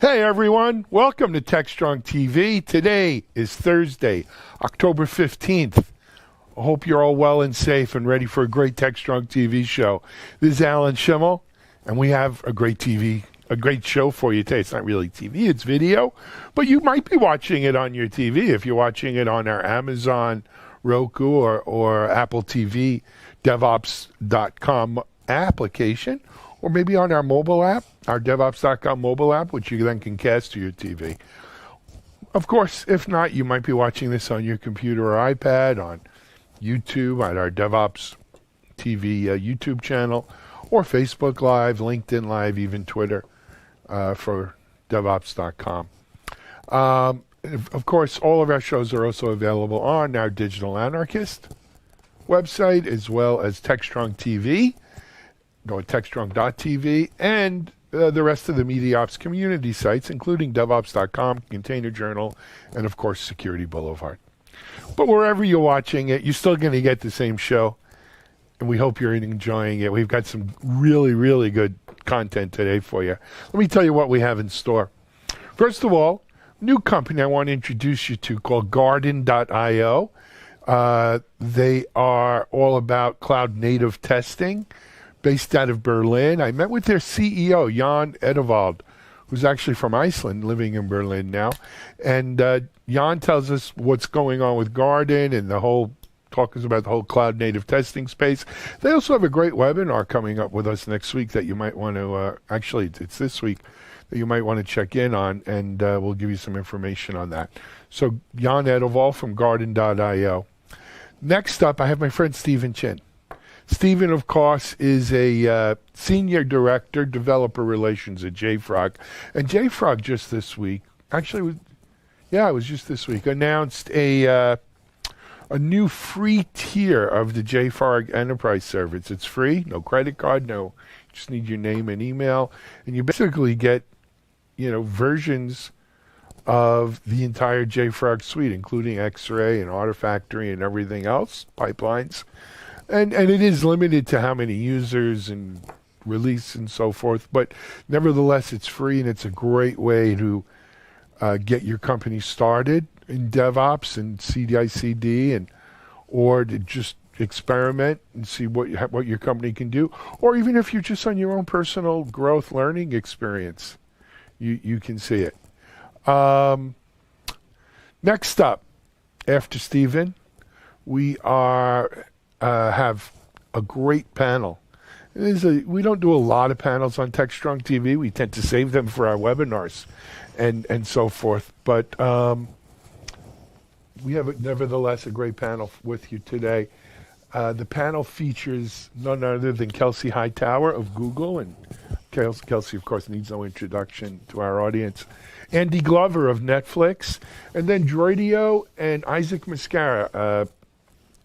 Hey everyone, welcome to TechStrong TV. Today is Thursday, October 15th. I hope you're all well and safe and ready for a great TechStrong TV show. This is Alan Schimmel, and we have a great show for you today. It's not really TV, it's video, but you might be watching it on your TV if you're watching it on our Amazon, Roku, or Apple TV, DevOps.com application, or maybe on our mobile app, our DevOps.com mobile app, which you then can cast to your TV. Of course, if not, you might be watching this on your computer or iPad, on YouTube, on our DevOps TV YouTube channel, or Facebook Live, LinkedIn Live, even Twitter for DevOps.com. Of course, all of our shows are also available on our Digital Anarchist website, as well as TechStrong TV. Go to TechStrong.tv and the rest of the MediaOps community sites, including DevOps.com, Container Journal, and of course Security Boulevard. But wherever you're watching it, you're still going to get the same show, and we hope you're enjoying it. We've got some really, really good content today for you. Let me tell you what we have in store. First of all, new company I want to introduce you to called Garden.io. They are all about cloud native testing, based out of Berlin. I met with their CEO, Jan Edevald, who's actually from Iceland, living in Berlin now. And Jan tells us what's going on with Garden and talks about the whole cloud native testing space. They also have a great webinar coming up with us next week that you might want to, actually it's this week, that you might want to check in on, and we'll give you some information on that. So Jan Edevald from Garden.io. Next up, I have my friend Stephen Chin. Stephen, of course, is a senior director, developer relations at JFrog. And JFrog just this week, it was just this week, announced a new free tier of the JFrog Enterprise Service. It's free, no credit card, you just need your name and email. And you basically get, versions of the entire JFrog suite, including X-Ray and Artifactory and everything else, pipelines. And it is limited to how many users and release and so forth, but nevertheless, it's free, and it's a great way to get your company started in DevOps and CI/CD, or to just experiment and see what your company can do, or even if you're just on your own personal growth learning experience, you can see it. Next up, after Stephen, we have a great panel. We don't do a lot of panels on TechStrong TV. We tend to save them for our webinars and so forth. But we have, nevertheless, a great panel with you today. The panel features none other than Kelsey Hightower of Google, and Kelsey, of course, needs no introduction to our audience. Andy Glover of Netflix, and then Droidio and Isaac Mascara,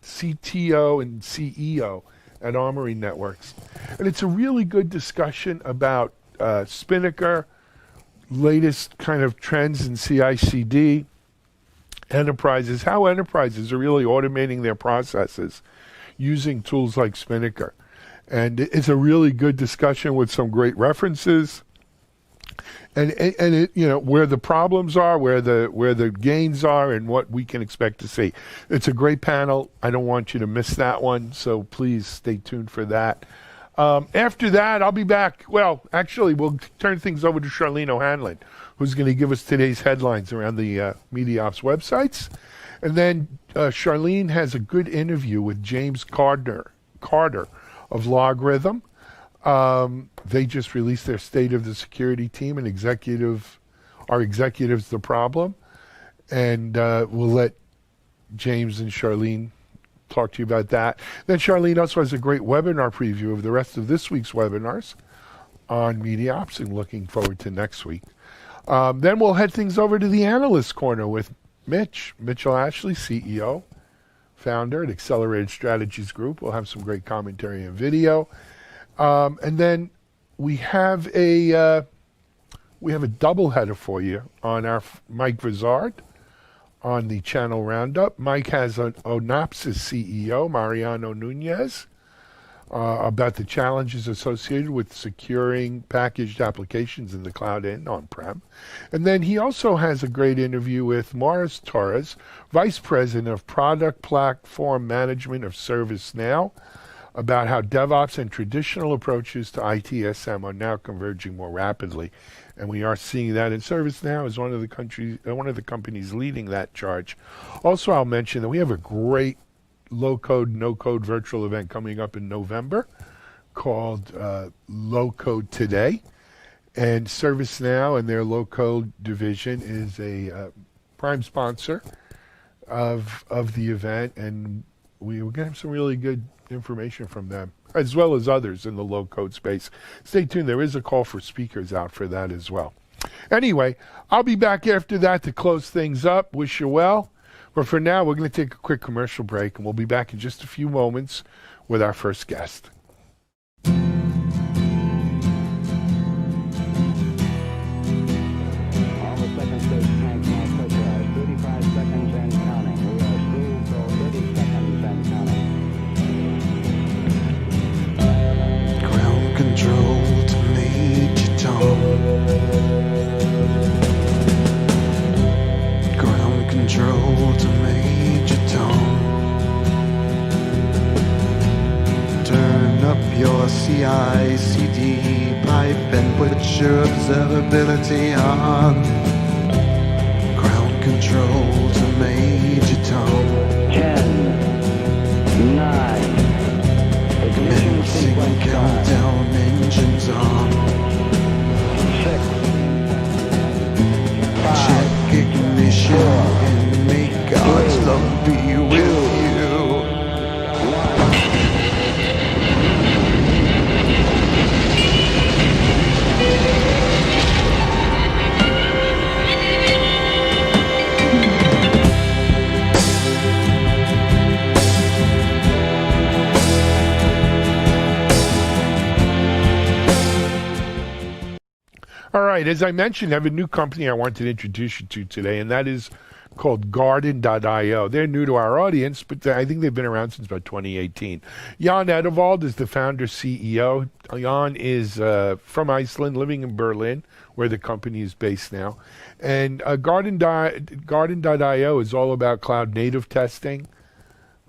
CTO and CEO at Armory Networks. And it's a really good discussion about Spinnaker, latest kind of trends in CI/CD, enterprises, how enterprises are really automating their processes using tools like Spinnaker. And it's a really good discussion with some great references. And it, where the problems are, where the gains are, and what we can expect to see. It's a great panel. I don't want you to miss that one, so please stay tuned for that. After that, I'll be back. Well, actually, we'll turn things over to Charlene O'Hanlon, who's going to give us today's headlines around the MediaOps websites. And then Charlene has a good interview with James Carter of Logarithm. They just released their State of the Security Team and our executives the problem. And we'll let James and Charlene talk to you about that. Then Charlene also has a great webinar preview of the rest of this week's webinars on MediaOps, and looking forward to next week. Then we'll head things over to the Analyst Corner with Mitchell Ashley, CEO, founder at Accelerated Strategies Group. We'll have some great commentary and video. And then we have a doubleheader for you on our Mike Vizard on the channel roundup. Mike has an Onapsis CEO, Mariano Nunez, about the challenges associated with securing packaged applications in the cloud and on-prem. And then he also has a great interview with Morris Torres, Vice President of Product Platform Management of ServiceNow, about how DevOps and traditional approaches to ITSM are now converging more rapidly. And we are seeing that in ServiceNow as one of the companies leading that charge. Also, I'll mention that we have a great low-code, no-code virtual event coming up in November called Low Code Today. And ServiceNow and their low-code division is a prime sponsor of the event, and we're going to have some really good information from them, as well as others in the low-code space. Stay tuned. There is a call for speakers out for that as well. Anyway, I'll be back after that to close things up. Wish you well. But for now, we're going to take a quick commercial break, and we'll be back in just a few moments with our first guest. Control to Major Tom. Turn up your CI/CD pipe and put your observability on. Ground control to Major Tom. 10, 9, ignition sequence countdown engines on. 6, 5, Check ignition and make God's love be with you. All right, as I mentioned, I have a new company I wanted to introduce you to today, and that is called Garden.io. They're new to our audience, but I think they've been around since about 2018. Jan Edevald is the founder CEO. Jan is from Iceland, living in Berlin, where the company is based now. And Garden.io is all about cloud native testing.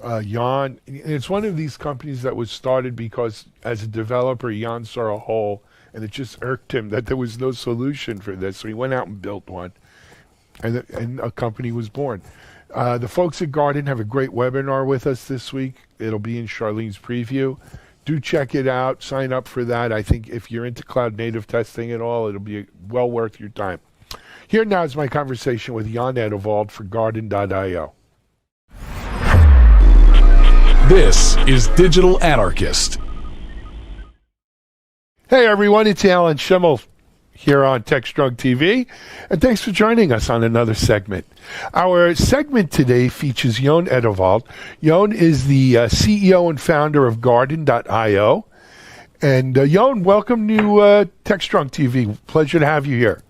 Jan, it's one of these companies that was started because as a developer, Jan saw a hole, and it just irked him that there was no solution for this. So he went out and built one, and a company was born. The folks at Garden have a great webinar with us this week. It'll be in Charlene's preview. Do check it out. Sign up for that. I think if you're into cloud native testing at all, it'll be well worth your time. Here now is my conversation with Jan Edevald for Garden.io. This is Digital Anarchist. Hey everyone, it's Alan Schimmel here on TechStrong TV, and thanks for joining us on another segment. Our segment today features Jon Edevald. Jon is the CEO and founder of Garden.io. And Jon, welcome to TechStrong TV. Pleasure to have you here.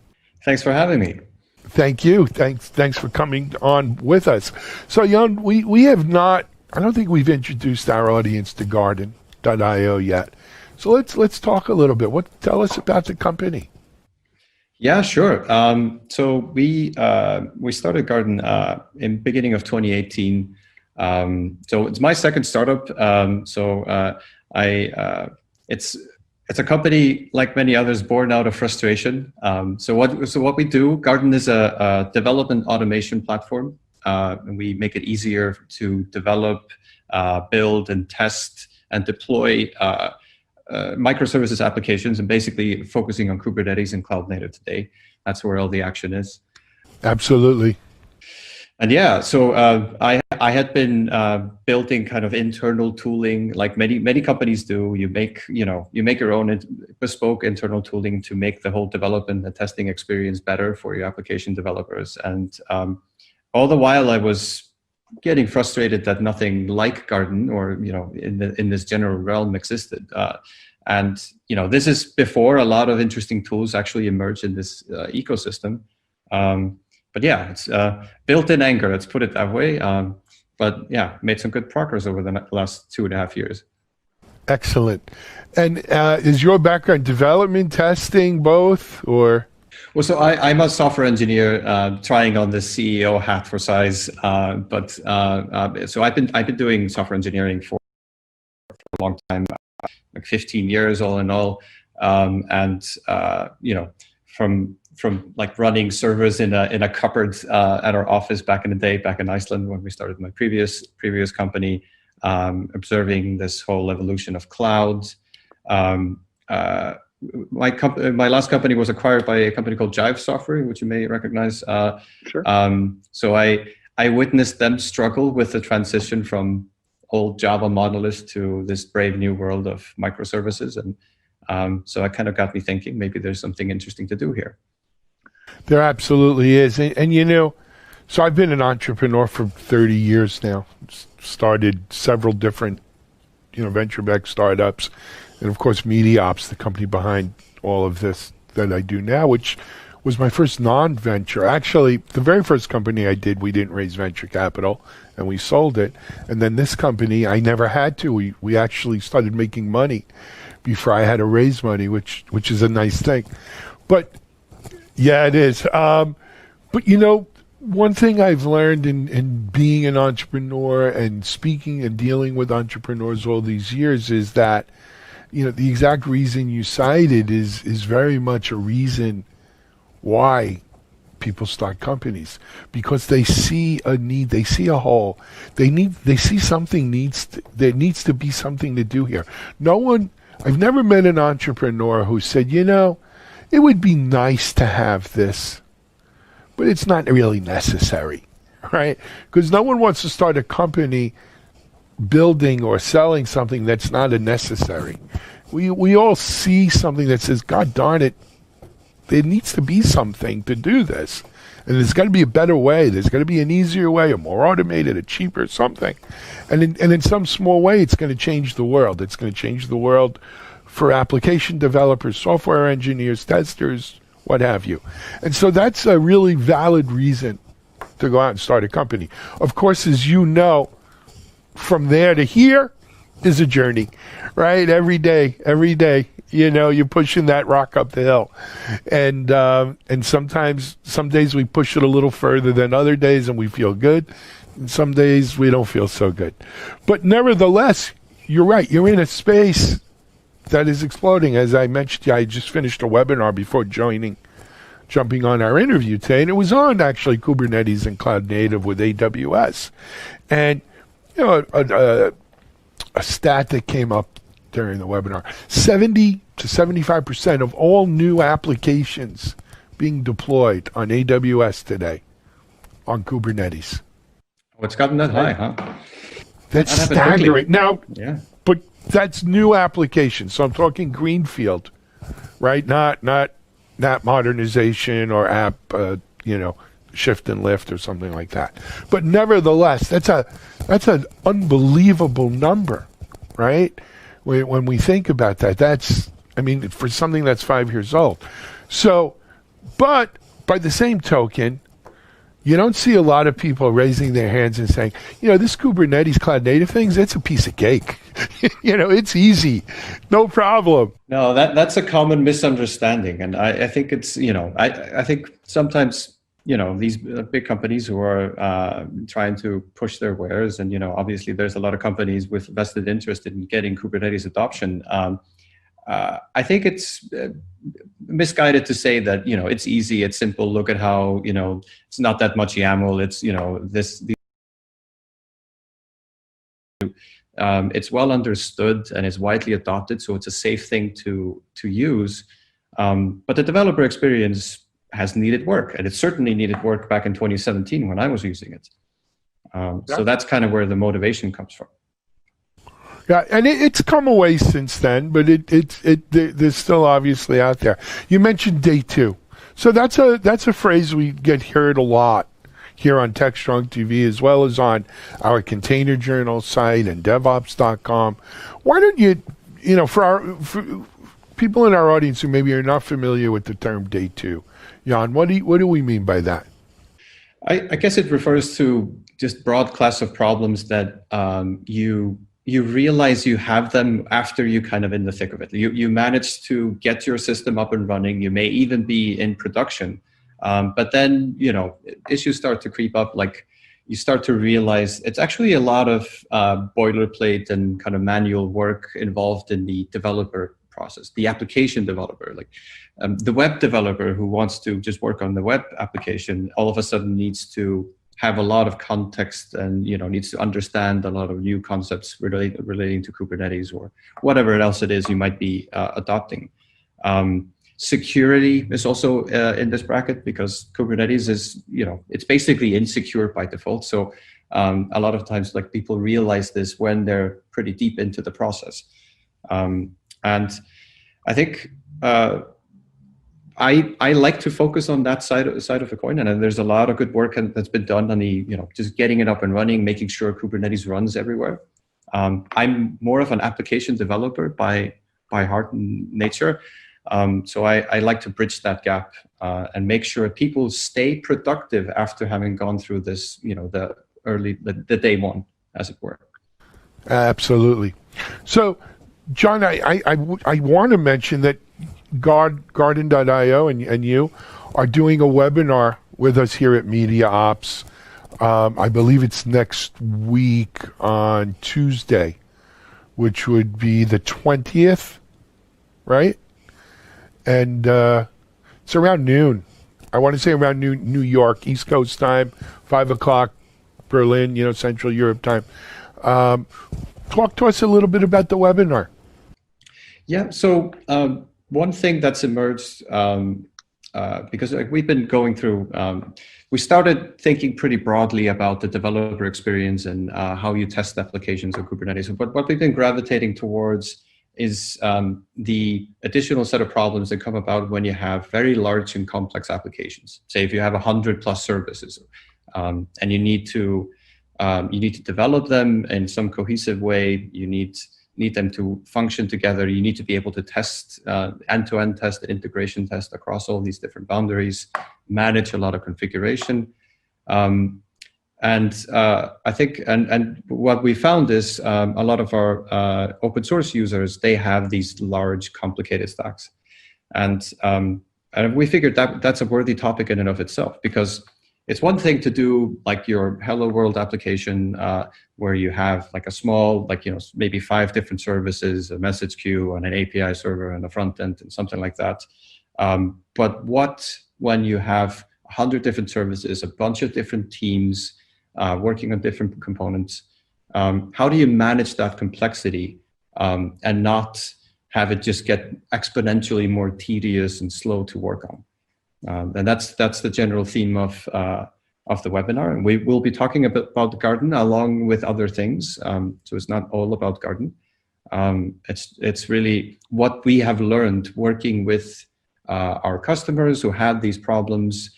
Thanks for having me. Thank you. Thanks for coming on with us. So Jon, we have not, I don't think we've introduced our audience to Garden.io yet. So let's talk a little bit. Tell us about the company. Yeah, sure. So we started Garden in beginning of 2018. So it's my second startup. It's a company like many others born out of frustration. So what we do, Garden is a development automation platform, and we make it easier to develop, build, and test and deploy microservices applications, and basically focusing on Kubernetes and cloud native today. That's where all the action is. Absolutely. And yeah, so I had been building kind of internal tooling, like many companies do. You make your own bespoke internal tooling to make the whole development and testing experience better for your application developers. And all the while, I was getting frustrated that nothing like Garden or in this general realm existed. And this is before a lot of interesting tools actually emerged in this ecosystem. But yeah, it's built in anger, let's put it that way. But yeah, made some good progress over the last 2.5 years. Excellent. And is your background development, testing, both, or? Well, so I'm a software engineer trying on the CEO hat for size, so I've been doing software engineering for a long time, like 15 years all in all, from like running servers in a cupboard at our office back in the day, back in Iceland when we started my previous company, observing this whole evolution of cloud. My last company was acquired by a company called Jive Software, which you may recognize. Sure. So I witnessed them struggle with the transition from old Java monoliths to this brave new world of microservices. And so it kind of got me thinking, maybe there's something interesting to do here. There absolutely is. And you know, so I've been an entrepreneur for 30 years now. Started several different, venture-backed startups. And of course, MediaOps, the company behind all of this that I do now, which was my first non-venture. Actually, the very first company I did, we didn't raise venture capital, and we sold it. And then this company, I never had to. We actually started making money before I had to raise money, which is a nice thing. But yeah, it is. But one thing I've learned in being an entrepreneur and speaking and dealing with entrepreneurs all these years is that the exact reason you cited is very much a reason why people start companies, because they see a need, they see a hole, they see something there needs to be something to do here. I've never met an entrepreneur who said, it would be nice to have this, but it's not really necessary, right? Because no one wants to start a company building or selling something that's not a necessary. We all see something that says, God darn it, there needs to be something to do this. And there's got to be a better way. There's got to be an easier way, a more automated, a cheaper something. And in some small way, it's going to change the world. It's going to change the world for application developers, software engineers, testers, what have you. And so that's a really valid reason to go out and start a company. Of course, as you know, from there to here is a journey, right? Every day, you're pushing that rock up the hill. And sometimes, some days we push it a little further than other days and we feel good. And some days we don't feel so good. But nevertheless, you're right. You're in a space that is exploding. As I mentioned, I just finished a webinar before jumping on our interview today, and it was on actually Kubernetes and cloud native with AWS. And a stat that came up during the webinar, 70 to 75% of all new applications being deployed on AWS today on Kubernetes. Oh, it's gotten that high, huh? That's staggering. Now, yeah. But that's new applications. So I'm talking greenfield, right? Not modernization or app, shift and lift or something like that. But nevertheless, that's an unbelievable number, right? When we think about that, for something that's 5 years old. So, but by the same token, you don't see a lot of people raising their hands and saying, this Kubernetes cloud native thing, it's a piece of cake. It's easy, no problem. No, that's a common misunderstanding. And I think it's, I think sometimes, these big companies who are trying to push their wares, and, obviously there's a lot of companies with vested interest in getting Kubernetes adoption. I think it's misguided to say that, it's easy, it's simple, look at how, it's not that much YAML, it's, it's well understood and is widely adopted, so it's a safe thing to use. But the developer experience has needed work, and it certainly needed work back in 2017 when I was using it. So that's kind of where the motivation comes from. Yeah, and it's come away since then, but there's still obviously out there. You mentioned day two, so that's a phrase we get heard a lot here on TechStrong TV, as well as on our Container Journal site and DevOps.com. Why don't you, for people in our audience who maybe are not familiar with the term day two, Jan, what do we mean by that? I guess it refers to just broad class of problems that you you realize you have them after you kind of in the thick of it. You manage to get your system up and running. You may even be in production, but then issues start to creep up. Like you start to realize it's actually a lot of boilerplate and kind of manual work involved in the developer process, the application developer, like the web developer who wants to just work on the web application, all of a sudden needs to have a lot of context and needs to understand a lot of new concepts relating to Kubernetes or whatever else it is you might be adopting. Security is also in this bracket because Kubernetes is it's basically insecure by default. So a lot of times like people realize this when they're pretty deep into the process, and I think. I like to focus on that side of the coin, and there's a lot of good work that's been done on the just getting it up and running, making sure Kubernetes runs everywhere. I'm more of an application developer by heart and nature, so I like to bridge that gap and make sure people stay productive after having gone through this, the day one, as it were. Absolutely. So, John, I want to mention that Garden.io and you are doing a webinar with us here at Media Ops. I believe it's next week on Tuesday, which would be the 20th, right? And it's around noon. I want to say around noon, New York, East Coast time, 5 o'clock, Berlin, Central Europe time. Talk to us a little bit about the webinar. Yeah, so one thing that's emerged, because we've been going through, we started thinking pretty broadly about the developer experience and how you test applications on Kubernetes. But what we've been gravitating towards is the additional set of problems that come about when you have very large and complex applications. Say if you have 100+ services, and you need to develop them in some cohesive way. You need them to function together. You need to be able to test, end-to-end test, integration test across all these different boundaries, manage a lot of configuration. And I think, and what we found is a lot of our open source users, they have these large, complicated stacks. And we figured that that's a worthy topic in and of itself, because it's one thing to do like your Hello World application where you have like a small, maybe 5 different services, a message queue and an API server and a front end and something like that. But what when you have 100 different services, a bunch of different teams working on different components, how do you manage that complexity and not have it just get exponentially more tedious and slow to work on? And that's the general theme of the webinar. And we will be talking a bit about Garden along with other things. So it's not all about Garden. It's really what we have learned working with our customers who had these problems,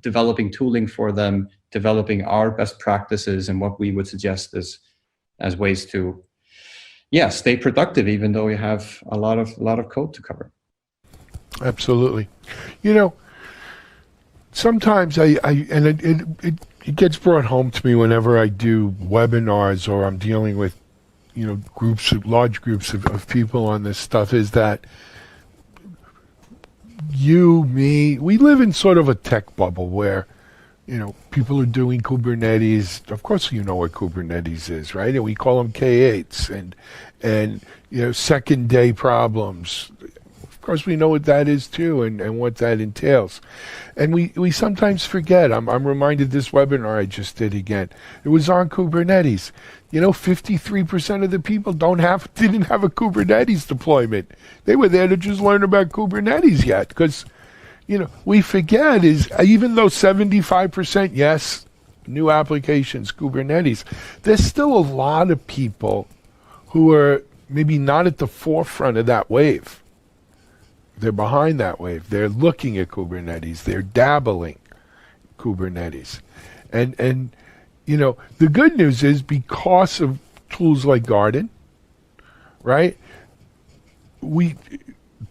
developing tooling for them, developing our best practices and what we would suggest as ways to, stay productive even though you have a lot of code to cover. Absolutely. Sometimes it gets brought home to me whenever I do webinars or I'm dealing with, large groups of people on this stuff, is that we live in sort of a tech bubble where, people are doing Kubernetes. Of course, you know what Kubernetes is, right? And we call them K8s and second day problems. Of course, we know what that is too, and what that entails. And we sometimes forget. I'm reminded this webinar I just did again. It was on Kubernetes. 53% of the people didn't have a Kubernetes deployment. They were there to just learn about Kubernetes yet, because we forget is even though 75% yes, new applications Kubernetes, there's still a lot of people who are maybe not at the forefront of that wave. They're behind that wave. They're looking at Kubernetes. They're dabbling Kubernetes. And the good news is because of tools like Garden, right?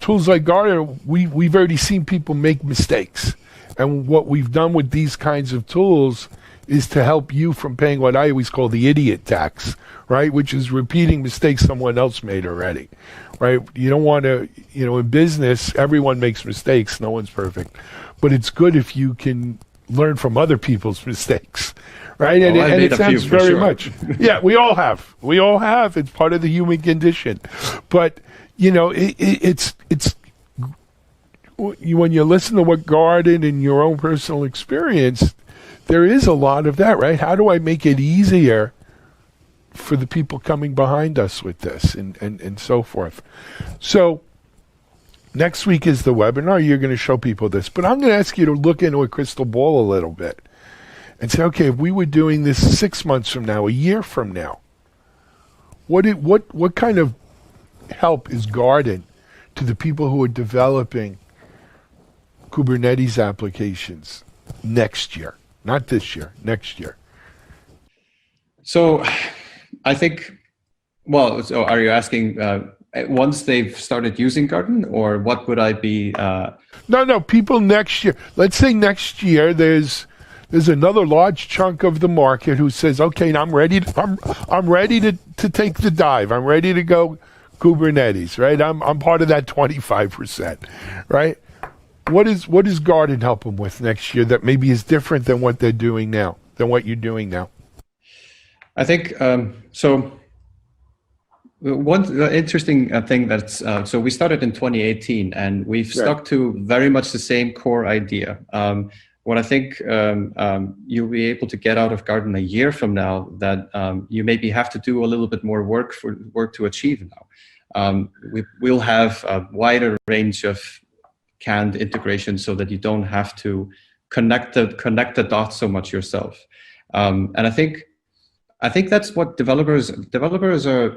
Tools like Garden, we've already seen people make mistakes. And what we've done with these kinds of tools is to help you from paying what I always call the idiot tax, right? Which is repeating mistakes someone else made already, right? You don't want to, in business, everyone makes mistakes. No one's perfect. But it's good if you can learn from other people's mistakes, right? And it sounds very much. Yeah, we all have. We all have. It's part of the human condition. But, it's when you listen to what Garden and your own personal experience, there is a lot of that, right? How do I make it easier for the people coming behind us with this and so forth? So next week is the webinar. You're going to show people this. But I'm going to ask you to look into a crystal ball a little bit and say, okay, if we were doing this 6 months from now, a year from now, what kind of help is Garden to the people who are developing Kubernetes applications next year? Not this year, next year. So I think, so are you asking once they've started using Garden, or what would I be? No, people next year. Let's say next year there's another large chunk of the market who says, okay, I'm ready to take the dive. I'm ready to go Kubernetes, right? I'm part of that 25%, right? What does Garden help them with next year that maybe is different than what they're doing now, than what you're doing now? I think so. One interesting thing that's so we started in 2018, and we've stuck to very much the same core idea. What I think you'll be able to get out of Garden a year from now that you maybe have to do a little bit more work to achieve now. We'll have a wider range of canned integration so that you don't have to connect the dots so much yourself. And I think that's what developers are,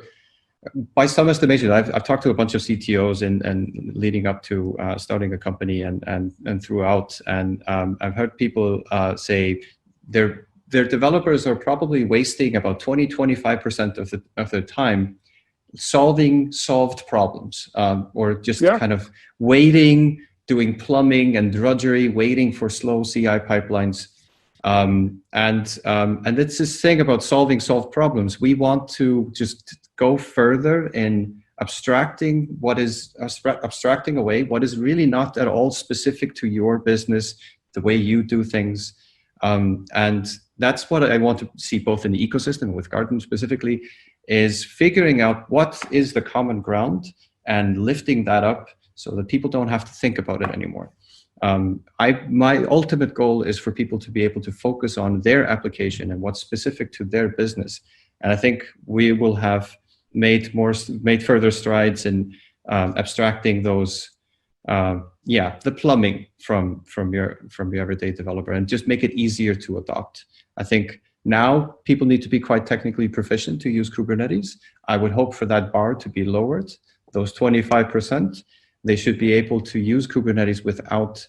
by some estimation. I've talked to a bunch of CTOs and leading up to starting a company and throughout, and I've heard people say their developers are probably wasting about 20-25% of their time solving solved problems, or just kind of waiting, doing plumbing and drudgery, waiting for slow CI pipelines. And it's this thing about solving solved problems. We want to just go further in abstracting away what is really not at all specific to your business, the way you do things. And that's what I want to see both in the ecosystem, with Garden specifically, is figuring out what is the common ground and lifting that up so that people don't have to think about it anymore. My ultimate goal is for people to be able to focus on their application and what's specific to their business. And I think we will have made further strides in abstracting those, the plumbing from your everyday developer, and just make it easier to adopt. I think now people need to be quite technically proficient to use Kubernetes. I would hope for that bar to be lowered. Those 25%, they should be able to use Kubernetes without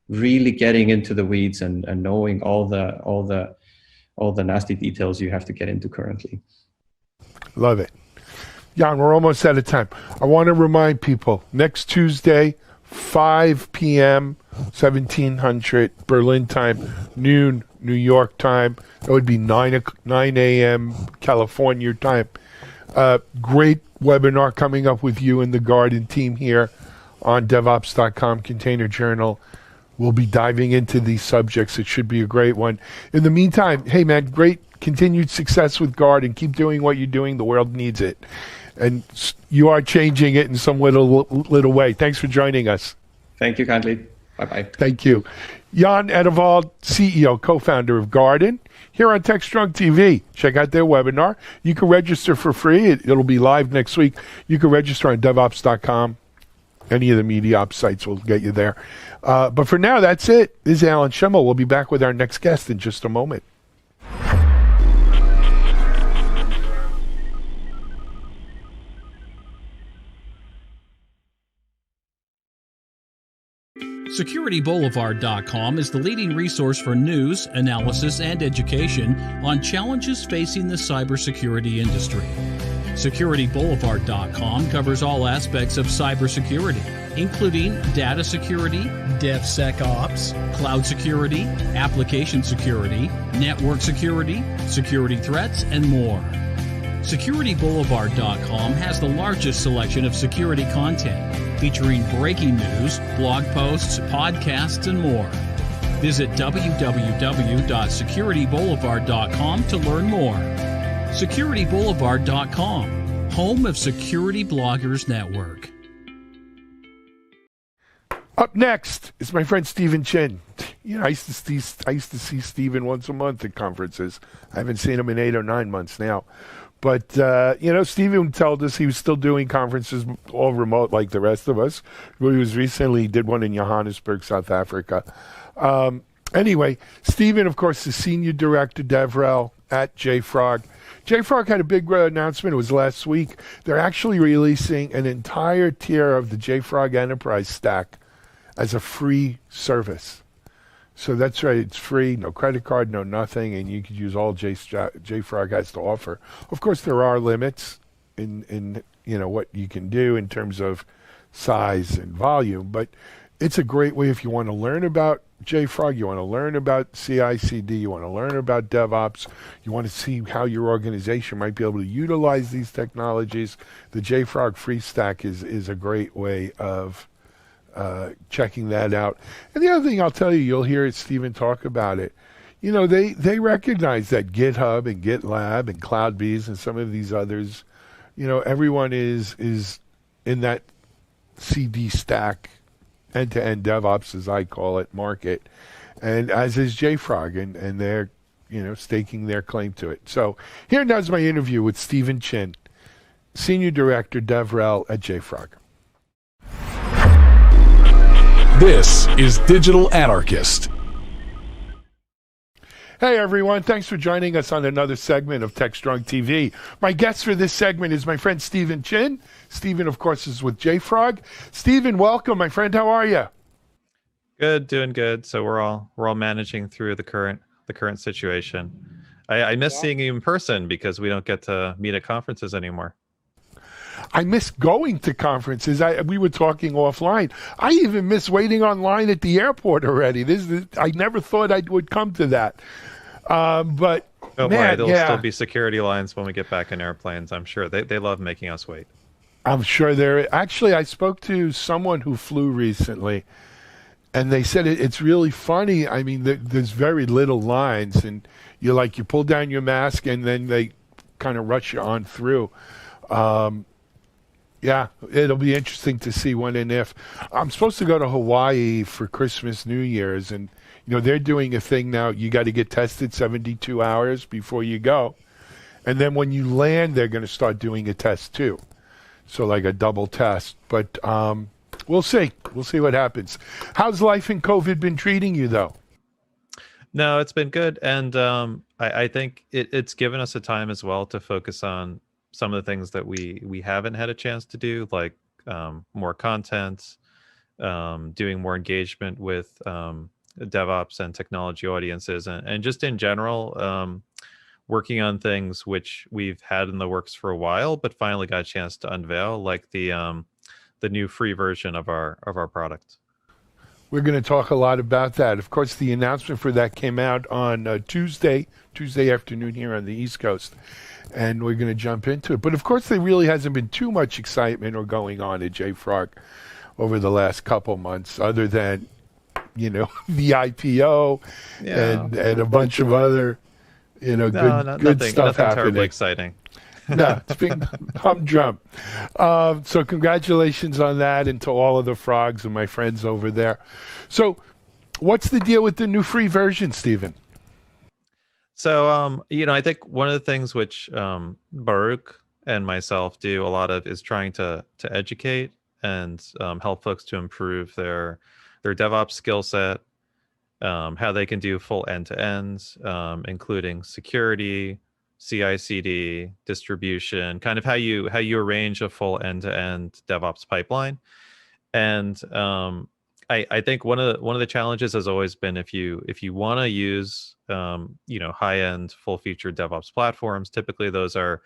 really getting into the weeds and knowing all the nasty details you have to get into currently. Love it. Jan, we're almost out of time. I want to remind people, next Tuesday, 5 p.m., 1700 Berlin time, noon New York time. That would be 9 a.m. California time. Great webinar coming up with you and the Garden team here on DevOps.com Container Journal. We'll be diving into these subjects. It should be a great one. In the meantime, hey man, great continued success with Garden. Keep doing what you're doing. The world needs it. And you are changing it in some little way. Thanks for joining us. Thank you kindly. Bye-bye. Thank you. Jan Edevald, CEO, co-founder of Garden, here on TechStrong TV. Check out their webinar. You can register for free. It'll be live next week. You can register on DevOps.com. Any of the media ops sites will get you there. But for now, that's it. This is Alan Schimmel. We'll be back with our next guest in just a moment. SecurityBoulevard.com is the leading resource for news, analysis, and education on challenges facing the cybersecurity industry. SecurityBoulevard.com covers all aspects of cybersecurity, including data security, DevSecOps, cloud security, application security, network security, security threats, and more. SecurityBoulevard.com has the largest selection of security content, featuring breaking news, blog posts, podcasts, and more. Visit www.securityboulevard.com to learn more. SecurityBoulevard.com, home of Security Bloggers Network. Up next is my friend Stephen Chin. You know, I used to see Stephen once a month at conferences. I haven't seen him in 8 or 9 months now. But, Stephen told us he was still doing conferences all remote like the rest of us. He was recently did one in Johannesburg, South Africa. Anyway, Stephen, of course, is Senior Director DevRel at JFrog. JFrog had a big announcement. It was last week. They're actually releasing an entire tier of the JFrog Enterprise stack as a free service. So that's right, it's free, no credit card, no nothing, and you could use all JFrog has to offer. Of course, there are limits in what you can do in terms of size and volume, but it's a great way if you want to learn about JFrog, you want to learn about CI/CD, you want to learn about DevOps, you want to see how your organization might be able to utilize these technologies. The JFrog free stack is a great way of checking that out. And the other thing I'll tell you, you'll hear Stephen talk about it. You know, they recognize that GitHub and GitLab and CloudBees and some of these others, everyone is in that CD stack, end-to-end DevOps, as I call it, market, and as is JFrog, and they're, staking their claim to it. So here now is my interview with Stephen Chin, Senior Director DevRel at JFrog. This is Digital Anarchist. Hey everyone, thanks for joining us on another segment of TechStrong TV. My guest for this segment is my friend Stephen Chin. Stephen, of course, is with JFrog. Stephen, welcome, my friend. How are you? Good, doing good. So we're all managing through the current situation. I miss seeing you in person because we don't get to meet at conferences anymore. I miss going to conferences. We were talking offline. I even miss waiting online at the airport already. I never thought I would come to that. But don't worry, there'll still be security lines when we get back in airplanes. I'm sure they love making us wait. I'm sure there. Actually, I spoke to someone who flew recently, and they said it's really funny. I mean, there's very little lines, and you pull down your mask, and then they kind of rush you on through. Yeah, it'll be interesting to see when and if. I'm supposed to go to Hawaii for Christmas, New Year's, and they're doing a thing now. You got to get tested 72 hours before you go, and then when you land, they're going to start doing a test too, so like a double test. But we'll see. We'll see what happens. How's life in COVID been treating you, though? No, it's been good, and I think it's given us a time as well to focus on some of the things that we haven't had a chance to do, like more content, doing more engagement with DevOps and technology audiences, and just in general, working on things which we've had in the works for a while, but finally got a chance to unveil, like the new free version of our product. We're going to talk a lot about that. Of course, the announcement for that came out on Tuesday afternoon here on the East Coast, and we're going to jump into it. But of course, there really hasn't been too much excitement or going on at JFrog over the last couple months, other than, the IPO and a bunch of other, good stuff nothing happening. Terribly exciting. No, it's been humdrum. So congratulations on that, and to all of the frogs and my friends over there. So what's the deal with the new free version, Stephen? So, I think one of the things which Baruch and myself do a lot of is trying to educate and help folks to improve their DevOps skill set, how they can do full end-to-end, including security, CI/CD, distribution, kind of how you arrange a full end-to-end DevOps pipeline. And I think one of the challenges has always been if you want to use high-end full-featured DevOps platforms, typically those are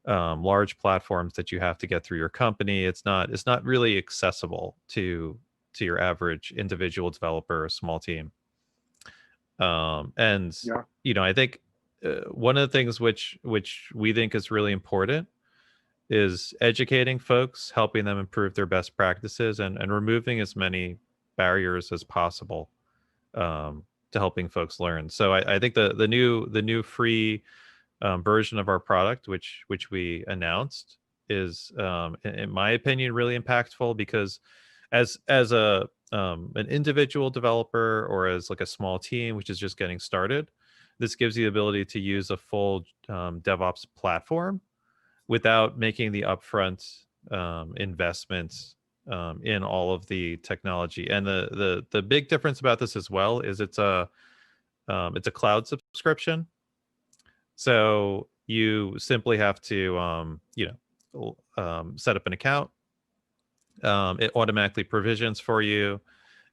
large platforms that you have to get through your company. It's not really accessible to to your average individual developer or small team. And Yeah. I think one of the things which we think is really important is educating folks, helping them improve their best practices, and removing as many barriers as possible to helping folks learn. So I think the new free version of our product, which we announced, is in my opinion really impactful, because as an individual developer or as like a small team which is just getting started, this gives you the ability to use a full DevOps platform without making the upfront investments in all of the technology. And the big difference about this as well is it's a cloud subscription. So you simply have to set up an account. It automatically provisions for you,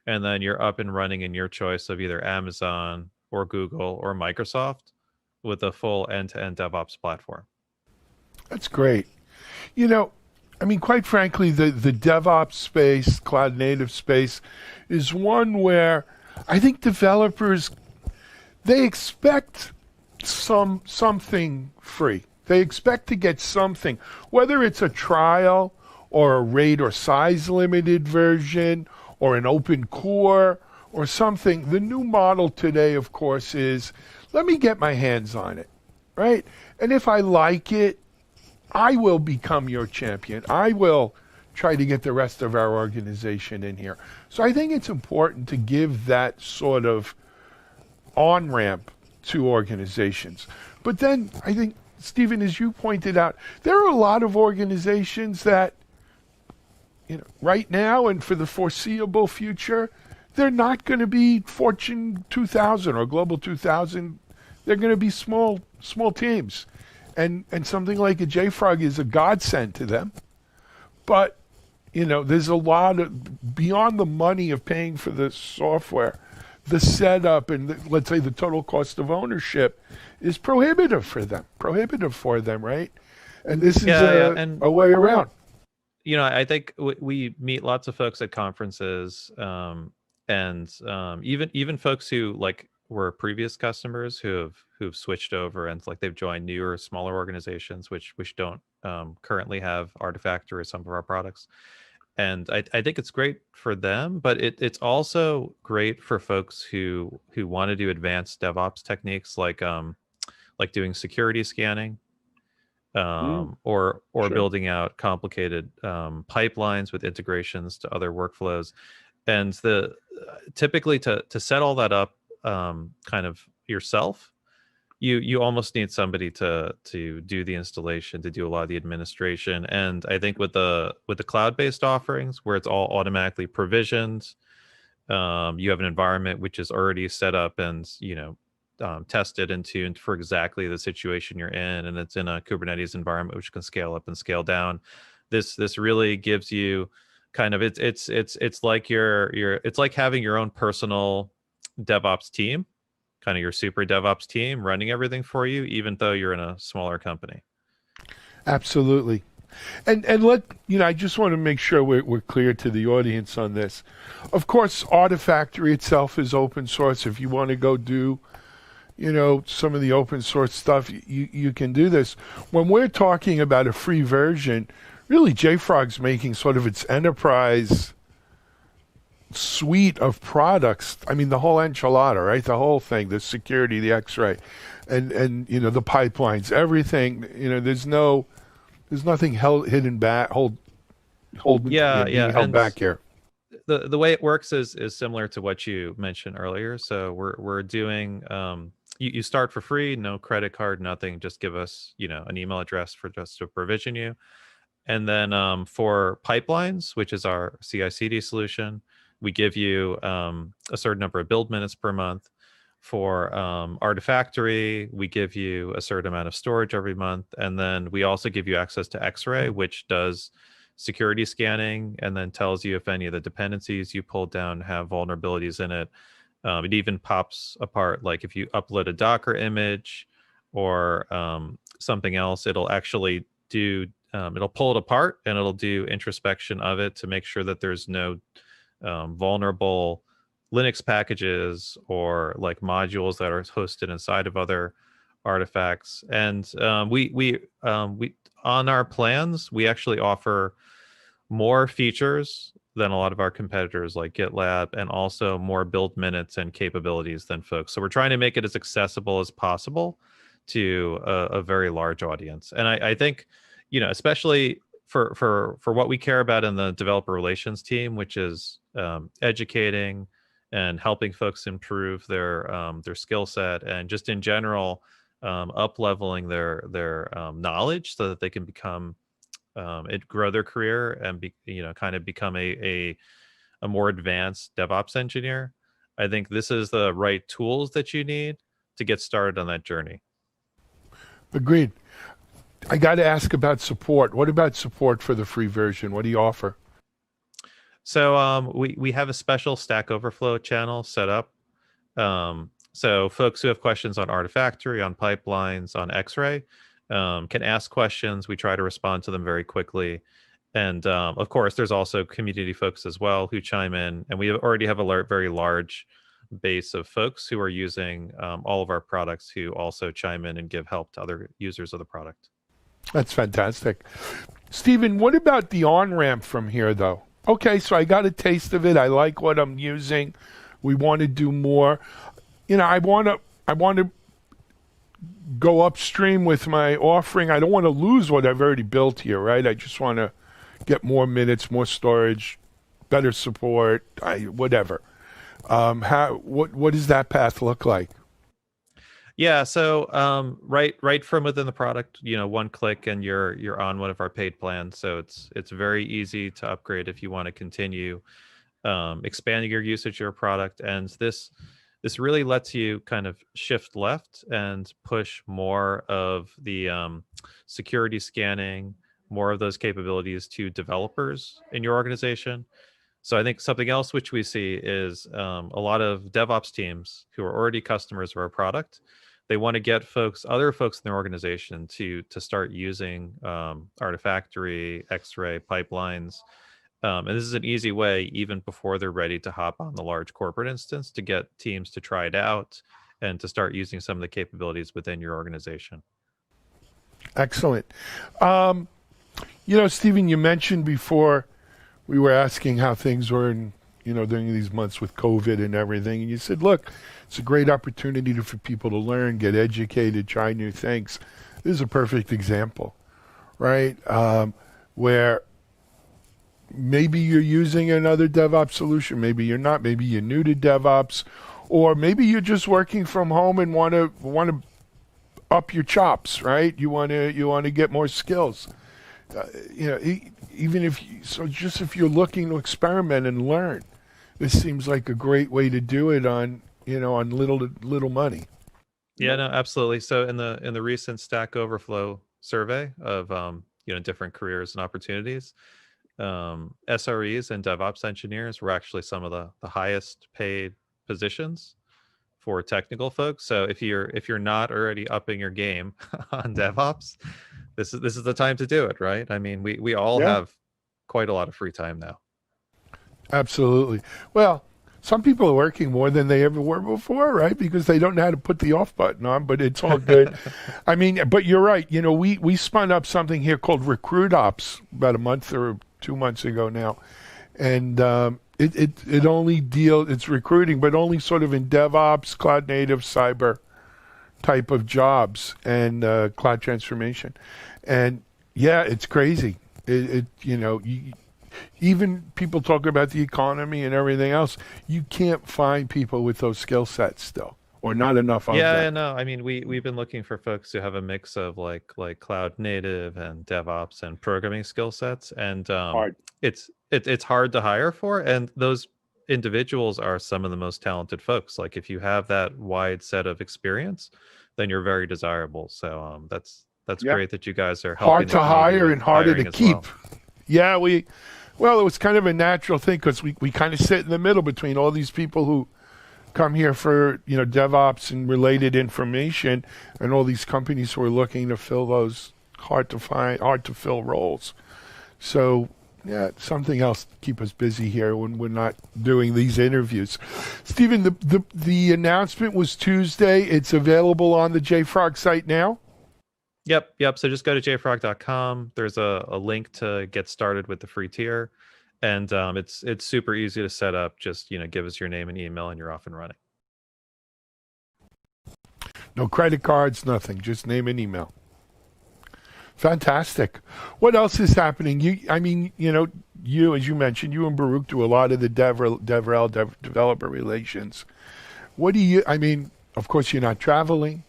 and then you're up and running in your choice of either Amazon or Google or Microsoft with a full end-to-end DevOps platform. That's great. Quite frankly, the DevOps space, cloud native space, is one where I think developers, they expect something free. They expect to get something, whether it's a trial or a rate or size limited version or an open core or something. The new model today, of course, is let me get my hands on it, right? And if I like it, I will become your champion. I will try to get the rest of our organization in here. So I think it's important to give that sort of on-ramp to organizations. But then I think, Stephen, as you pointed out, there are a lot of organizations that, right now and for the foreseeable future, they're not going to be Fortune 2000 or Global 2000. They're going to be small teams. And something like a JFrog is a godsend to them. But, there's a lot of, beyond the money of paying for the software, the setup and let's say the total cost of ownership is prohibitive for them, right? And this is a way around. I think we meet lots of folks at conferences, and even folks who were previous customers who've switched over and they've joined newer, smaller organizations which don't currently have Artifactory or some of our products. And I think it's great for them, but it's also great for folks who want to do advanced DevOps techniques like doing security scanning, or Sure. building out complicated pipelines with integrations to other workflows. And typically to set all that up kind of yourself, you almost need somebody to do the installation, to do a lot of the administration. And I think with the cloud-based offerings where it's all automatically provisioned, you have an environment which is already set up and tested and tuned for exactly the situation you're in, and it's in a Kubernetes environment which can scale up and scale down. This really gives you kind of it's like it's like having your own personal DevOps team, kind of your super DevOps team running everything for you, even though you're in a smaller company. Absolutely. And I just want to make sure we're clear to the audience on this. Of course, Artifactory itself is open source. If you want to go do, some of the open source stuff, you can do this. When we're talking about a free version, really JFrog's making sort of its enterprise suite of products. I mean, the whole enchilada, right? The whole thing, the security, the X-ray, and the pipelines, everything. There's nothing hidden back, being held back here. The way it works is similar to what you mentioned earlier. So we're doing you start for free, no credit card, nothing. Just give us an email address for just to provision you, and then for pipelines, which is our CI/CD solution, we give you a certain number of build minutes per month. For Artifactory, we give you a certain amount of storage every month. And then we also give you access to X-Ray, which does security scanning and then tells you if any of the dependencies you pulled down have vulnerabilities in it. It even pops apart, like if you upload a Docker image or something else, it'll actually do, it'll pull it apart and it'll do introspection of it to make sure that there's no vulnerable Linux packages or like modules that are hosted inside of other artifacts. And we on our plans, we actually offer more features than a lot of our competitors like GitLab, and also more build minutes and capabilities than folks. So we're trying to make it as accessible as possible to a very large audience. And I think, especially for what we care about in the developer relations team, which is educating and helping folks improve their skill set, and just in general up leveling their knowledge so that they can become grow their career and kind of become a more advanced DevOps engineer. I think this is the right tools that you need to get started on that journey. Agreed. I got to ask about support. What about support for the free version? What do you offer? So we have a special Stack Overflow channel set up. So folks who have questions on Artifactory, on pipelines, on X-Ray can ask questions. We try to respond to them very quickly. And of course, there's also community folks as well who chime in. And we already have a very large base of folks who are using all of our products who also chime in and give help to other users of the product. That's fantastic. Stephen, what about the on-ramp from here, though? Okay, so I got a taste of it. I like what I'm using. We want to do more. I want to go upstream with my offering. I don't want to lose what I've already built here, right? I just want to get more minutes, more storage, better support, whatever. What does that path look like? Yeah, so right from within the product, one click and you're on one of our paid plans. So it's very easy to upgrade if you want to continue expanding your usage of your product. And this really lets you kind of shift left and push more of the security scanning, more of those capabilities to developers in your organization. So I think something else which we see is a lot of DevOps teams who are already customers of our product. They want to get other folks in their organization to start using Artifactory, X-Ray, pipelines. And this is an easy way, even before they're ready to hop on the large corporate instance, to get teams to try it out and to start using some of the capabilities within your organization. Excellent. Stephen, you mentioned before we were asking how things were during these months with COVID and everything. And you said, look, it's a great opportunity for people to learn, get educated, try new things. This is a perfect example, right? Where maybe you're using another DevOps solution, maybe you're not, maybe you're new to DevOps, or maybe you're just working from home and want to up your chops, right? You want to get more skills. Even if you're looking to experiment and learn, this seems like a great way to do it on little money. Yeah, no, absolutely. So in the recent Stack Overflow survey of different careers and opportunities, SREs and DevOps engineers were actually some of the highest paid positions for technical folks. So if you're not already upping your game on DevOps, this is the time to do it, right? I mean, we all have quite a lot of free time now. Absolutely. Well, some people are working more than they ever were before, right? Because they don't know how to put the off button on, but it's all good. I mean, but you're right. We spun up something here called Recruit Ops about a month or 2 months ago now. And it only it's recruiting, but only sort of in DevOps, cloud native, cyber type of jobs and cloud transformation. And yeah, it's crazy. Even people talk about the economy and everything else. You can't find people with those skill sets still, or not enough of them. Yeah, no. I mean, we've been looking for folks who have a mix of like cloud native and DevOps and programming skill sets, and it's hard to hire for. And those individuals are some of the most talented folks. Like if you have that wide set of experience, then you're very desirable. So that's great that you guys are helping. Hard to hire and harder to keep. Yeah, Well, it was kind of a natural thing because we kind of sit in the middle between all these people who come here for DevOps and related information, and all these companies who are looking to fill those hard to fill roles. So Yeah, something else to keep us busy here when we're not doing these interviews. Stephen, the announcement was Tuesday. It's available on the JFrog site now? Yep. So just go to jfrog.com. There's a link to get started with the free tier. And it's super easy to set up. Just, give us your name and email and you're off and running. No credit cards, nothing. Just name and email. Fantastic. What else is happening? You, as you mentioned, you and Baruch do a lot of the developer relations. What do you, of course you're not traveling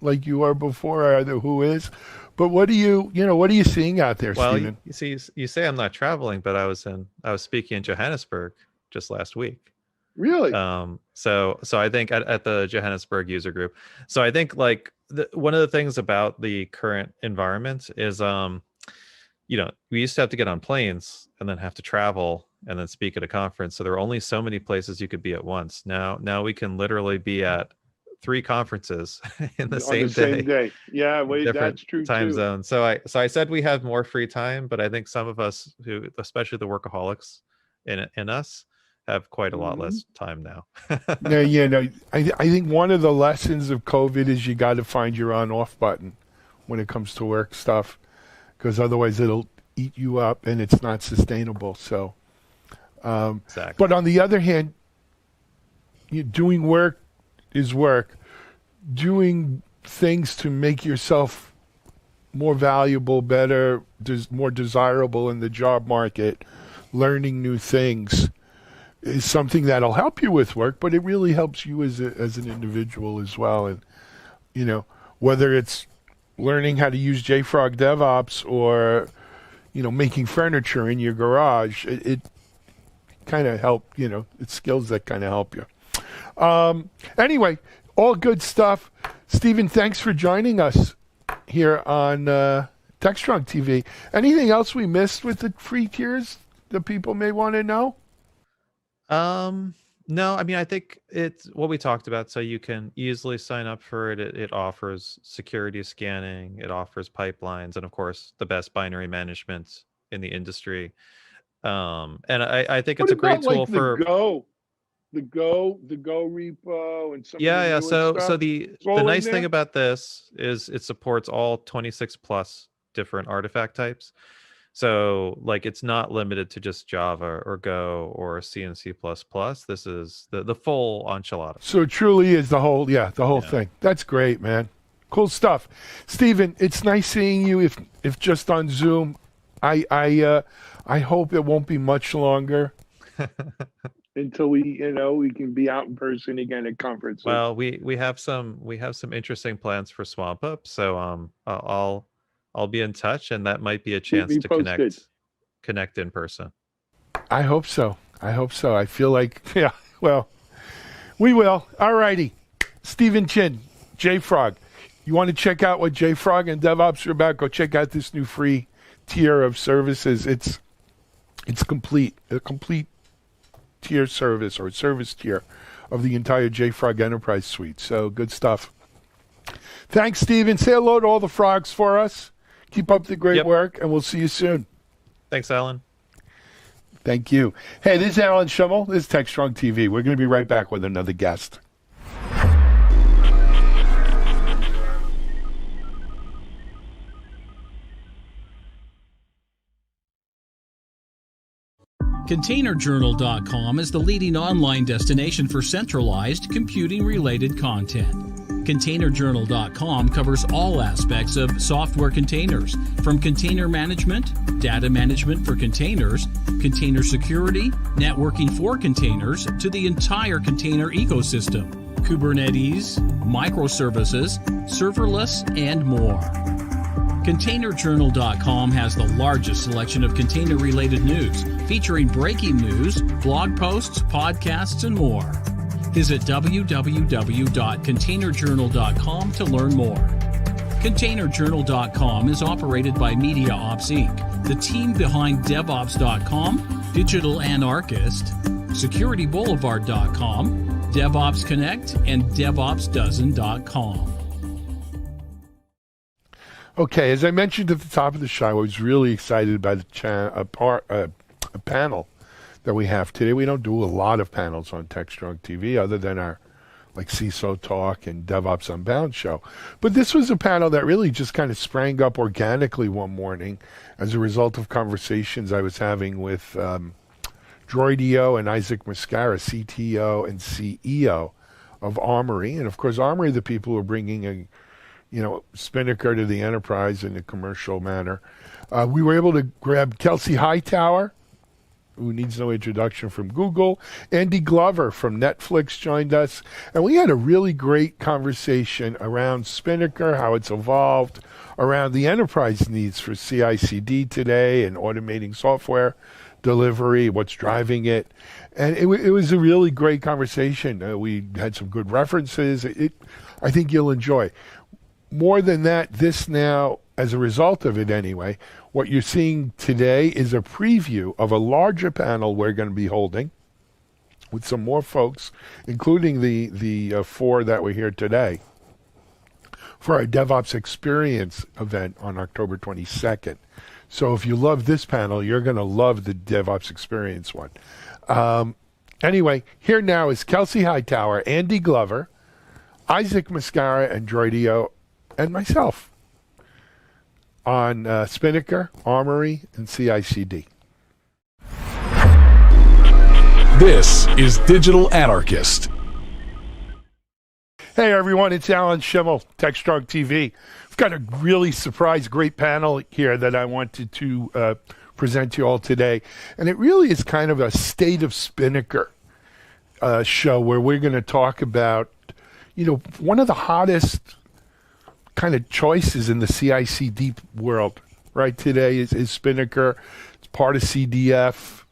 like you were before, either who is, but what are you seeing out there, Stephen? You say I'm not traveling, but I was speaking in Johannesburg just last week. Really? So I think at the Johannesburg user group. So I think one of the things about the current environment is, we used to have to get on planes and then have to travel and then speak at a conference. So there are only so many places you could be at once. Now we can literally be at 3 conferences in the same day. Yeah, that's true. Time too. zone. So I said we have more free time, but I think some of us who, especially the workaholics in us, have quite a lot less time now. I think one of the lessons of COVID is you got to find your on-off button when it comes to work stuff, because otherwise it'll eat you up and it's not sustainable. So, exactly. But on the other hand, doing work is work. Doing things to make yourself more valuable, better, more desirable in the job market, learning new things, is something that'll help you with work, but it really helps you as an individual as well. And, whether it's learning how to use JFrog DevOps or, making furniture in your garage, it kind of it's skills that kind of help you. Anyway, all good stuff. Stephen, thanks for joining us here on TechStrong TV. Anything else we missed with the free tiers that people may want to know? No, I think it's what we talked about. So you can easily sign up for it. It offers security scanning. It offers pipelines, and of course, the best binary management in the industry. And I think it's a great tool for the Go repo and some. Yeah. Of the So stuff. the nice thing about this is it supports all 26 plus different artifact types. So it's not limited to just Java or Go or C and C++. This is the full enchilada. So it truly is the whole thing. That's great, man. Cool stuff. Stephen, it's nice seeing you, if just on Zoom. I hope it won't be much longer until we can be out in person again at conferences. Well, we have some interesting plans for Swamp Up, so I'll be in touch, and that might be a chance to connect in person. I hope so. I feel like, we will. All righty. Stephen Chin, JFrog. You want to check out what JFrog and DevOps are about? Go check out this new free tier of services. It's complete, a complete tier service or service tier of the entire JFrog Enterprise Suite. So good stuff. Thanks, Stephen. Say hello to all the frogs for us. Keep up the great work, and we'll see you soon. Thanks, Alan. Thank you. Hey, this is Alan Schimmel. This is TechStrong TV. We're going to be right back with another guest. ContainerJournal.com is the leading online destination for centralized computing-related content. ContainerJournal.com covers all aspects of software containers, from container management, data management for containers, container security, networking for containers, to the entire container ecosystem, Kubernetes, microservices, serverless, and more. ContainerJournal.com has the largest selection of container-related news, featuring breaking news, blog posts, podcasts, and more. Visit www.containerjournal.com to learn more. ContainerJournal.com is operated by MediaOps Inc., the team behind DevOps.com, Digital Anarchist, SecurityBoulevard.com, DevOps Connect, and DevOpsDozen.com. Okay, as I mentioned at the top of the show, I was really excited by the a panel that we have today. We don't do a lot of panels on TechStrong TV other than our like CISO Talk and DevOps Unbound show. But this was a panel that really just kind of sprang up organically one morning as a result of conversations I was having with Droidio and Isaac Mascara, CTO and CEO of Armory. And of course, Armory, the people who are bringing Spinnaker to the enterprise in a commercial manner. We were able to grab Kelsey Hightower, who needs no introduction, from Google. Andy Glover from Netflix joined us. And we had a really great conversation around Spinnaker, how it's evolved, around the enterprise needs for CI/CD today and automating software delivery, what's driving it. And it was a really great conversation. We had some good references. I think you'll enjoy. More than that, this now, as a result of it anyway, what you're seeing today is a preview of a larger panel we're going to be holding with some more folks, including the four that were here today, for our DevOps Experience event on October 22nd. So if you love this panel, you're going to love the DevOps Experience one. Anyway, here now is Kelsey Hightower, Andy Glover, Isaac Mascara, and Droidio, and myself on Spinnaker, Armory, and CI/CD. This is Digital Anarchist. Hey everyone, it's Alan Schimmel, TechStrong TV. I've got a really great panel here that I wanted to present to you all today. And it really is kind of a state of Spinnaker show where we're going to talk about, one of the hottest kind of choices in the CI/CD world right today is Spinnaker. It's part of CDF.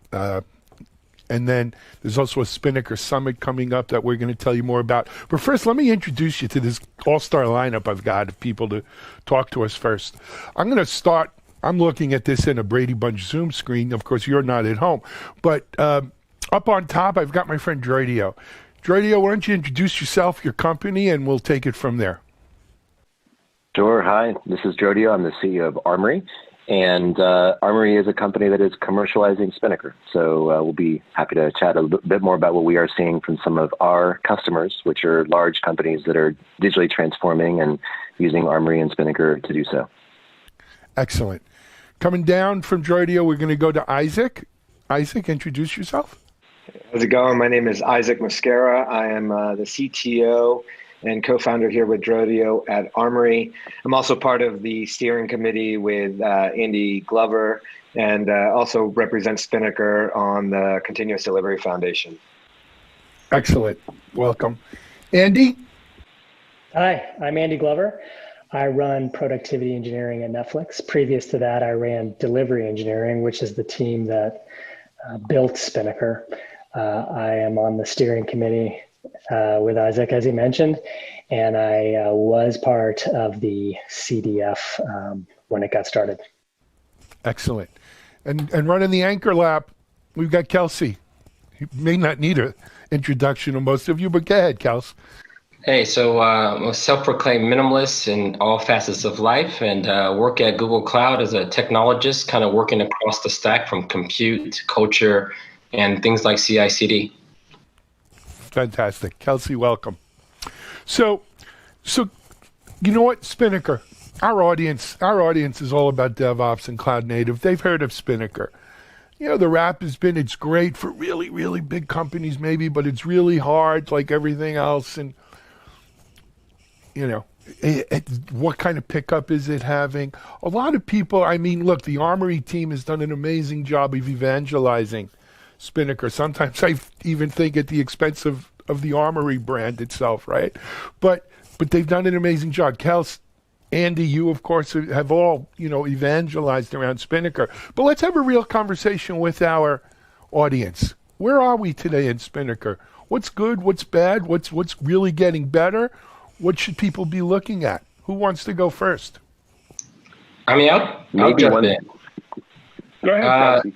And then there's also a Spinnaker Summit coming up that we're going to tell you more about. But first, let me introduce you to this all-star lineup I've got of people to talk to us first. I'm going to start. I'm looking at this in a Brady Bunch Zoom screen. Of course, you're not at home. But up on top, I've got my friend Droidio. Droidio, why don't you introduce yourself, your company, and we'll take it from there. Sure. Hi, this is Droidio. I'm the CEO of Armory. And Armory is a company that is commercializing Spinnaker. So we'll be happy to chat a bit more about what we are seeing from some of our customers, which are large companies that are digitally transforming and using Armory and Spinnaker to do so. Excellent. Coming down from Droidio, we're going to go to Isaac. Isaac, introduce yourself. How's it going? My name is Isaac Mascara. I am the CTO and co-founder here with Droidio at Armory. I'm also part of the steering committee with Andy Glover and also represent Spinnaker on the Continuous Delivery Foundation. Excellent. Welcome. Andy? Hi, I'm Andy Glover. I run productivity engineering at Netflix. Previous to that, I ran delivery engineering, which is the team that built Spinnaker. I am on the steering committee with Isaac, as he mentioned, and I was part of the CDF when it got started. Excellent. And running the Anchor Lab, we've got Kelsey. You may not need an introduction to most of you, but go ahead, Kels. Hey, so I'm a self-proclaimed minimalist in all facets of life and work at Google Cloud as a technologist, kind of working across the stack from compute to culture and things like CI/CD. Fantastic. Kelsey, welcome. So you know what, Spinnaker, our audience is all about DevOps and cloud native. They've heard of Spinnaker. The rap has been it's great for really, really big companies maybe, but it's really hard like everything else. And, what kind of pickup is it having? A lot of people, look, the Armory team has done an amazing job of evangelizing Spinnaker. Sometimes I even think at the expense of the Armory brand itself, right? But they've done an amazing job. Kels, Andy, you of course have all evangelized around Spinnaker. But let's have a real conversation with our audience. Where are we today in Spinnaker? What's good? What's bad? What's really getting better? What should people be looking at? Who wants to go first? I'll jump in. Go ahead,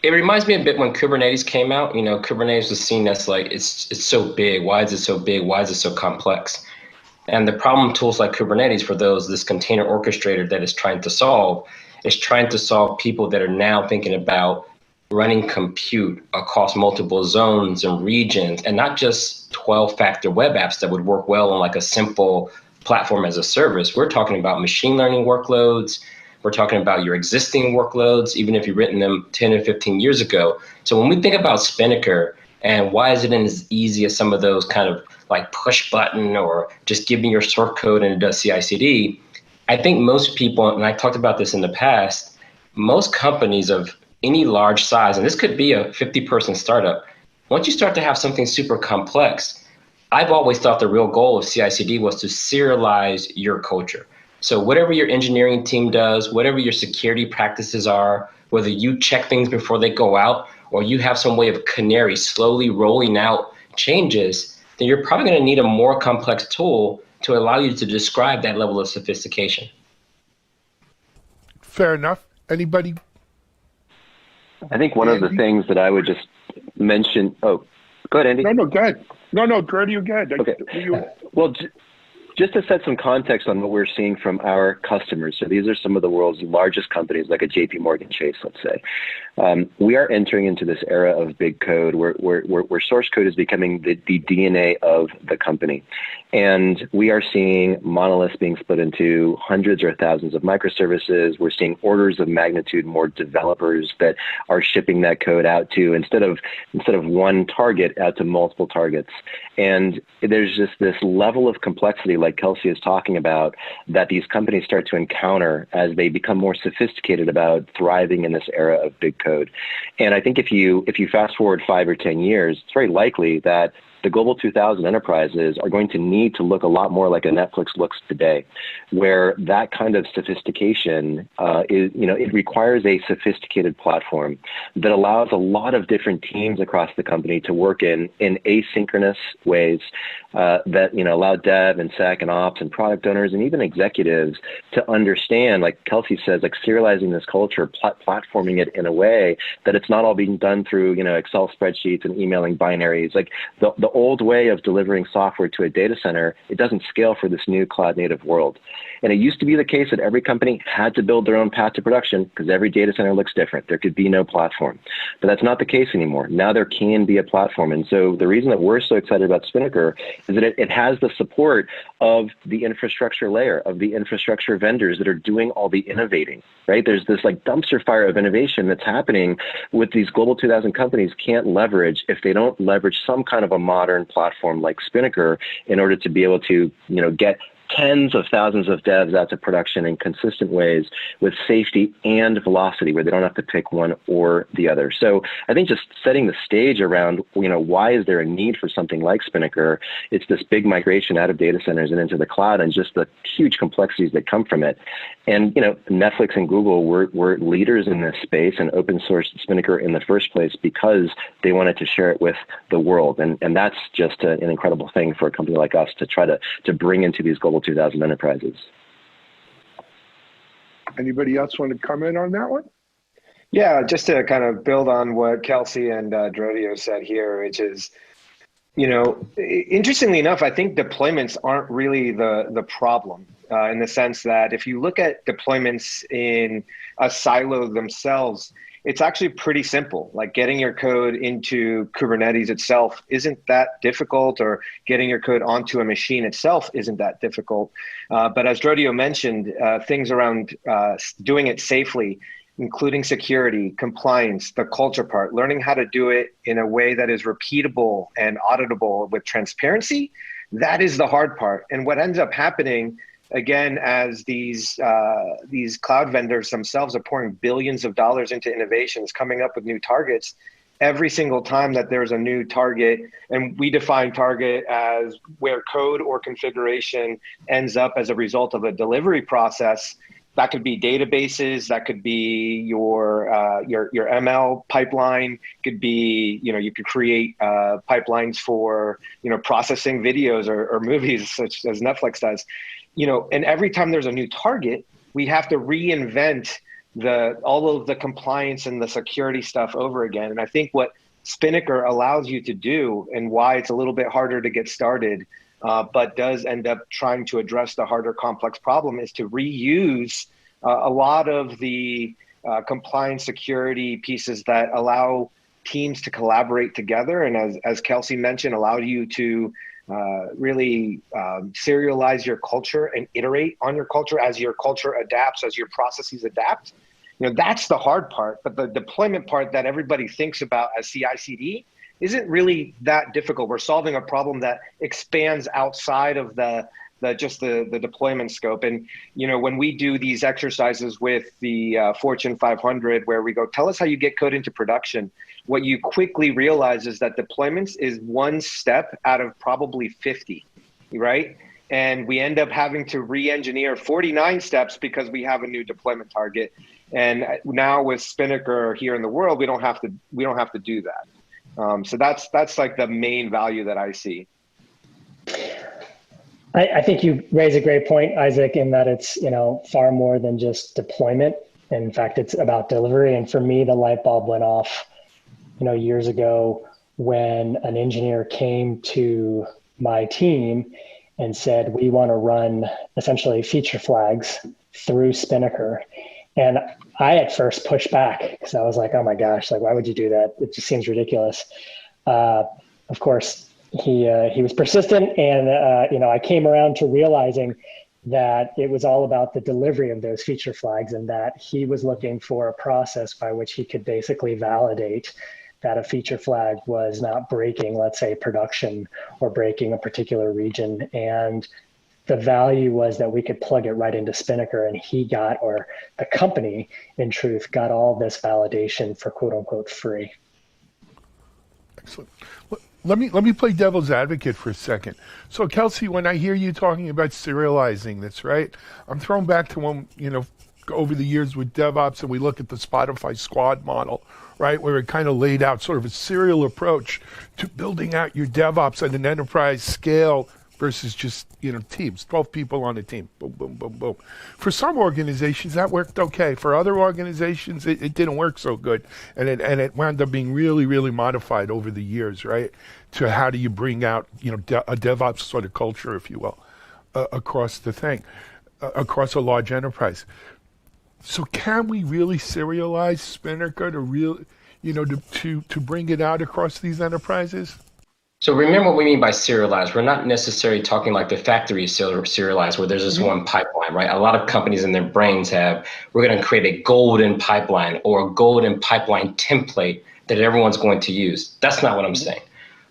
It reminds me a bit when Kubernetes came out. Kubernetes was seen as like, it's so big. Why is it so big? Why is it so complex? And the problem tools like Kubernetes for this container orchestrator that is trying to solve people that are now thinking about running compute across multiple zones and regions, and not just 12-factor web apps that would work well on like a simple platform as a service. We're talking about machine learning workloads. We're talking about your existing workloads, even if you've written them 10 or 15 years ago. So when we think about Spinnaker and why is it as easy as some of those kind of like push button or just give me your source code and it does CI/CD, I think most people, and I talked about this in the past, most companies of any large size, and this could be a 50-person startup, once you start to have something super complex, I've always thought the real goal of CI/CD was to serialize your culture. So whatever your engineering team does, whatever your security practices are, whether you check things before they go out, or you have some way of canary slowly rolling out changes, then you're probably going to need a more complex tool to allow you to describe that level of sophistication. Fair enough. Anybody? I think one of the things that I would just mention. Oh, go ahead, Andy. No, go ahead. No, Drew, go ahead. Okay. Well, just to set some context on what we're seeing from our customers. So these are some of the world's largest companies, like a JP Morgan Chase, let's say. We are entering into this era of big code where source code is becoming the DNA of the company. And we are seeing monoliths being split into hundreds or thousands of microservices. We're seeing orders of magnitude more developers that are shipping that code out to, instead of one target, out to multiple targets. And there's just this level of complexity, like Kelsey is talking about, that these companies start to encounter as they become more sophisticated about thriving in this era of big code. And I think if you fast forward 5 or 10 years, it's very likely that the Global 2000 enterprises are going to need to look a lot more like a Netflix looks today, where that kind of sophistication it requires a sophisticated platform that allows a lot of different teams across the company to work in asynchronous ways that allow dev and sec and ops and product owners and even executives to understand, like Kelsey says, like serializing this culture, platforming it in a way that it's not all being done through Excel spreadsheets and emailing binaries. Like the old way of delivering software to a data center, it doesn't scale for this new cloud native world. And it used to be the case that every company had to build their own path to production because every data center looks different. There could be no platform. But that's not the case anymore. Now there can be a platform. And so the reason that we're so excited about Spinnaker is that it has the support of the infrastructure layer, of the infrastructure vendors that are doing all the innovating, right? There's this like dumpster fire of innovation that's happening with these Global 2000 companies can't leverage if they don't leverage some kind of a modern platform like Spinnaker in order to be able to, get tens of thousands of devs out to production in consistent ways with safety and velocity, where they don't have to pick one or the other. So I think just setting the stage around, why is there a need for something like Spinnaker? It's this big migration out of data centers and into the cloud and just the huge complexities that come from it. And, Netflix and Google were leaders in this space and open sourced Spinnaker in the first place because they wanted to share it with the world. And that's just an incredible thing for a company like us to try to bring into these global 2000 enterprises. Anybody else want to comment on that one? Yeah, just to kind of build on what Kelsey and Drodio said here, which is, interestingly enough, I think deployments aren't really the problem in the sense that if you look at deployments in a silo themselves, it's actually pretty simple. Like getting your code into Kubernetes itself isn't that difficult, or getting your code onto a machine itself isn't that difficult. But as Drodio mentioned, things around doing it safely, including security, compliance, the culture part, learning how to do it in a way that is repeatable and auditable with transparency, that is the hard part. And what ends up happening, again, as these cloud vendors themselves are pouring billions of dollars into innovations, coming up with new targets, every single time that there's a new target, and we define target as where code or configuration ends up as a result of a delivery process. That could be databases, that could be your ML pipeline, could be, you could create pipelines for, processing videos or movies, such as Netflix does. And every time there's a new target, we have to reinvent all of the compliance and the security stuff over again. And I think what Spinnaker allows you to do, and why it's a little bit harder to get started but does end up trying to address the harder, complex problem, is to reuse a lot of the compliance security pieces that allow teams to collaborate together. And as Kelsey mentioned, allow you to really serialize your culture and iterate on your culture as your culture adapts, as your processes adapt. That's the hard part, but the deployment part that everybody thinks about as CI/CD isn't really that difficult. We're solving a problem that expands outside of the deployment scope. And when we do these exercises with the Fortune 500, where we go, tell us how you get code into production, what you quickly realize is that deployments is one step out of probably 50, right? And we end up having to re-engineer 49 steps because we have a new deployment target. And now with Spinnaker here in the world, we don't have to do that. So that's like the main value that I see. I think you raise a great point, Isaac, in that it's far more than just deployment. In fact, it's about delivery. And for me, the light bulb went off years ago when an engineer came to my team and said, we want to run essentially feature flags through Spinnaker. And I at first pushed back because I was like, oh my gosh, like, why would you do that? It just seems ridiculous. Of course, he was persistent, and I came around to realizing that it was all about the delivery of those feature flags, and that he was looking for a process by which he could basically validate that a feature flag was not breaking, let's say, production or breaking a particular region. And the value was that we could plug it right into Spinnaker, and he got, or the company in truth, got all this validation for quote unquote free. Excellent. Let me play devil's advocate for a second. So Kelsey, when I hear you talking about serializing this, right, I'm thrown back to when, over the years with DevOps, and we look at the Spotify squad model, right, where it kind of laid out sort of a serial approach to building out your DevOps at an enterprise scale versus just, teams, 12 people on a team, boom, boom, boom, boom. For some organizations, that worked okay. For other organizations, it didn't work so good. And it wound up being really, really modified over the years, right, to how do you bring out, a DevOps sort of culture, if you will, across the thing, across a large enterprise. So can we really serialize Spinnaker to bring it out across these enterprises? So remember what we mean by serialized. We're not necessarily talking like the factory serialized where there's this one pipeline, right? A lot of companies in their brains we're going to create a golden pipeline or a golden pipeline template that everyone's going to use. That's not what I'm saying.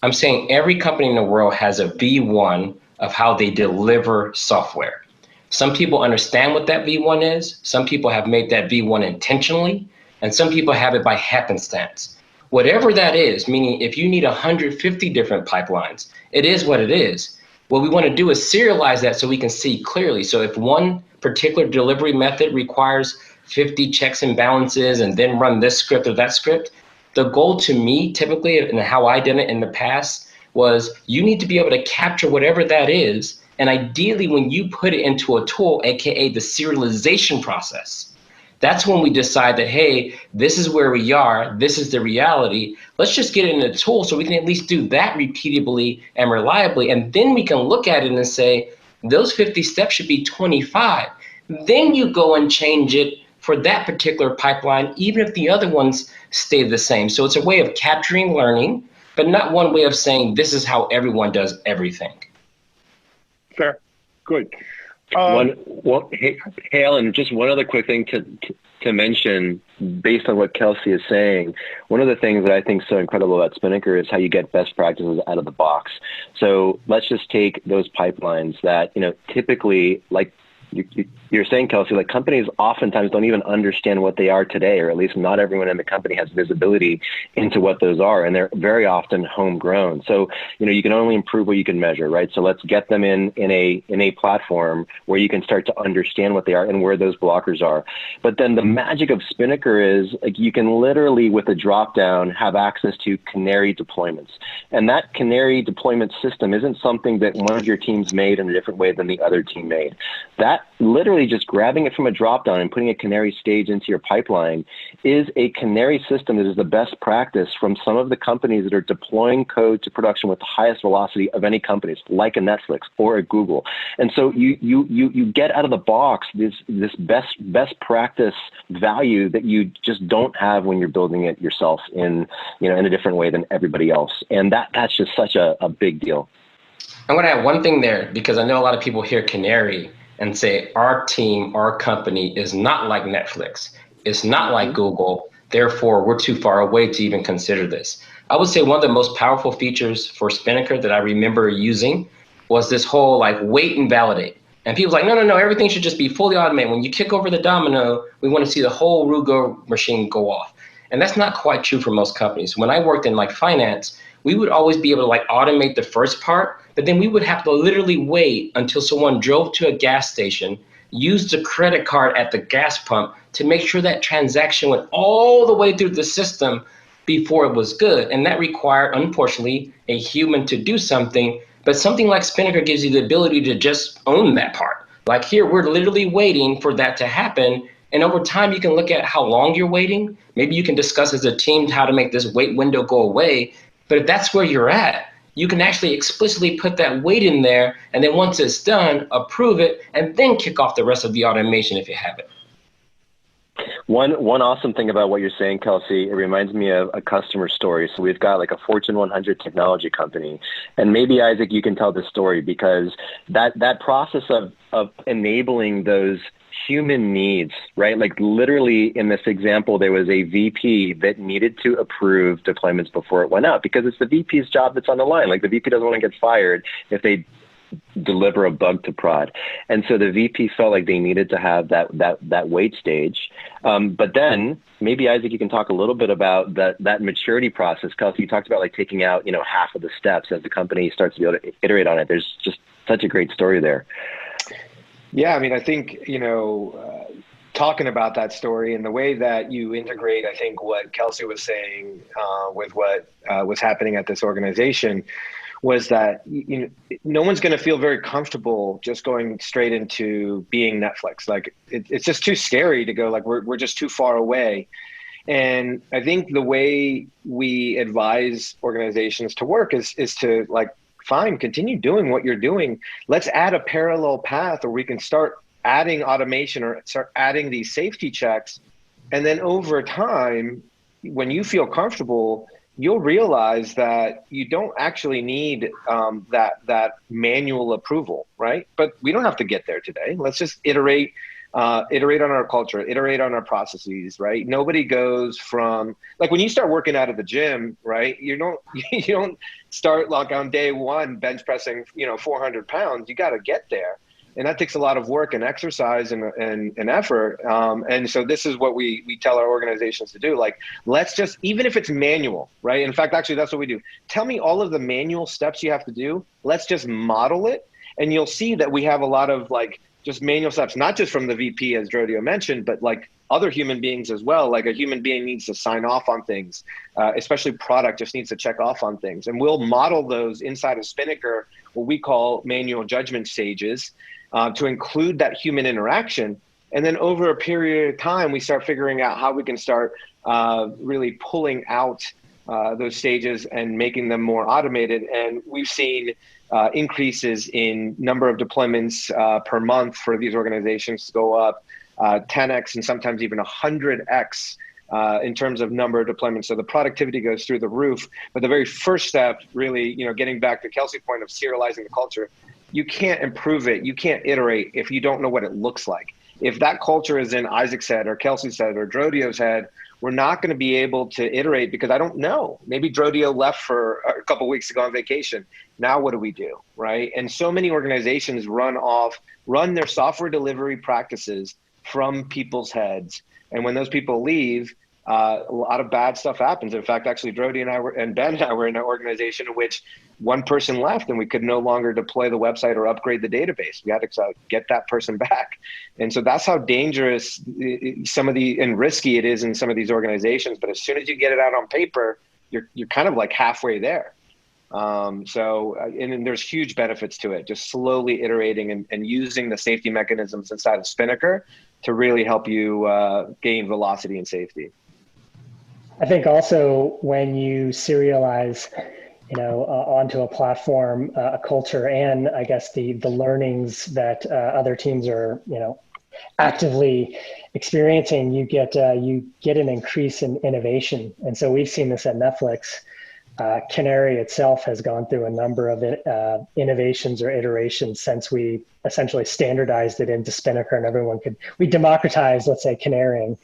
I'm saying every company in the world has a V1 of how they deliver software. Some people understand what that V1 is. Some people have made that V1 intentionally, and some people have it by happenstance. Whatever that is, meaning if you need 150 different pipelines, it is what it is. What we want to do is serialize that so we can see clearly. So if one particular delivery method requires 50 checks and balances and then run this script or that script, the goal to me typically, and how I did it in the past, was you need to be able to capture whatever that is. And ideally, when you put it into a tool, AKA the serialization process, that's when we decide that, hey, this is where we are, this is the reality. Let's just get it in a tool so we can at least do that repeatably and reliably. And then we can look at it and say, those 50 steps should be 25. Then you go and change it for that particular pipeline, even if the other ones stay the same. So it's a way of capturing learning, but not one way of saying this is how everyone does everything. Fair. Good. Hey, Alan, just one other quick thing to mention based on what Kelsey is saying. One of the things that I think is so incredible about Spinnaker is how you get best practices out of the box. So let's just take those pipelines that, typically, like you're saying, Kelsey, like companies oftentimes don't even understand what they are today, or at least not everyone in the company has visibility into what those are. And they're very often homegrown. So, you can only improve what you can measure, right? So let's get them in a platform where you can start to understand what they are and where those blockers are. But then the magic of Spinnaker is like you can literally, with a drop down, have access to canary deployments. And that canary deployment system isn't something that one of your teams made in a different way than the other team made. That that literally just grabbing it from a dropdown and putting a canary stage into your pipeline is a canary system that is the best practice from some of the companies that are deploying code to production with the highest velocity of any companies, like a Netflix or a Google. And so you get out of the box this best practice value that you just don't have when you're building it yourself in a different way than everybody else. And that's just such a big deal. I want to add one thing there, because I know a lot of people hear canary and say our team, our company is not like Netflix. It's not like Google. Therefore, we're too far away to even consider this. I would say one of the most powerful features for Spinnaker that I remember using was this whole like wait and validate. And people's like, no, everything should just be fully automated. When you kick over the domino, we want to see the whole Rugo machine go off. And that's not quite true for most companies. When I worked in like finance, we would always be able to like automate the first part, but then we would have to literally wait until someone drove to a gas station, used a credit card at the gas pump to make sure that transaction went all the way through the system before it was good. And that required, unfortunately, a human to do something. But something like Spinnaker gives you the ability to just own that part. Like here, we're literally waiting for that to happen. And over time, you can look at how long you're waiting. Maybe you can discuss as a team how to make this wait window go away. But if that's where you're at, you can actually explicitly put that wait in there. And then once it's done, approve it, and then kick off the rest of the automation if you have it. One awesome thing about what you're saying, Kelsey, it reminds me of a customer story. So we've got like a Fortune 100 technology company, and maybe Isaac, you can tell this story, because that process of enabling those human needs, right? Like literally in this example, there was a VP that needed to approve deployments before it went out, because it's the VP's job that's on the line. Like the VP doesn't want to get fired if they deliver a bug to prod. And so the VP felt like they needed to have that wait stage. But then maybe Isaac, you can talk a little bit about that maturity process. Kelsey, you talked about like taking out, half of the steps as the company starts to be able to iterate on it. There's just such a great story there. Yeah, I mean, I think, talking about that story and the way that you integrate, I think what Kelsey was saying with what was happening at this organization was that no one's going to feel very comfortable just going straight into being Netflix. Like it's just too scary to go like we're just too far away. And I think the way we advise organizations to work is to like, fine, continue doing what you're doing. Let's add a parallel path where we can start adding automation or start adding these safety checks. And then over time, when you feel comfortable, you'll realize that you don't actually need that manual approval, right? But we don't have to get there today. Let's just iterate on our culture, iterate on our processes, right? Nobody goes from, like when you start working out at the gym, right? You don't start like on day one bench pressing, 400 pounds. You got to get there. And that takes a lot of work and exercise and effort. And so this is what we tell our organizations to do. Like, let's just, even if it's manual, right? In fact, actually, that's what we do. Tell me all of the manual steps you have to do. Let's just model it. And you'll see that we have a lot of like just manual steps, not just from the VP, as Drodio mentioned, but like other human beings as well. Like a human being needs to sign off on things, especially product just needs to check off on things. And we'll model those inside of Spinnaker, what we call manual judgment stages, to include that human interaction. And then over a period of time, we start figuring out how we can start really pulling out those stages and making them more automated. And we've seen increases in number of deployments per month for these organizations to go up 10x and sometimes even 100x in terms of number of deployments. So the productivity goes through the roof. But the very first step, really, getting back to Kelsey's point of serializing the culture, you can't improve it. You can't iterate if you don't know what it looks like. If that culture is in Isaac's head or Kelsey's head or Drodio's head, we're not going to be able to iterate because I don't know. Maybe Drodio left for a couple of weeks to go on vacation. Now what do we do, right? And so many organizations run their software delivery practices from people's heads. And when those people leave, a lot of bad stuff happens. In fact, actually, Drodio and Ben and I were in an organization in which one person left and we could no longer deploy the website or upgrade the database. We had to get that person back. And so that's how dangerous and risky it is in some of these organizations. But as soon as you get it out on paper, you're kind of like halfway there. And then there's huge benefits to it, just slowly iterating and using the safety mechanisms inside of Spinnaker to really help you gain velocity and safety. I think also when you serialize, onto a platform, a culture, and I guess the learnings that other teams are, actively experiencing, you get an increase in innovation. And so we've seen this at Netflix. Canary itself has gone through a number of innovations or iterations since we essentially standardized it into Spinnaker, and we democratized, let's say, Canarying.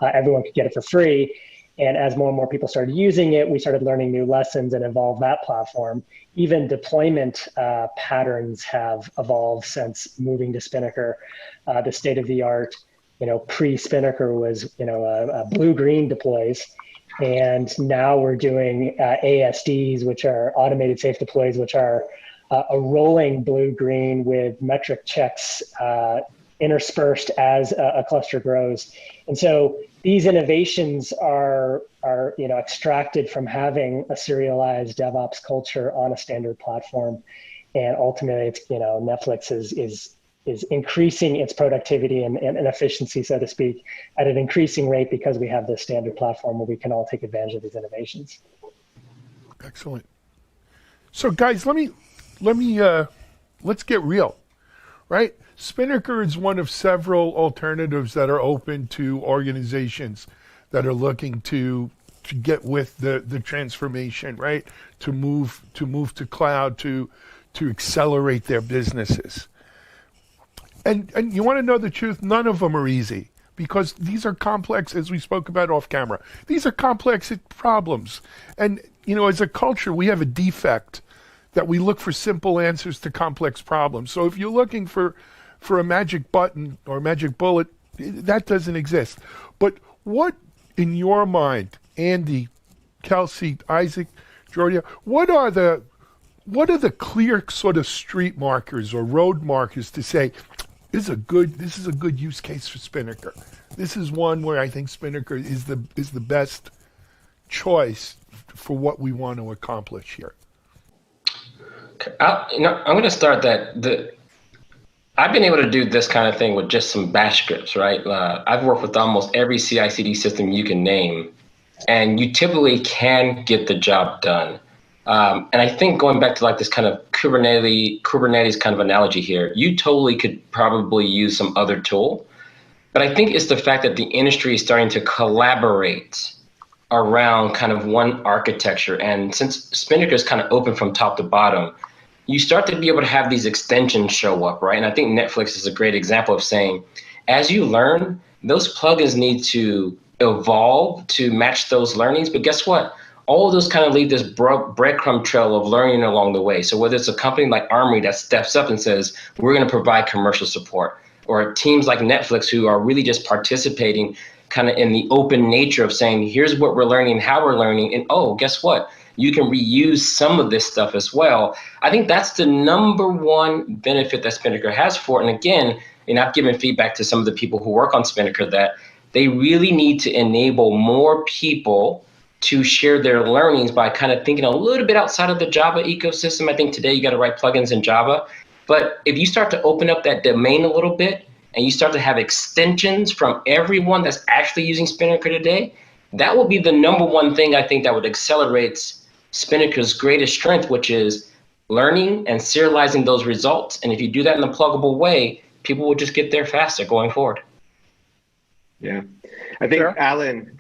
Everyone could get it for free. And as more and more people started using it, we started learning new lessons and evolved that platform. Even deployment patterns have evolved since moving to Spinnaker. The state of the art, pre-Spinnaker was, blue-green deploys. And now we're doing ASDs, which are automated safe deploys, which are a rolling blue-green with metric checks interspersed as a cluster grows. And so these innovations are extracted from having a serialized DevOps culture on a standard platform. And ultimately, it's, Netflix is increasing its productivity and efficiency, so to speak, at an increasing rate because we have this standard platform where we can all take advantage of these innovations. Excellent. So guys, let's get real, right? Spinnaker is one of several alternatives that are open to organizations that are looking to get with the transformation, right? To move to cloud, to accelerate their businesses. And you want to know the truth? None of them are easy, because these are complex, as we spoke about off camera. These are complex problems. And, as a culture, we have a defect that we look for simple answers to complex problems. So if you're looking for a magic button or a magic bullet, that doesn't exist. But what, in your mind, Andy, Kelsey, Isaac, Jordia, what are the clear sort of street markers or road markers to say, this is a good use case for Spinnaker. This is one where I think Spinnaker is the best choice for what we want to accomplish here. I'm going to start that. I've been able to do this kind of thing with just some bash scripts, right? I've worked with almost every CI/CD system you can name, and you typically can get the job done. And I think going back to like this kind of Kubernetes kind of analogy here, you totally could probably use some other tool. But I think it's the fact that the industry is starting to collaborate around kind of one architecture. And since Spinnaker is kind of open from top to bottom, you start to be able to have these extensions show up, right? And I think Netflix is a great example of saying, as you learn, those plugins need to evolve to match those learnings. But guess what? All of those kind of leave this breadcrumb trail of learning along the way. So whether it's a company like Armory that steps up and says, we're going to provide commercial support, or teams like Netflix who are really just participating kind of in the open nature of saying, here's what we're learning, how we're learning, and oh, guess what? You can reuse some of this stuff as well. I think that's the number one benefit that Spinnaker has for it. And again, I've given feedback to some of the people who work on Spinnaker that they really need to enable more people to share their learnings by kind of thinking a little bit outside of the Java ecosystem. I think today you got to write plugins in Java. But if you start to open up that domain a little bit and you start to have extensions from everyone that's actually using Spinnaker today, that will be the number one thing I think that would accelerate Spinnaker's greatest strength, which is learning and serializing those results. And if you do that in a pluggable way, people will just get there faster going forward. Yeah, I think, Alan,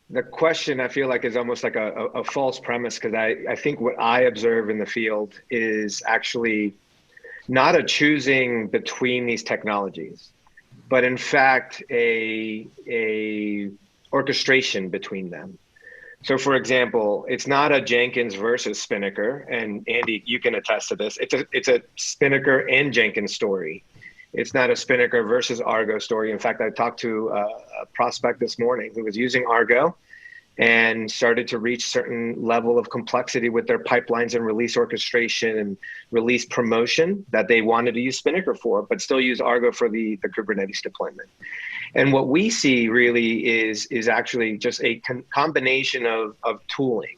the question I feel like is almost like a false premise, because I think what I observe in the field is actually not a choosing between these technologies, but in fact a orchestration between them. So for example, it's not a Jenkins versus Spinnaker, and Andy, you can attest to this. It's a Spinnaker and Jenkins story. It's not a Spinnaker versus Argo story. In fact, I talked to a prospect this morning who was using Argo and started to reach certain level of complexity with their pipelines and release orchestration and release promotion that they wanted to use Spinnaker for, but still use Argo for the Kubernetes deployment. And what we see really is actually just a combination of tooling.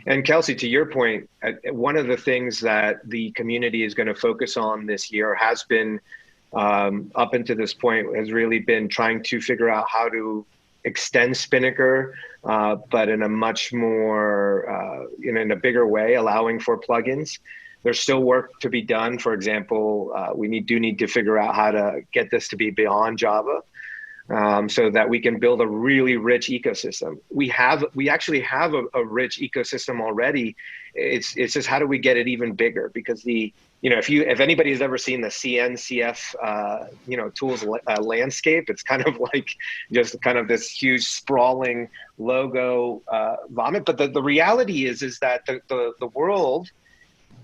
And Kelsey, to your point, one of the things that the community is going to focus on this year has been, up until this point, has really been trying to figure out how to extend Spinnaker, but in a much more, in a bigger way, allowing for plugins. There's still work to be done. For example, we do need to figure out how to get this to be beyond Java, so that we can build a really rich ecosystem. We actually have a rich ecosystem already. It's just how do we get it even bigger? Because if anybody has ever seen the CNCF tools landscape, it's kind of like just kind of this huge sprawling logo vomit. But the reality is that the world,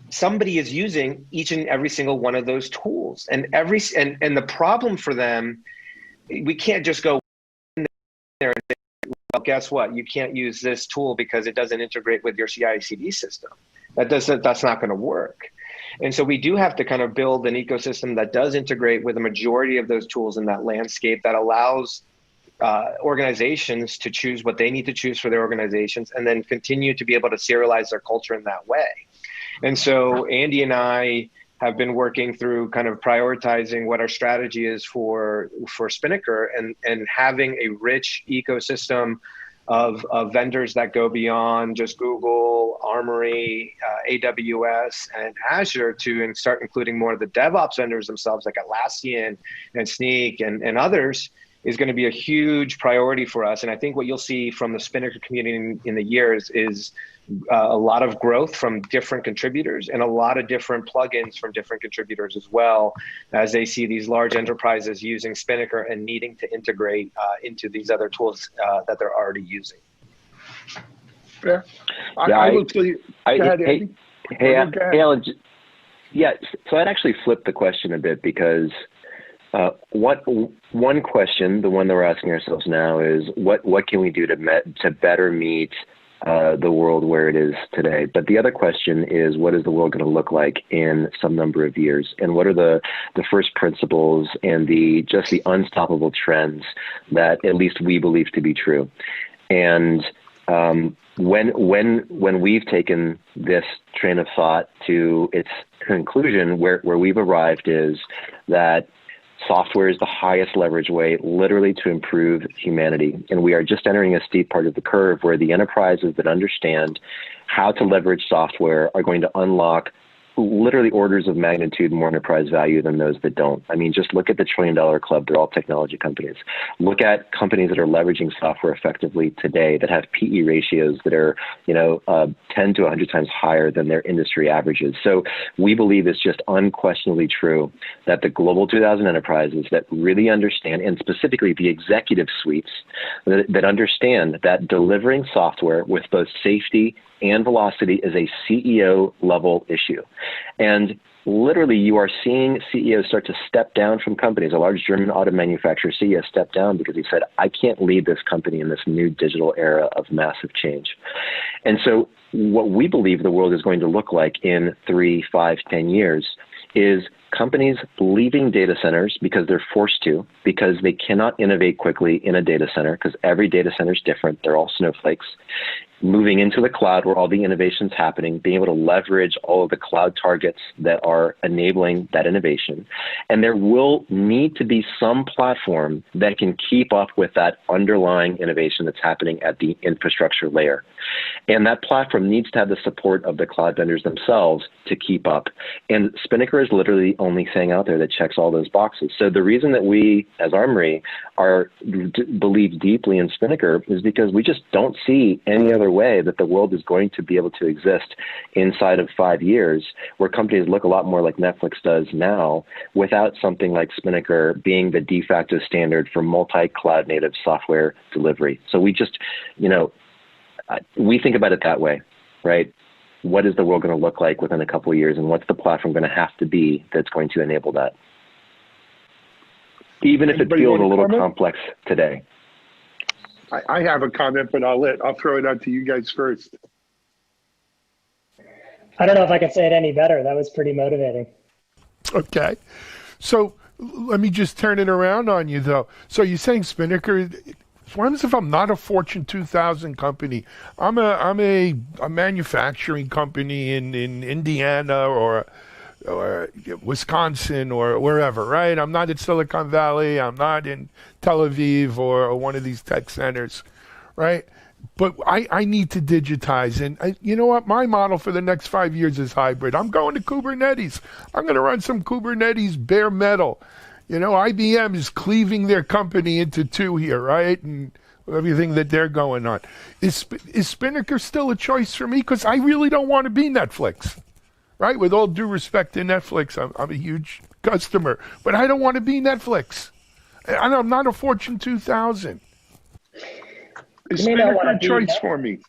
somebody is using each and every single one of those tools, and the problem for them, we can't just go in there and say, well, guess what? You can't use this tool because it doesn't integrate with your CI/CD system. That's not going to work. And so we do have to kind of build an ecosystem that does integrate with a majority of those tools in that landscape, that allows organizations to choose what they need to choose for their organizations, and then continue to be able to serialize their culture in that way. And so Andy and I have been working through kind of prioritizing what our strategy is for Spinnaker, and having a rich ecosystem of vendors that go beyond just Google, Armory, AWS, and Azure, and start including more of the DevOps vendors themselves, like Atlassian and Sneak and others, is going to be a huge priority for us. And I think what you'll see from the Spinnaker community in the years is a lot of growth from different contributors, and a lot of different plugins from different contributors as well, as they see these large enterprises using Spinnaker and needing to integrate into these other tools that they're already using. Fair. I will tell you. Go ahead, Andy. Hey, Alan. Yeah, so I'd actually flip the question a bit, because one question, the one that we're asking ourselves now, is what can we do to better meet the world where it is today? But the other question is, what is the world going to look like in some number of years? And what are the first principles and the unstoppable trends that at least we believe to be true? And when we've taken this train of thought to its conclusion, where we've arrived is that software is the highest leverage way, literally, to improve humanity. And we are just entering a steep part of the curve where the enterprises that understand how to leverage software are going to unlock literally orders of magnitude more enterprise value than those that don't. I mean, just look at the $1 trillion club. They're all technology companies. Look at companies that are leveraging software effectively today that have PE ratios that are, 10 to 100 times higher than their industry averages. So we believe it's just unquestionably true that the global 2000 enterprises that really understand, and specifically the executive suites that understand that delivering software with both safety and velocity is a CEO level issue. And literally, you are seeing CEOs start to step down from companies. A large German auto manufacturer CEO stepped down because he said, I can't lead this company in this new digital era of massive change. And so what we believe the world is going to look like in 3, 5, 10 years is companies leaving data centers because they're forced to, because they cannot innovate quickly in a data center, because every data center is different. They're all snowflakes. Moving into the cloud where all the innovation's happening, being able to leverage all of the cloud targets that are enabling that innovation. And there will need to be some platform that can keep up with that underlying innovation that's happening at the infrastructure layer. And that platform needs to have the support of the cloud vendors themselves to keep up. And Spinnaker is literally the only thing out there that checks all those boxes. So the reason that we, as Armory, believe deeply in Spinnaker is because we just don't see any other way that the world is going to be able to exist inside of 5 years, where companies look a lot more like Netflix does now, without something like Spinnaker being the de facto standard for multi-cloud native software delivery. So we just, we think about it that way, right? What is the world going to look like within a couple of years, and what's the platform going to have to be that's going to enable that? Even if it feels a little complex today. I have a comment, but I'll throw it out to you guys first. I don't know if I could say it any better. That was pretty motivating. Okay. So let me just turn it around on you, though. So you're saying Spinnaker What if I'm not a Fortune 2000 company? I'm a manufacturing company in Indiana or Wisconsin or wherever, right? I'm not in Silicon Valley. I'm not in Tel Aviv or one of these tech centers, right? But I need to digitize. And you know what? My model for the next 5 years is hybrid. I'm going to Kubernetes. I'm going to run some Kubernetes bare metal. You know, IBM is cleaving their company into two here, right? And everything that they're going on. Is Spinnaker still a choice for me? Because I really don't want to be Netflix, right? With all due respect to Netflix, I'm a huge customer, but I don't want to be Netflix. And I'm not a Fortune 2000. Is Spinnaker a choice for me?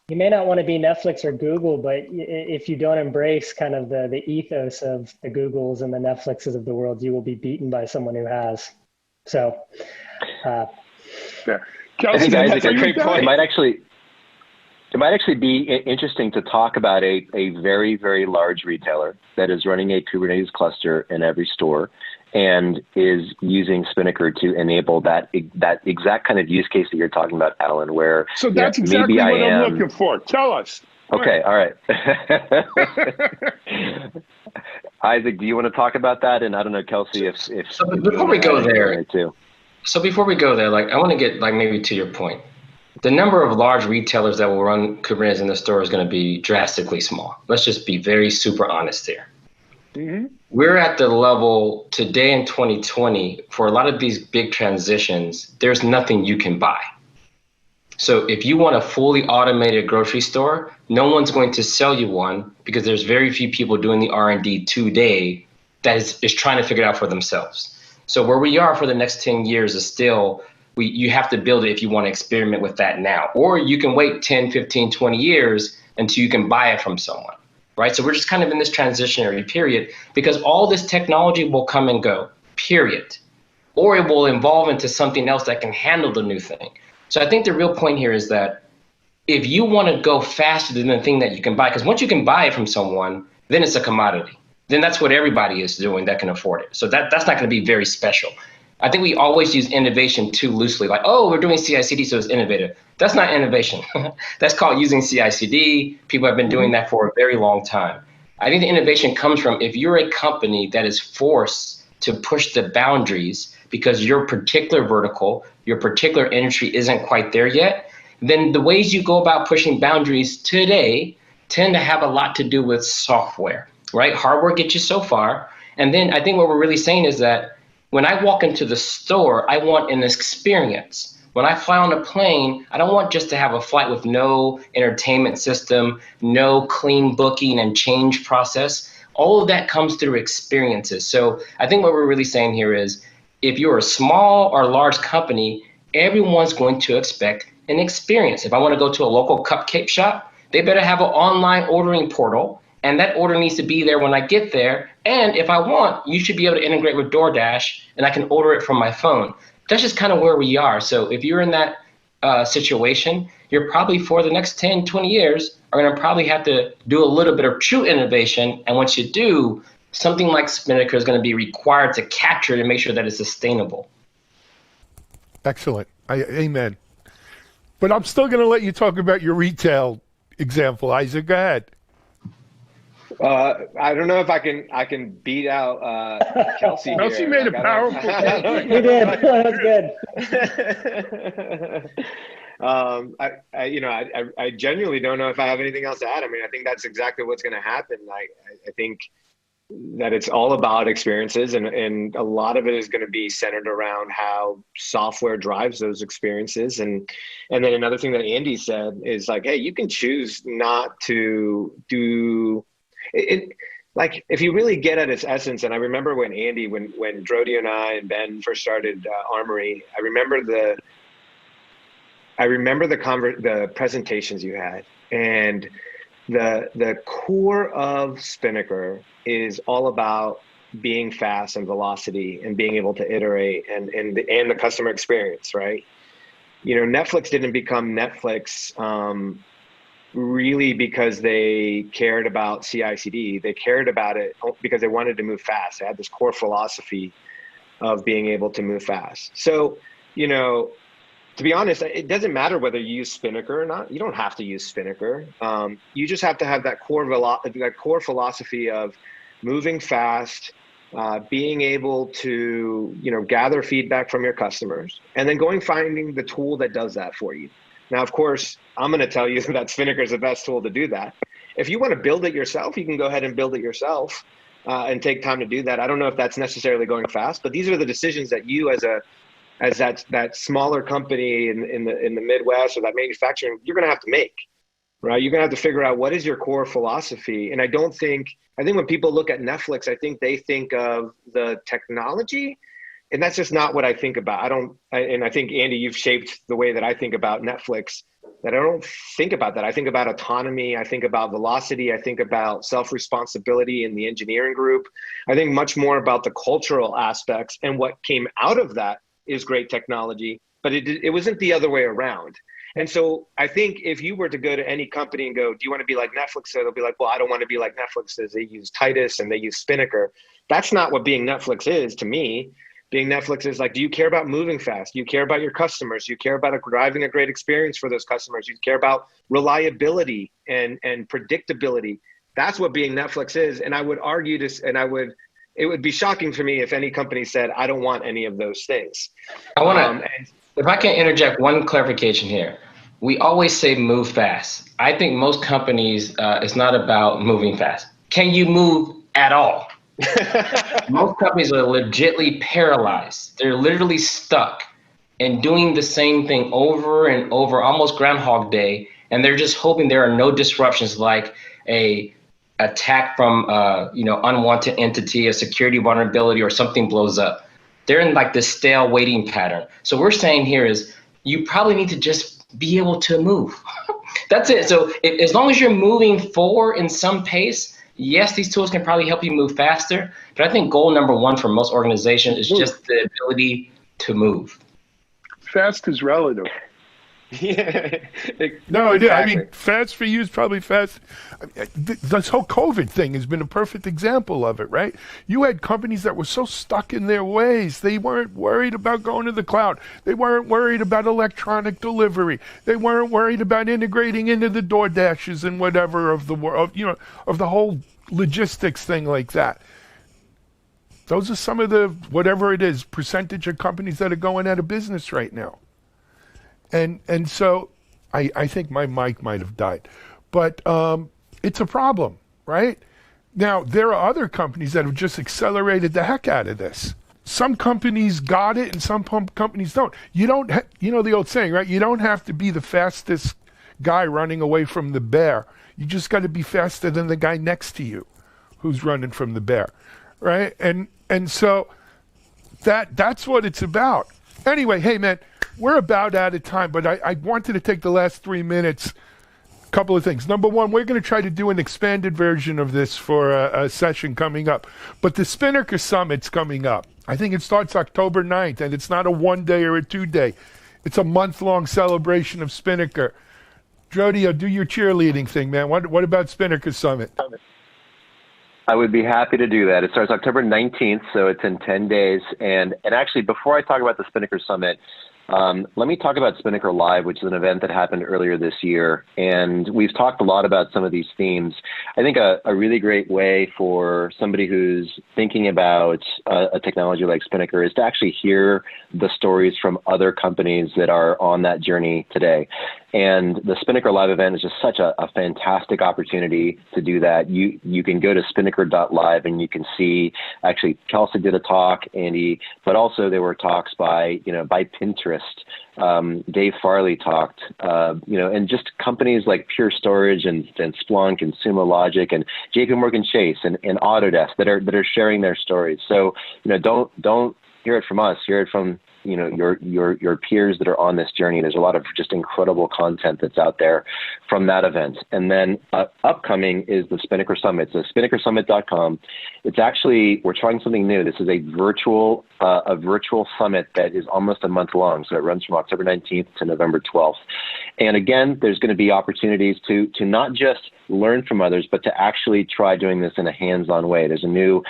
You may not want to be Netflix or Google, but if you don't embrace kind of the ethos of the Googles and the Netflixes of the world, you will be beaten by someone who has. So, Fair. I think Isaac, a great point. It might actually be interesting to talk about a very, very large retailer that is running a Kubernetes cluster in every store and is using Spinnaker to enable that exact kind of use case that you're talking about, Alan, where so that's exactly what I'm looking for. Tell us. Okay, all right. Isaac, do you want to talk about that? And I don't know, Kelsey, if so before we go there, so before we go there, like I want to get like maybe to your point. The number of large retailers that will run Kubernetes in the store is going to be drastically small. Let's just be very super honest here. Mm-hmm. We're at the level today in 2020 for a lot of these big transitions, there's nothing you can buy. So if you want a fully automated grocery store, no one's going to sell you one because there's very few people doing the R&D today that is trying to figure it out for themselves. So where we are for the next 10 years is still, you have to build it if you want to experiment with that now. Or you can wait 10, 15, 20 years until you can buy it from someone, right? So we're just kind of in this transitionary period because all this technology will come and go, period. Or it will evolve into something else that can handle the new thing. So I think the real point here is that if you want to go faster than the thing that you can buy, because once you can buy it from someone, then it's a commodity. Then that's what everybody is doing that can afford it. So that's not going to be very special. I think we always use innovation too loosely, like, oh, we're doing CI/CD, so it's innovative. That's not innovation. That's called using CI/CD. People have been doing that for a very long time. I think the innovation comes from if you're a company that is forced to push the boundaries because your particular vertical, your particular industry isn't quite there yet, then the ways you go about pushing boundaries today tend to have a lot to do with software, right? Hardware gets you so far. And then I think what we're really saying is that when I walk into the store, I want an experience. When I fly on a plane, I don't want just to have a flight with no entertainment system, no clean booking and change process. All of that comes through experiences. So I think what we're really saying here is if you're a small or large company, everyone's going to expect an experience. If I want to go to a local cupcake shop, they better have an online ordering portal. And that order needs to be there when I get there. And if I want, you should be able to integrate with DoorDash and I can order it from my phone. That's just kind of where we are. So if you're in that situation, you're probably for the next 10, 20 years are going to probably have to do a little bit of true innovation. And once you do, something like Spinnaker is going to be required to capture it and make sure that it's sustainable. Excellent. Amen. But I'm still going to let you talk about your retail example. Isaac, go ahead. I don't know if I can beat out Kelsey. Kelsey made a powerful point. He did. That was good. I genuinely don't know if I have anything else to add. I mean, I think that's exactly what's going to happen. I think that it's all about experiences, and a lot of it is going to be centered around how software drives those experiences. And then another thing that Andy said is like, hey, you can choose not to do it. Like if you really get at its essence, and I remember when Andy, when Drodio and I and Ben first started Armory, I remember the presentations you had, and the core of Spinnaker is all about being fast and velocity and being able to iterate and the customer experience, right? You know, Netflix didn't become Netflix really because they cared about CI/CD. They cared about it because they wanted to move fast. They had this core philosophy of being able to move fast. So, you know, to be honest, it doesn't matter whether you use Spinnaker or not. You don't have to use Spinnaker. You just have to have that core philosophy of moving fast, being able to, gather feedback from your customers, and then finding the tool that does that for you. Now, of course, I'm going to tell you that Spinnaker is the best tool to do that. If you want to build it yourself, you can go ahead and build it yourself and take time to do that. I don't know if that's necessarily going fast, but these are the decisions that you as that smaller company in the Midwest or that manufacturing, you're going to have to make, right? You're going to have to figure out what is your core philosophy. And I think when people look at Netflix, I think they think of the technology, and that's just not what I think about. And I think, Andy, you've shaped the way that I think about Netflix, that I don't think about that. I think about autonomy. I think about velocity. I think about self-responsibility in the engineering group. I think much more about the cultural aspects, and what came out of that is great technology, but it wasn't the other way around. And so I think if you were to go to any company and go, do you want to be like Netflix? So they'll be like, well, I don't want to be like Netflix. They use Titus and they use Spinnaker. That's not what being Netflix is to me. Being Netflix is like, do you care about moving fast? Do you care about your customers? Do you care about driving a great experience for those customers? Do you care about reliability and predictability? That's what being Netflix is. And I would argue this, it would be shocking for me if any company said, I don't want any of those things. I want to, if I can interject one clarification here. We always say move fast. I think most companies, it's not about moving fast. Can you move at all? Most companies are legitimately paralyzed. They're literally stuck and doing the same thing over and over, almost Groundhog Day. And they're just hoping there are no disruptions, like a attack from unwanted entity, a security vulnerability, or something blows up. They're in like this stale waiting pattern. So we're saying here is you probably need to just be able to move. That's it. So as long as you're moving forward in some pace, yes, these tools can probably help you move faster. But I think goal number one for most organizations is just the ability to move. Fast is relative. Yeah. No, exactly. I mean, fast for you is probably fast. This whole COVID thing has been a perfect example of it, right? You had companies that were so stuck in their ways. They weren't worried about going to the cloud. They weren't worried about electronic delivery. They weren't worried about integrating into the DoorDashes and whatever of the world, of the whole logistics thing like that. Those are some of the, whatever it is, percentage of companies that are going out of business right now. And so I think my mic might have died, but it's a problem, right? Now, there are other companies that have just accelerated the heck out of this. Some companies got it and some companies don't. You don't, the old saying, right? You don't have to be the fastest guy running away from the bear. You just got to be faster than the guy next to you who's running from the bear, right? And so that's what it's about. Anyway, hey, man, we're about out of time, but I wanted to take the last 3 minutes. A couple of things. Number one, we're going to try to do an expanded version of this for a session coming up. But the Spinnaker Summit's coming up. I think it starts October 9th, and it's not a 1-day or a 2-day. It's a month-long celebration of Spinnaker. Jodio, do your cheerleading thing, man. What about Spinnaker Summit? I would be happy to do that. It starts October 19th, so it's in 10 days. And actually, before I talk about the Spinnaker Summit, let me talk about Spinnaker Live, which is an event that happened earlier this year. And we've talked a lot about some of these themes. I think a really great way for somebody who's thinking about a technology like Spinnaker is to actually hear the stories from other companies that are on that journey today. And the Spinnaker Live event is just such a fantastic opportunity to do that. You can go to spinnaker.live and you can see, actually, Kelsey did a talk, Andy, but also there were talks by Pinterest. Dave Farley talked, and just companies like Pure Storage and Splunk and Sumo Logic and JP Morgan Chase and Autodesk that are sharing their stories. So, don't hear it from us, hear it from your peers that are on this journey. There's a lot of just incredible content that's out there from that event. And then upcoming is the Spinnaker Summit. So spinnakersummit.com. It's actually, we're trying something new. This is a virtual summit that is almost a month long. So it runs from October 19th to November 12th. And again, there's going to be opportunities to not just learn from others, but to actually try doing this in a hands-on way. There's a new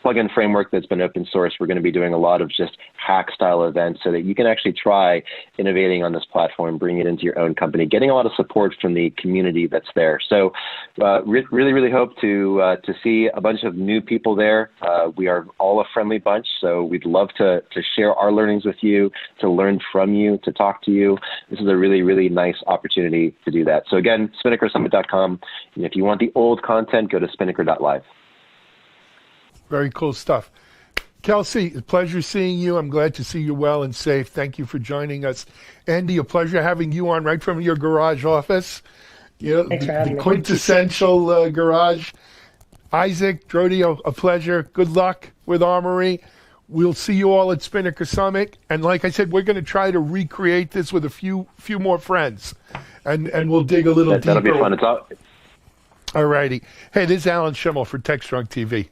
plugin framework that's been open source. We're going to be doing a lot of just hack style events so that you can actually try innovating on this platform, bring it into your own company, getting a lot of support from the community that's there. So really hope to see a bunch of new people there. We are all a friendly bunch, so we'd love to share our learnings with you, to learn from you, to talk to you. This is a really nice opportunity to do that. So again, SpinnakerSummit.com. And if you want the old content, go to Spinnaker.live. Very cool stuff. Kelsey, a pleasure seeing you. I'm glad to see you well and safe. Thank you for joining us. Andy, a pleasure having you on right from your garage office. Thanks for having the me. quintessential garage. Isaac, Drodio, a pleasure. Good luck with Armory. We'll see you all at Spinnaker Summit. And like I said, we're going to try to recreate this with a few more friends. And we'll dig a little deeper. That'll be fun. It's all righty. Hey, this is Alan Schimmel for TechStrong TV.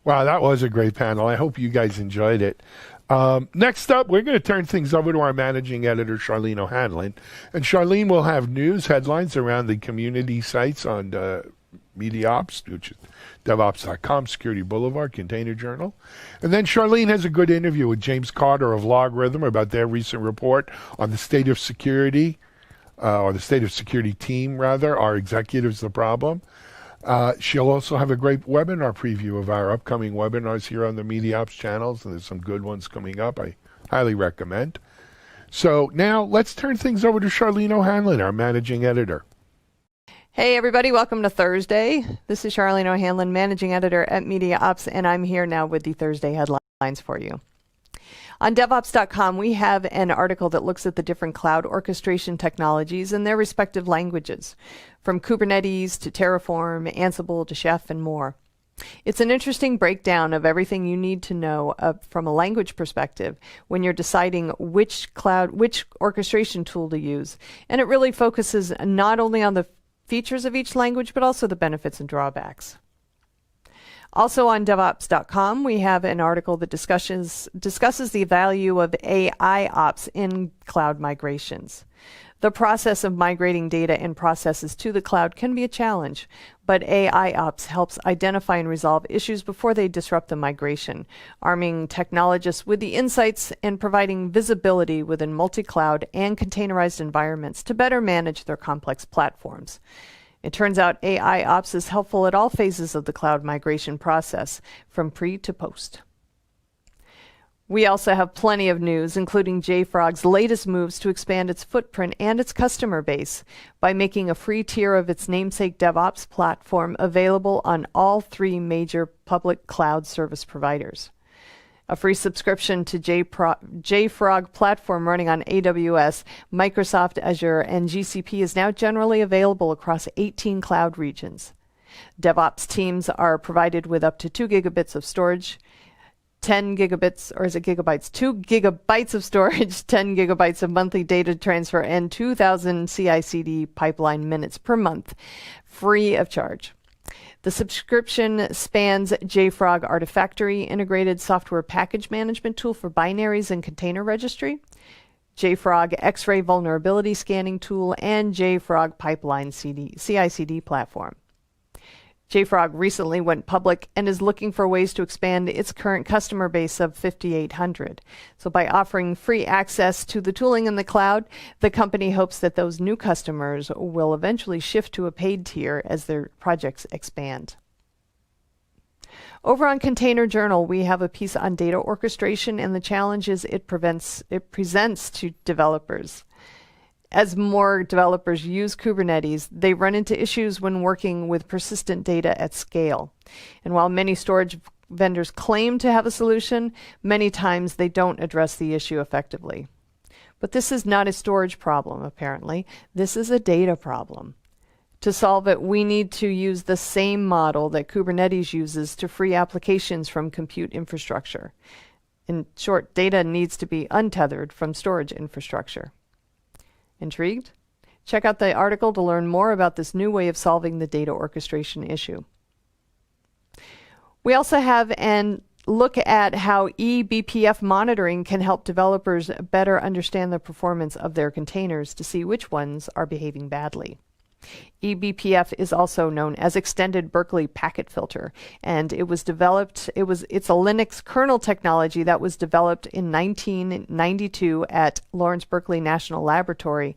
Wow, that was a great panel. I hope you guys enjoyed it. Next up, we're going to turn things over to our managing editor, Charlene O'Hanlon. And Charlene will have news headlines around the community sites on MediaOps, which is DevOps.com, Security Boulevard, Container Journal. And then Charlene has a good interview with James Carter of Logarithm about their recent report on the state of security, or the state of security team, rather. Are executives the problem? She'll also have a great webinar preview of our upcoming webinars here on the MediaOps channels, and there's some good ones coming up I highly recommend. So now let's turn things over to Charlene O'Hanlon, our managing editor. Hey everybody, welcome to Thursday. This is Charlene O'Hanlon, managing editor at MediaOps, and I'm here now with the Thursday headlines for you. On DevOps.com, we have an article that looks at the different cloud orchestration technologies and their respective languages, from Kubernetes to Terraform, Ansible to Chef, and more. It's an interesting breakdown of everything you need to know from a language perspective when you're deciding which orchestration tool to use. And it really focuses not only on the features of each language, but also the benefits and drawbacks. Also on DevOps.com, we have an article that discusses the value of AI ops in cloud migrations. The process of migrating data and processes to the cloud can be a challenge, but AI ops helps identify and resolve issues before they disrupt the migration, arming technologists with the insights and providing visibility within multi-cloud and containerized environments to better manage their complex platforms. It turns out AI ops is helpful at all phases of the cloud migration process, from pre to post. We also have plenty of news, including JFrog's latest moves to expand its footprint and its customer base by making a free tier of its namesake DevOps platform available on all 3 major public cloud service providers. A free subscription to JFrog platform running on AWS, Microsoft Azure, and GCP is now generally available across 18 cloud regions. DevOps teams are provided with up to 2 gigabits of storage, 10 gigabits, or is it gigabytes? 2 gigabytes of storage, 10 gigabytes of monthly data transfer, and 2,000 CI/CD pipeline minutes per month, free of charge. The subscription spans JFrog Artifactory, integrated software package management tool for binaries and container registry, JFrog X-ray vulnerability scanning tool, and JFrog pipeline CI/CD platform. JFrog recently went public and is looking for ways to expand its current customer base of 5,800. So by offering free access to the tooling in the cloud, the company hopes that those new customers will eventually shift to a paid tier as their projects expand. Over on Container Journal, we have a piece on data orchestration and the challenges it presents to developers. As more developers use Kubernetes, they run into issues when working with persistent data at scale. And while many storage vendors claim to have a solution, many times they don't address the issue effectively. But this is not a storage problem, apparently. This is a data problem. To solve it, we need to use the same model that Kubernetes uses to free applications from compute infrastructure. In short, data needs to be untethered from storage infrastructure. Intrigued? Check out the article to learn more about this new way of solving the data orchestration issue. We also have an look at how Ebpf Monitoring can help developers better understand the performance of their containers to see which ones are behaving badly. Ebpf is also known as Extended Berkeley Packet Filter, and it's a Linux kernel technology that was developed in 1992 at Lawrence Berkeley National Laboratory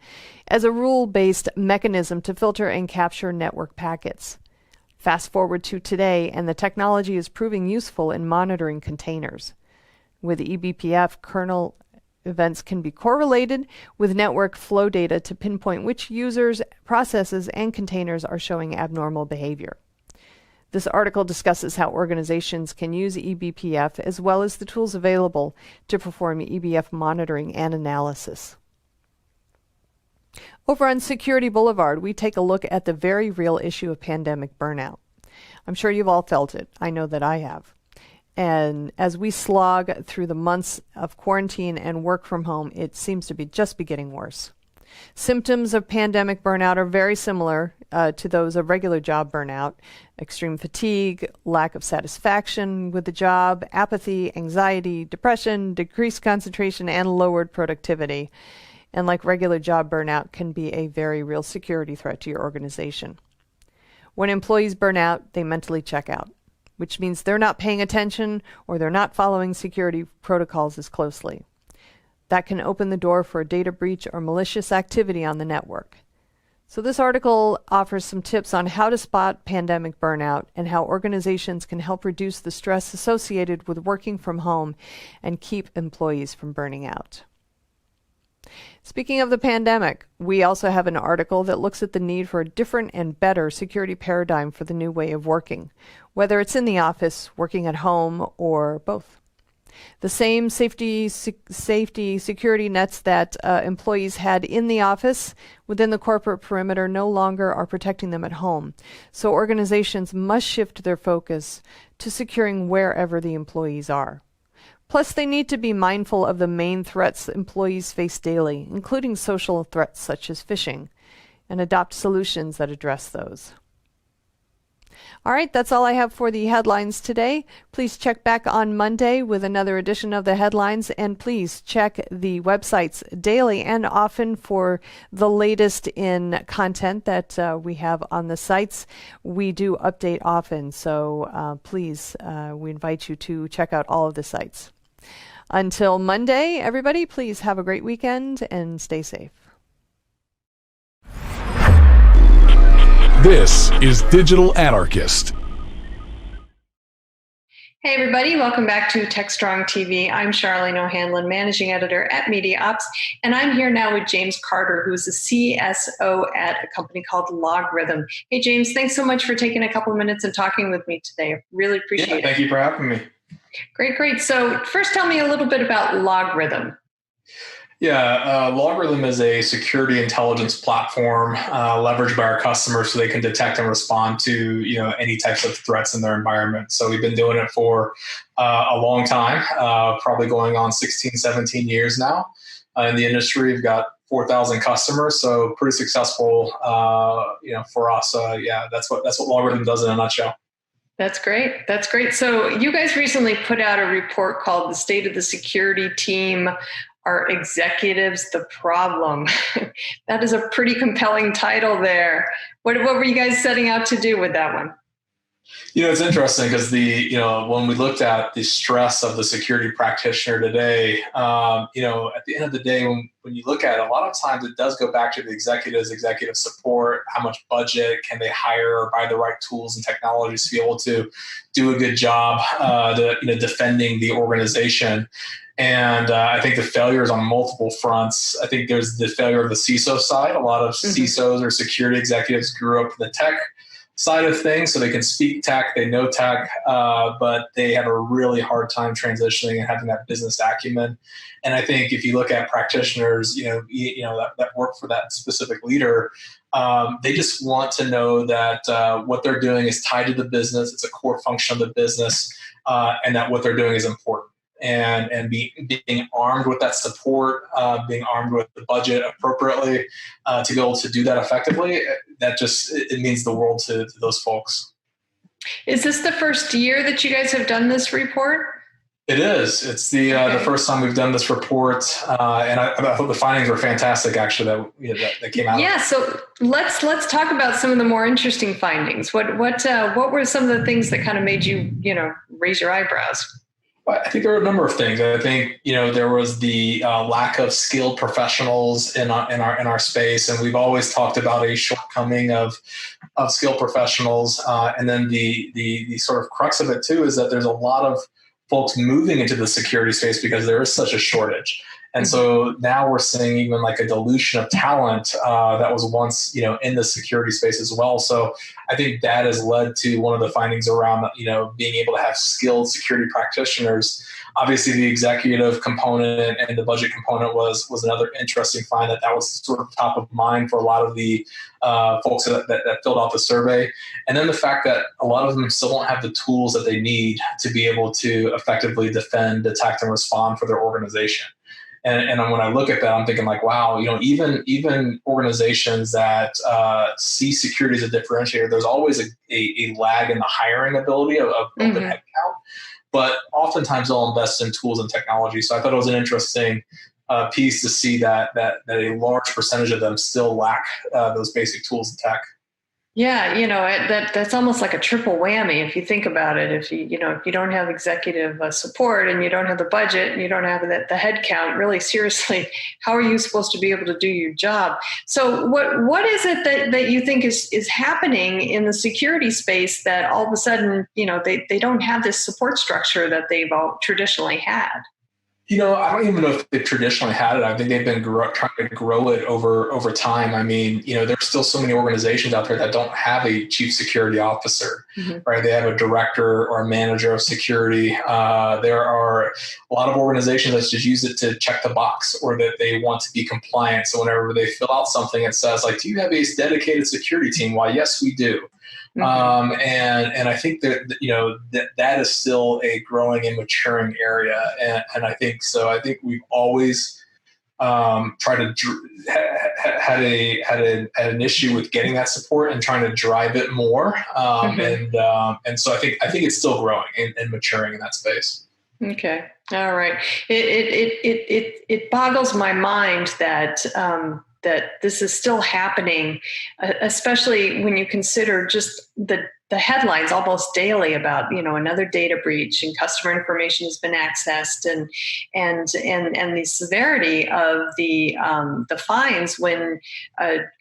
as a rule-based mechanism to filter and capture network packets. Fast forward to today, and the technology is proving useful in monitoring containers. With Ebpf, kernel events can be correlated with network flow data to pinpoint which users, processes, and containers are showing abnormal behavior. This article discusses how organizations can use Ebpf as well as the tools available to perform Ebpf monitoring and analysis. Over on Security Boulevard, we take a look at the very real issue of pandemic burnout. I'm sure you've all felt it. I know that I have. And as we slog through the months of quarantine and work from home, it seems to be just be getting worse. Symptoms of pandemic burnout are very similar to those of regular job burnout: extreme fatigue, lack of satisfaction with the job, apathy, anxiety, depression, decreased concentration, and lowered productivity. And like regular job burnout, can be a very real security threat to your organization. When employees burn out, they mentally check out, which means they're not paying attention or they're not following security protocols as closely. That can open the door for a data breach or malicious activity on the network. So this article offers some tips on how to spot pandemic burnout and how organizations can help reduce the stress associated with working from home and keep employees from burning out. Speaking of the pandemic, we also have an article that looks at the need for a different and better security paradigm for the new way of working, whether it's in the office, working at home, or both. The same safety security nets that employees had in the office within the corporate perimeter no longer are protecting them at home. So organizations must shift their focus to securing wherever the employees are. Plus, they need to be mindful of the main threats employees face daily, including social threats such as phishing, and adopt solutions that address those. All right, that's all I have for the headlines today. Please check back on Monday with another edition of the headlines, and please check the websites daily and often for the latest in content that we have on the sites. We do update often, so please, we invite you to check out all of the sites. Until Monday, everybody, please have a great weekend and stay safe. This is Digital Anarchist. Hey everybody, welcome back to TechStrong TV. I'm Charlene O'Hanlon, Managing Editor at MediaOps, and I'm here now with James Carter, who's the CSO at a company called Logarithm. Hey James, thanks so much for taking a couple of minutes and talking with me today. I really appreciate it. Thank you for having me. Great. So first tell me a little bit about Logarithm. Yeah, Logarithm is a security intelligence platform leveraged by our customers so they can detect and respond to any types of threats in their environment. So we've been doing it for a long time, probably going on 16, 17 years now. In the industry, we've got 4,000 customers, so pretty successful for us. That's what Logarithm does in a nutshell. That's great. So you guys recently put out a report called The State of the Security Team. Are executives the problem? That is a pretty compelling title there. What were you guys setting out to do with that one? It's interesting because when we looked at the stress of the security practitioner today, at the end of the day, when you look at it, a lot of times it does go back to the executive support, how much budget can they hire or buy the right tools and technologies to be able to do a good job defending the organization. And I think the failure is on multiple fronts. I think there's the failure of the CISO side. A lot of CISOs or security executives grew up in the tech side of things, so they can speak tech, they know tech, but they have a really hard time transitioning and having that business acumen. And I think if you look at practitioners, that work for that specific leader, they just want to know that what they're doing is tied to the business, it's a core function of the business, and that what they're doing is important. And being armed with that support, being armed with the budget appropriately to be able to do that effectively, it means the world to those folks. Is this the first year that you guys have done this report? It is. It's the first time we've done this report, and I thought the findings were fantastic. Actually, that came out. Yeah. So let's talk about some of the more interesting findings. What were some of the things that kind of made you raise your eyebrows? I think there were a number of things. I think there was the lack of skilled professionals in our space, and we've always talked about a shortcoming of skilled professionals. And then the sort of crux of it too is that there's a lot of folks moving into the security space because there is such a shortage. And so now we're seeing even like a dilution of talent that was once, in the security space as well. So I think that has led to one of the findings around, being able to have skilled security practitioners. Obviously, the executive component and the budget component was another interesting find that was sort of top of mind for a lot of the folks that filled out the survey. And then the fact that a lot of them still don't have the tools that they need to be able to effectively defend, detect, and respond for their organization. And when I look at that, I'm thinking like, wow, even organizations that see security as a differentiator, there's always a lag in the hiring ability of the headcount. But oftentimes they'll invest in tools and technology. So I thought it was an interesting piece to see that a large percentage of them still lack those basic tools and tech. Yeah, that's almost like a triple whammy if you think about it. If you don't have executive support and you don't have the budget and you don't have the head count, really seriously, how are you supposed to be able to do your job? So what is it that you think is happening in the security space that all of a sudden, they don't have this support structure that they've all traditionally had? I don't even know if they've traditionally had it. I think they've been trying to grow it over time. I mean, there's still so many organizations out there that don't have a chief security officer, right? They have a director or a manager of security. There are a lot of organizations that just use it to check the box or that they want to be compliant. So whenever they fill out something, it says like, do you have a dedicated security team? Why, yes, we do. And I think that is still a growing and maturing area. And I think so. I think we've always tried to had an issue with getting that support and trying to drive it more. And so I think it's still growing and maturing in that space. Okay. All right. It boggles my mind that this is still happening, especially when you consider just the headlines almost daily about another data breach and customer information has been accessed and the severity of the fines when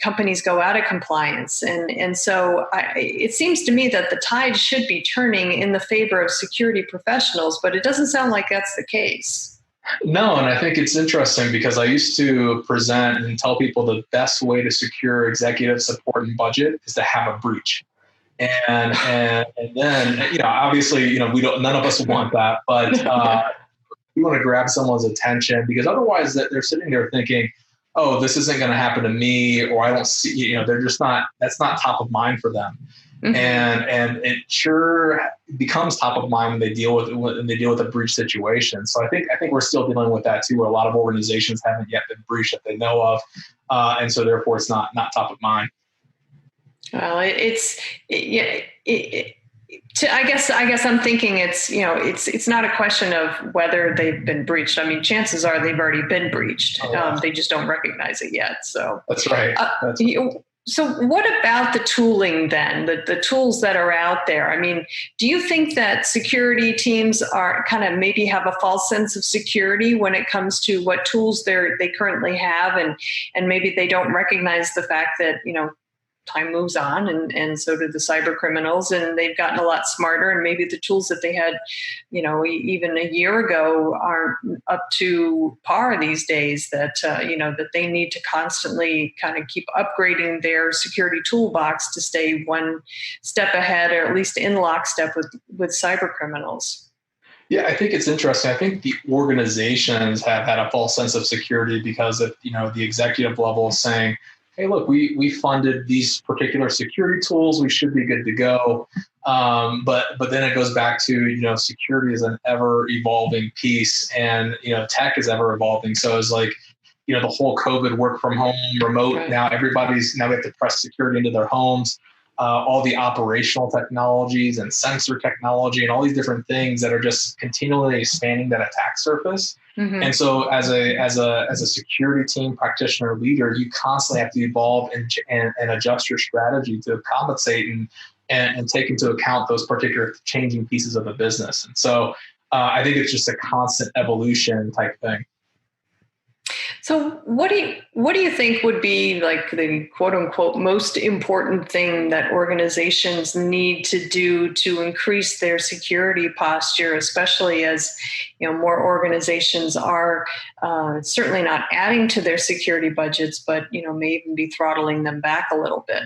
companies go out of compliance and so it seems to me that the tide should be turning in the favor of security professionals, but it doesn't sound like that's the case. No, and I think it's interesting because I used to present and tell people the best way to secure executive support and budget is to have a breach. And then, obviously, none of us want that, but we want to grab someone's attention because otherwise they're sitting there thinking, oh, this isn't going to happen to me, or I don't see, they're just that's not top of mind for them. And it sure becomes top of mind when they deal with a breach situation. So I think we're still dealing with that too, where a lot of organizations haven't yet been breached that they know of, and so therefore it's not top of mind. Well, I guess I'm thinking it's not a question of whether they've been breached. I mean, chances are they've already been breached. Oh, yeah. They just don't recognize it yet. So that's right. So what about the tooling then, the tools that are out there? I mean, do you think that security teams are kind of maybe have a false sense of security when it comes to what tools they currently have and maybe they don't recognize the fact that, time moves on, and so do the cyber criminals, and they've gotten a lot smarter, and maybe the tools that they had, even a year ago aren't up to par these days, that that they need to constantly kind of keep upgrading their security toolbox to stay one step ahead, or at least in lockstep with cyber criminals. Yeah, I think it's interesting. I think the organizations have had a false sense of security because of, the executive level is saying, hey, look, we funded these particular security tools. We should be good to go. But then it goes back to, security is an ever evolving piece, and, tech is ever evolving. So it's like, the whole COVID work from home, remote, Right. now we have to press security into their homes. All the operational technologies and sensor technology and all these different things that are just continually expanding that attack surface. Mm-hmm. And so as a security team practitioner leader, you constantly have to evolve and adjust your strategy to compensate and take into account those particular changing pieces of the business. And so I think it's just a constant evolution type thing. So what do you think would be like the quote unquote most important thing that organizations need to do to increase their security posture, especially as more organizations are certainly not adding to their security budgets, but may even be throttling them back a little bit?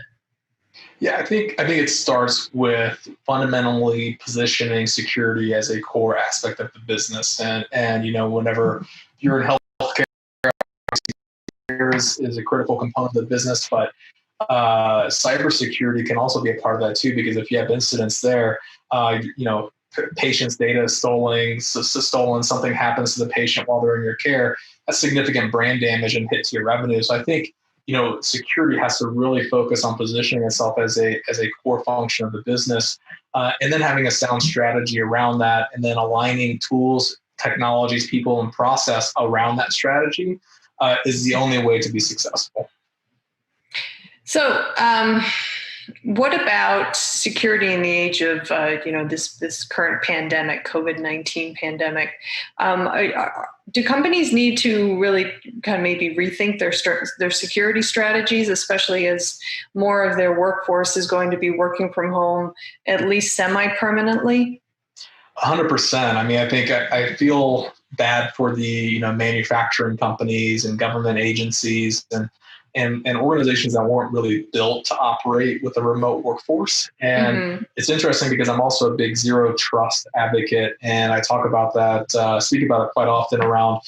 Yeah, I think it starts with fundamentally positioning security as a core aspect of the business, and whenever you're in healthcare, is a critical component of the business, but cybersecurity can also be a part of that too, because if you have incidents there, patient's data is stolen, something happens to the patient while they're in your care, that's significant brand damage and hit to your revenue. So I think, security has to really focus on positioning itself as a core function of the business, and then having a sound strategy around that, and then aligning tools, technologies, people, and process around that strategy is the only way to be successful. So, what about security in the age of this current pandemic, COVID-19 pandemic? Do companies need to really kind of maybe rethink their security strategies, especially as more of their workforce is going to be working from home at least semi-permanently? 100%. I mean, I think I feel bad for the manufacturing companies and government agencies and organizations that weren't really built to operate with a remote workforce. And It's interesting because I'm also a big zero trust advocate, and I talk about that, speak about it quite often around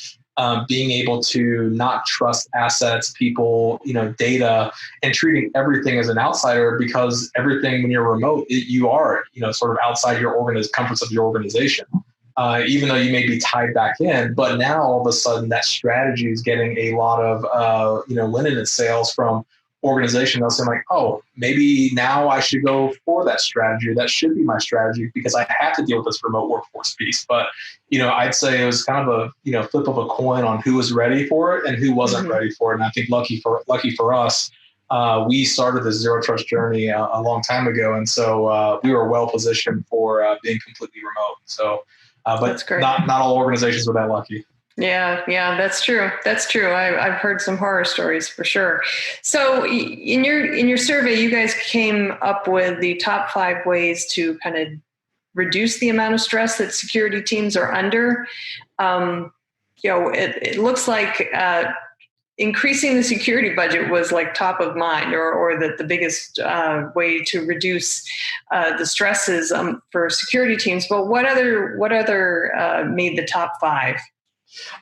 being able to not trust assets, people, data, and treating everything as an outsider, because everything when you're remote, you are, sort of outside your comforts of your organization. Even though you may be tied back in, but now all of a sudden that strategy is getting a lot of, linen in sales from organizations. They'll say like, oh, maybe now I should go for that strategy. That should be my strategy because I have to deal with this remote workforce piece. But, I'd say it was kind of a, flip of a coin on who was ready for it and who wasn't ready for it. And I think lucky for us, we started this zero trust journey a long time ago. And so we were well positioned for being completely remote. So, but not all organizations were that lucky. Yeah, that's true. That's true. I've heard some horror stories for sure. So in your survey, you guys came up with the top 5 ways to kind of reduce the amount of stress that security teams are under. It looks like increasing the security budget was like top of mind, or the biggest way to reduce the stresses for security teams. But what other made the top 5?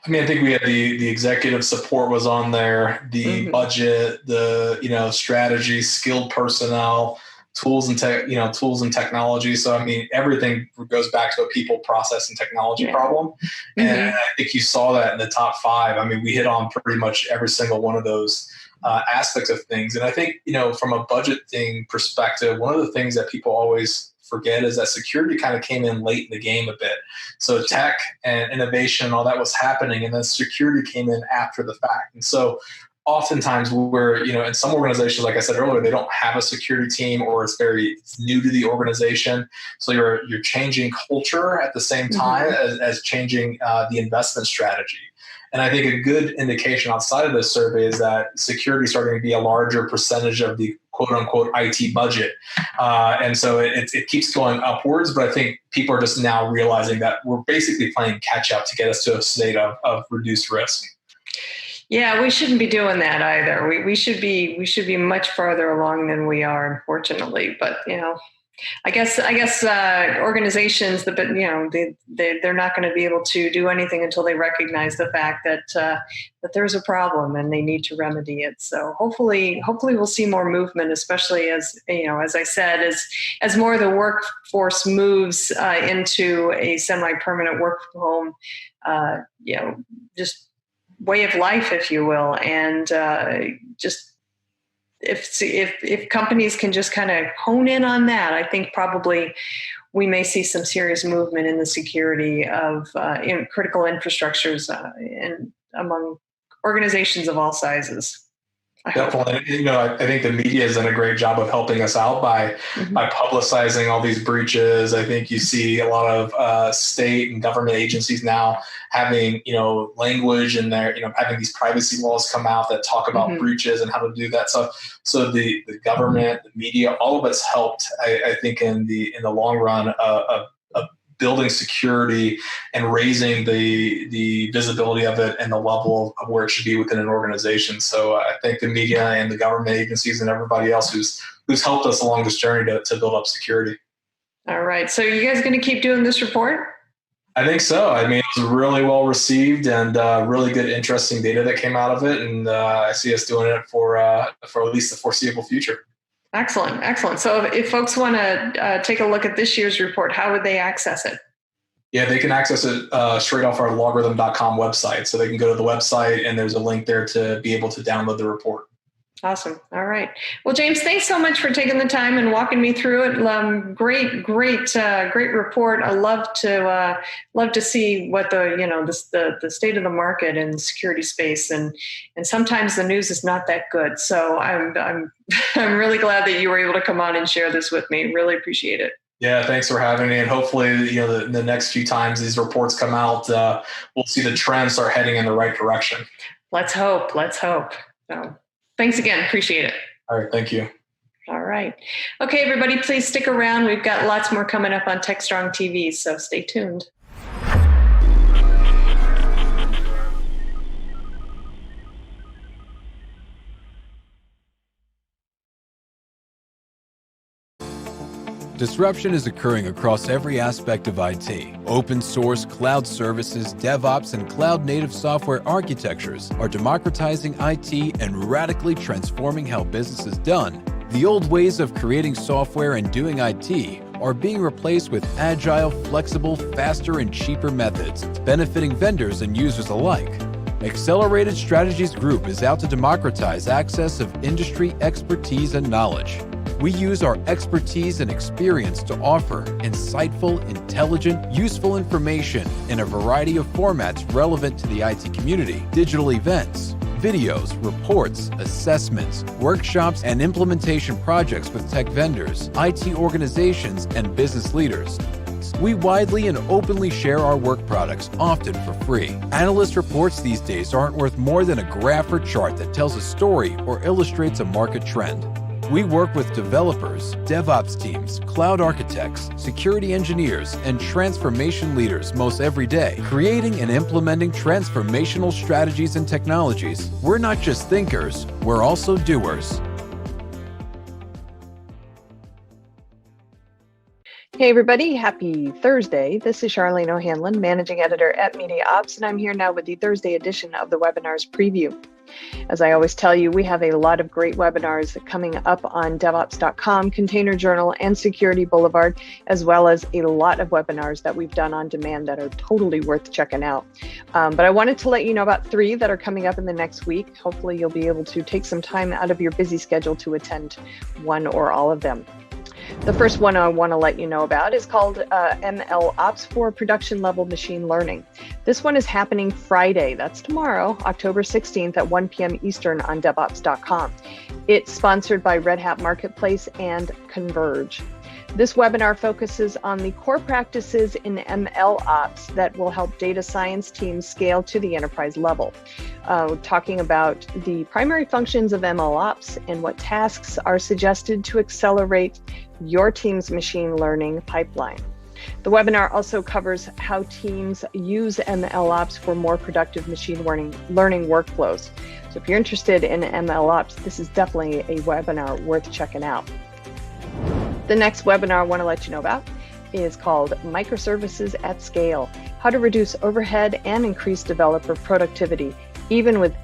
I mean, I think we had the executive support was on there, the budget, the strategy, skilled personnel, tools and technology. So I mean, everything goes back to a people, process, and technology problem. And I think you saw that in the top 5. I mean, we hit on pretty much every single one of those aspects of things. And I think from a budgeting perspective, one of the things that people always forget is that security kind of came in late in the game a bit. So tech and innovation, all that was happening, and then security came in after the fact. And so oftentimes we're, in some organizations, like I said earlier, they don't have a security team, or it's new to the organization. So you're changing culture at the same time as changing the investment strategy. And I think a good indication outside of this survey is that security is starting to be a larger percentage of the quote unquote IT budget. And so it keeps going upwards, but I think people are just now realizing that we're basically playing catch up to get us to a state of reduced risk. Yeah, we shouldn't be doing that either. We should be much farther along than we are, unfortunately. But I guess organizations, they're not going to be able to do anything until they recognize the fact that there's a problem and they need to remedy it. So hopefully we'll see more movement, especially as I said, as more of the workforce moves into a semi-permanent work from home, just way of life, if you will, and just if companies can just kind of hone in on that, I think probably we may see some serious movement in the security of critical infrastructures and among organizations of all sizes. Definitely. I think the media has done a great job of helping us out by publicizing all these breaches. I think you see a lot of state and government agencies now having, language in there, having these privacy laws come out that talk about breaches and how to do that stuff. So the government, the media, all of it's helped, I think, in the long run of building security and raising the visibility of it and the level of where it should be within an organization. So I think the media and the government agencies and everybody else who's helped us along this journey to build up security. All right. So you guys going to keep doing this report? I think so. I mean, it was really well received and really good, interesting data that came out of it. And I see us doing it for at least the foreseeable future. Excellent. So if folks want to take a look at this year's report, how would they access it? Yeah, they can access it straight off our logarithm.com website. So they can go to the website and there's a link there to be able to download the report. Awesome. All right. Well, James, thanks so much for taking the time and walking me through it. Great report. I love to see what the state of the market and security space, and sometimes the news is not that good. So I'm really glad that you were able to come on and share this with me. Really appreciate it. Yeah, thanks for having me. And hopefully, the next few times these reports come out, we'll see the trends start heading in the right direction. Let's hope. So, thanks again. Appreciate it. All right. Thank you. All right. Okay, everybody, please stick around. We've got lots more coming up on TechStrong TV, so stay tuned. Disruption is occurring across every aspect of IT. Open source, cloud services, DevOps, and cloud-native software architectures are democratizing IT and radically transforming how business is done. The old ways of creating software and doing IT are being replaced with agile, flexible, faster, and cheaper methods, benefiting vendors and users alike. Accelerated Strategies Group is out to democratize access of industry expertise and knowledge. We use our expertise and experience to offer insightful, intelligent, useful information in a variety of formats relevant to the IT community: digital events, videos, reports, assessments, workshops, and implementation projects with tech vendors, IT organizations, and business leaders. We widely and openly share our work products, often for free. Analyst reports these days aren't worth more than a graph or chart that tells a story or illustrates a market trend. We work with developers, DevOps teams, cloud architects, security engineers, and transformation leaders most every day, creating and implementing transformational strategies and technologies. We're not just thinkers, we're also doers. Hey everybody, happy Thursday. This is Charlene O'Hanlon, Managing Editor at Media Ops, and I'm here now with the Thursday edition of the Webinars Preview. As I always tell you, we have a lot of great webinars coming up on DevOps.com, Container Journal, and Security Boulevard, as well as a lot of webinars that we've done on demand that are totally worth checking out. But I wanted to let you know about 3 that are coming up in the next week. Hopefully you'll be able to take some time out of your busy schedule to attend one or all of them. The first one I want to let you know about is called ML Ops for Production Level Machine Learning. This one is happening Friday, that's tomorrow, October 16th at 1 p.m. Eastern on DevOps.com. It's sponsored by Red Hat Marketplace and Converge. This webinar focuses on the core practices in ML Ops that will help data science teams scale to the enterprise level. Talking about the primary functions of ML Ops and what tasks are suggested to accelerate your team's machine learning pipeline. The webinar also covers how teams use ML Ops for more productive machine learning workflows. So if you're interested in ML Ops, this is definitely a webinar worth checking out. The next webinar I want to let you know about is called Microservices at Scale, how to reduce overhead and increase developer productivity, even with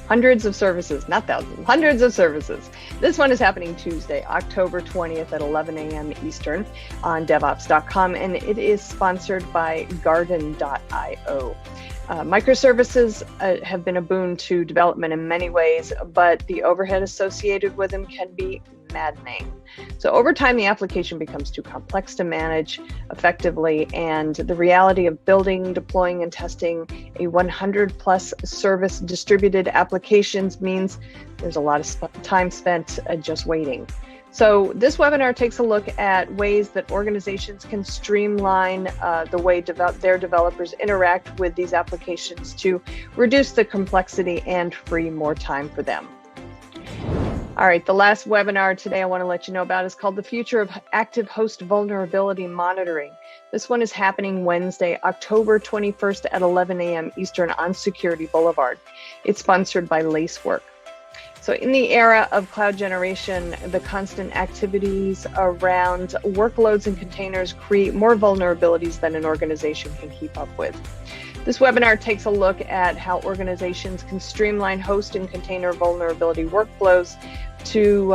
hundreds of services, not thousands, hundreds of services. This one is happening Tuesday, October 20th at 11 a.m. Eastern on DevOps.com, and it is sponsored by Garden.io. Microservices have been a boon to development in many ways, but the overhead associated with them can be maddening. So over time, the application becomes too complex to manage effectively, and the reality of building, deploying, and testing a 100+ service distributed applications means there's a lot of time spent just waiting. So this webinar takes a look at ways that organizations can streamline the way their developers interact with these applications to reduce the complexity and free more time for them. All right, the last webinar today I want to let you know about is called The Future of Active Host Vulnerability Monitoring. This one is happening Wednesday, October 21st at 11 a.m. Eastern on Security Boulevard. It's sponsored by Lacework. So in the era of cloud generation, the constant activities around workloads and containers create more vulnerabilities than an organization can keep up with. This webinar takes a look at how organizations can streamline host and container vulnerability workflows to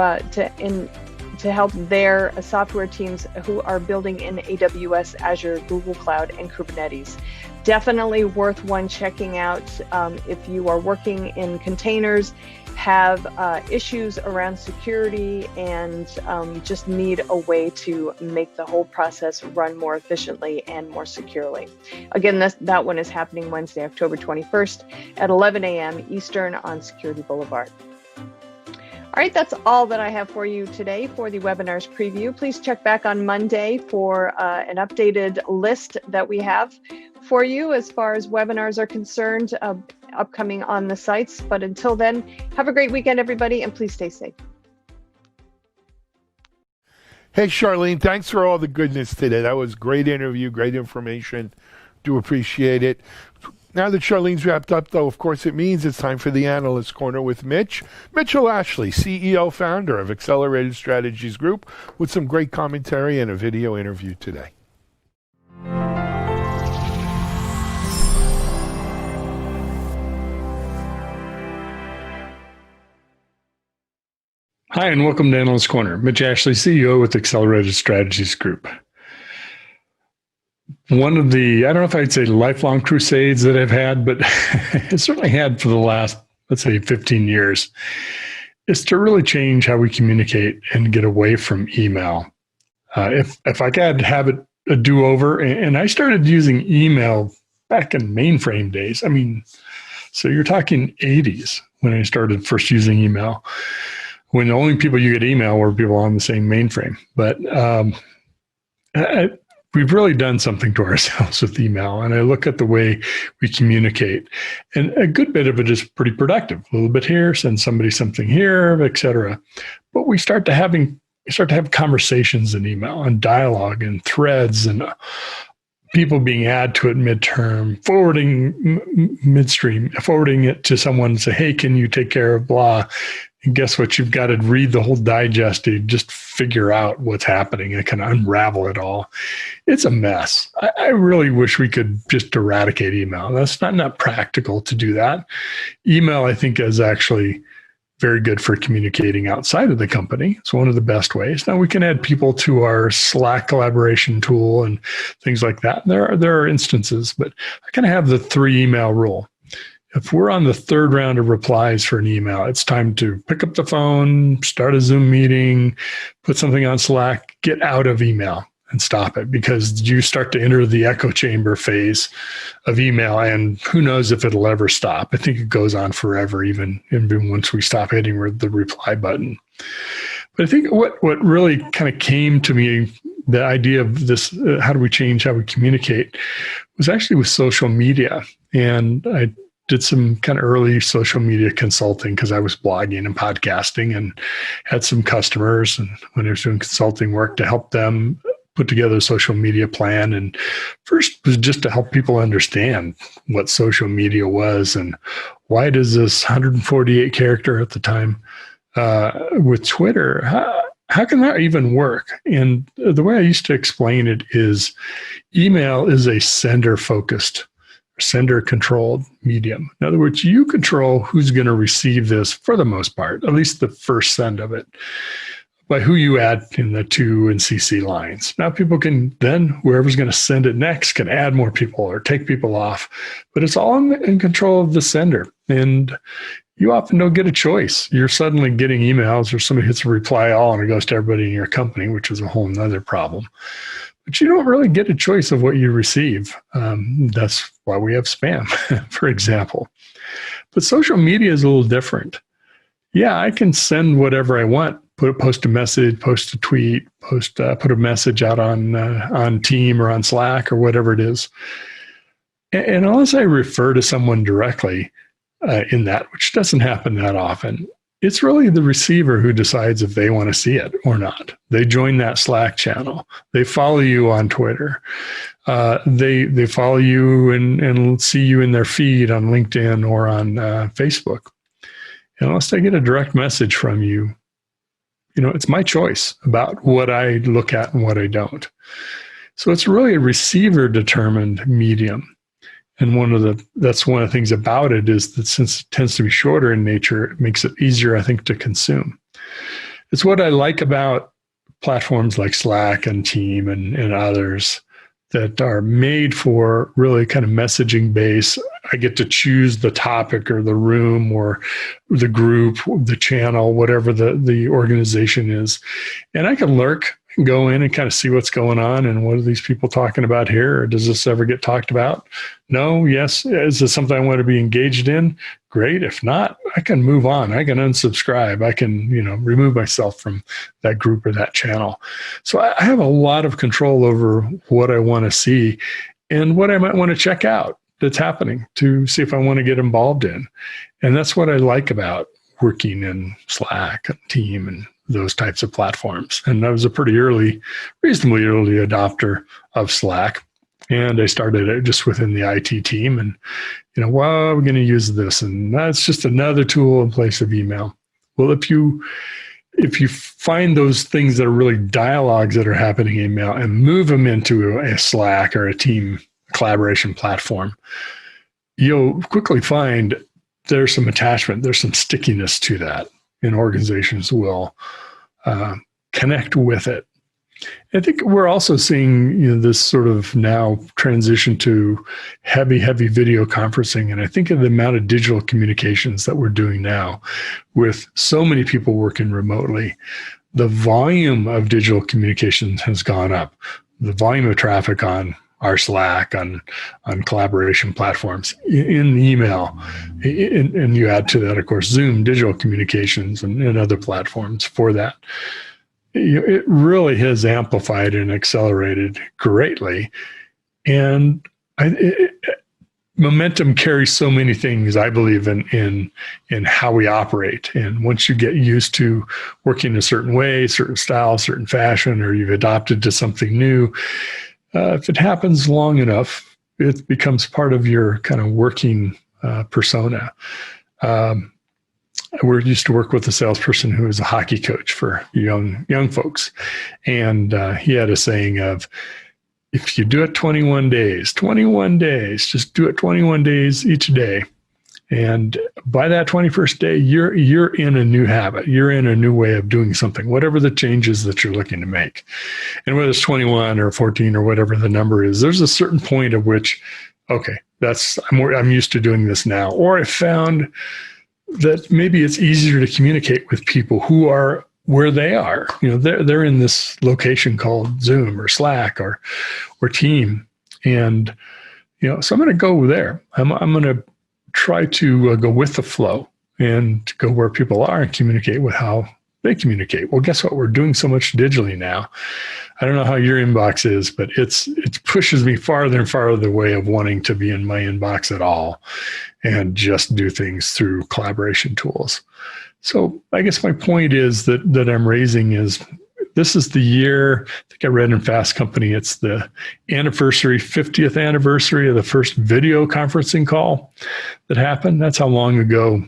help their software teams who are building in AWS, Azure, Google Cloud, and Kubernetes. Definitely worth one checking out if you are working in containers, have issues around security, and just need a way to make the whole process run more efficiently and more securely. Again, that one is happening Wednesday, October 21st at 11 a.m. Eastern on Security Boulevard. All right, that's all that I have for you today for the webinar's preview. Please check back on Monday for an updated list that we have for you as far as webinars are concerned, upcoming on the sites. But until then, have a great weekend, everybody, and please stay safe. Hey, Charlene, thanks for all the goodness today. That was a great interview, great information. Do appreciate it. Now that Charlene's wrapped up, though, of course, it means it's time for the Analyst Corner with Mitchell Ashley, CEO, founder of Accelerated Strategies Group, with some great commentary and a video interview today. Hi, and welcome to Analyst Corner. Mitch Ashley, CEO with Accelerated Strategies Group. One of the, I don't know if I'd say lifelong crusades that I've had, but I certainly had for the last, let's say, 15 years, is to really change how we communicate and get away from email. If I could have it a do-over, and I started using email back in mainframe days. I mean, so you're talking 80s when I started first using email, when the only people you could email were people on the same mainframe. But we've really done something to ourselves with email. And I look at the way we communicate, and a good bit of it is pretty productive. A little bit here, send somebody something here, et cetera. But we start to have conversations in email and dialogue and threads and people being added to it midterm, forwarding midstream, forwarding it to someone and say, hey, can you take care of blah? And guess what? You've got to read the whole digest to just figure out what's happening and kind of unravel it all. It's a mess. I really wish we could just eradicate email. That's not practical to do that. Email, I think, is actually very good for communicating outside of the company. It's one of the best ways. Now we can add people to our Slack collaboration tool and things like that. There are instances, but I kind of have the 3 email rule. If we're on the 3rd round of replies for an email, it's time to pick up the phone, start a Zoom meeting, put something on Slack, get out of email and stop it, because you start to enter the echo chamber phase of email, and who knows if it'll ever stop. I think it goes on forever, even once we stop hitting the reply button. But I think what really kind of came to me, the idea of this, how do we change how we communicate, was actually with social media. And I did some kind of early social media consulting because I was blogging and podcasting and had some customers, and when I was doing consulting work to help them put together a social media plan. And first was just to help people understand what social media was and why does this 148 character at the time with Twitter, how can that even work? And the way I used to explain it is email is a sender-focused, sender-controlled medium. In other words, you control who's going to receive this for the most part, at least the first send of it, by who you add in the to and CC lines. Now people can then, whoever's going to send it next can add more people or take people off, but it's all in control of the sender. And you often don't get a choice. You're suddenly getting emails or somebody hits a reply all and it goes to everybody in your company, which is a whole nother problem. But you don't really get a choice of what you receive. That's why we have spam, for example. But social media is a little different. Yeah, I can send whatever I want. Post a message, post a tweet, put a message out on Team or on Slack or whatever it is. And unless I refer to someone directly in that, which doesn't happen that often, it's really the receiver who decides if they want to see it or not. They join that Slack channel. They follow you on Twitter. They follow you and see you in their feed on LinkedIn or on Facebook. And unless they get a direct message from you, it's my choice about what I look at and what I don't. So it's really a receiver-determined medium. And that's one of the things about it is that since it tends to be shorter in nature, it makes it easier, I think, to consume. It's what I like about platforms like Slack and Team and others that are made for really kind of messaging base. I get to choose the topic or the room or the group, the channel, whatever the organization is. And I can lurk and go in and kind of see what's going on and what are these people talking about here? Or does this ever get talked about? No, yes. Is this something I want to be engaged in? Great. If not, I can move on. I can unsubscribe. I can, remove myself from that group or that channel. So I have a lot of control over what I want to see and what I might want to check out that's happening to see if I want to get involved in. And that's what I like about working in Slack and Team and those types of platforms. And I was a reasonably early adopter of Slack. And I started it just within the IT team and, we're going to use this. And that's just another tool in place of email. Well, if you find those things that are really dialogues that are happening in email and move them into a Slack or a team collaboration platform, you'll quickly find there's some attachment, there's some stickiness to that, and organizations will connect with it. I think we're also seeing this sort of now transition to heavy video conferencing. And I think of the amount of digital communications that we're doing now with so many people working remotely, the volume of digital communications has gone up. The volume of traffic on our Slack, on collaboration platforms, in email, and you add to that, of course, Zoom, digital communications, and other platforms for that. It really has amplified and accelerated greatly. And momentum carries so many things, I believe, in how we operate. And once you get used to working a certain way, certain style, certain fashion, or you've adopted to something new, if it happens long enough, it becomes part of your kind of working persona. We used to work with a salesperson who was a hockey coach for young folks. And he had a saying of, if you do it 21 days, just do it 21 days each day. And by that 21st day, you're in a new habit. You're in a new way of doing something, whatever the changes that you're looking to make. And whether it's 21 or 14 or whatever the number is, there's a certain point at which, okay, I'm used to doing this now. Or I found that maybe it's easier to communicate with people who are where they are. They're in this location called Zoom or Slack or Team. And, so I'm going to go there. I'm going to try to go with the flow and go where people are and communicate with how they communicate. Well, guess what? We're doing so much digitally now. I don't know how your inbox is, but it pushes me farther and farther away of wanting to be in my inbox at all and just do things through collaboration tools. So I guess my point is that I'm raising is this is the year, I think I read in Fast Company, it's the 50th anniversary of the first video conferencing call that happened. That's how long ago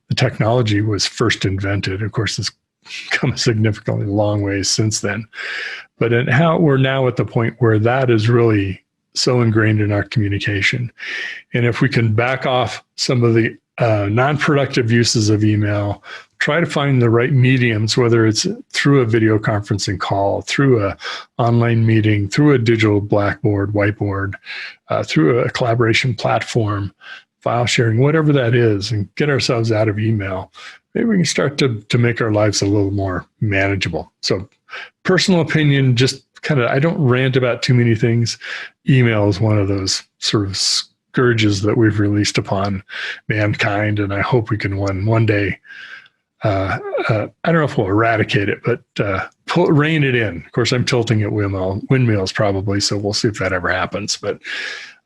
the technology was first invented. Of course, it's come a significantly long ways since then. But in how we're now at the point where that is really so ingrained in our communication. And if we can back off some of the non-productive uses of email, try to find the right mediums, whether it's through a video conferencing call, through a online meeting, through a digital blackboard, whiteboard, through a collaboration platform, file sharing, whatever that is, and get ourselves out of email. Maybe we can start to make our lives a little more manageable. So personal opinion, just kind of, I don't rant about too many things. Email is one of those sort of scourges that we've released upon mankind, and I hope we can one day, I don't know if we'll eradicate it, but rein it in. Of course, I'm tilting at windmills probably, so we'll see if that ever happens. But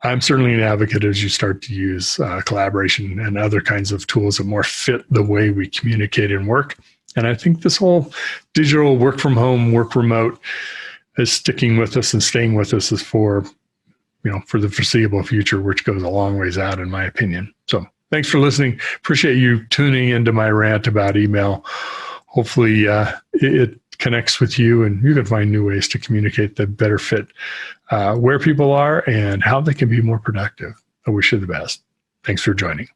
I'm certainly an advocate as you start to use collaboration and other kinds of tools that more fit the way we communicate and work. And I think this whole digital work from home, work remote is sticking with us and staying with us is for the foreseeable future, which goes a long ways out, in my opinion. So thanks for listening. Appreciate you tuning into my rant about email. Hopefully it connects with you and you can find new ways to communicate that better fit where people are and how they can be more productive. I wish you the best. Thanks for joining.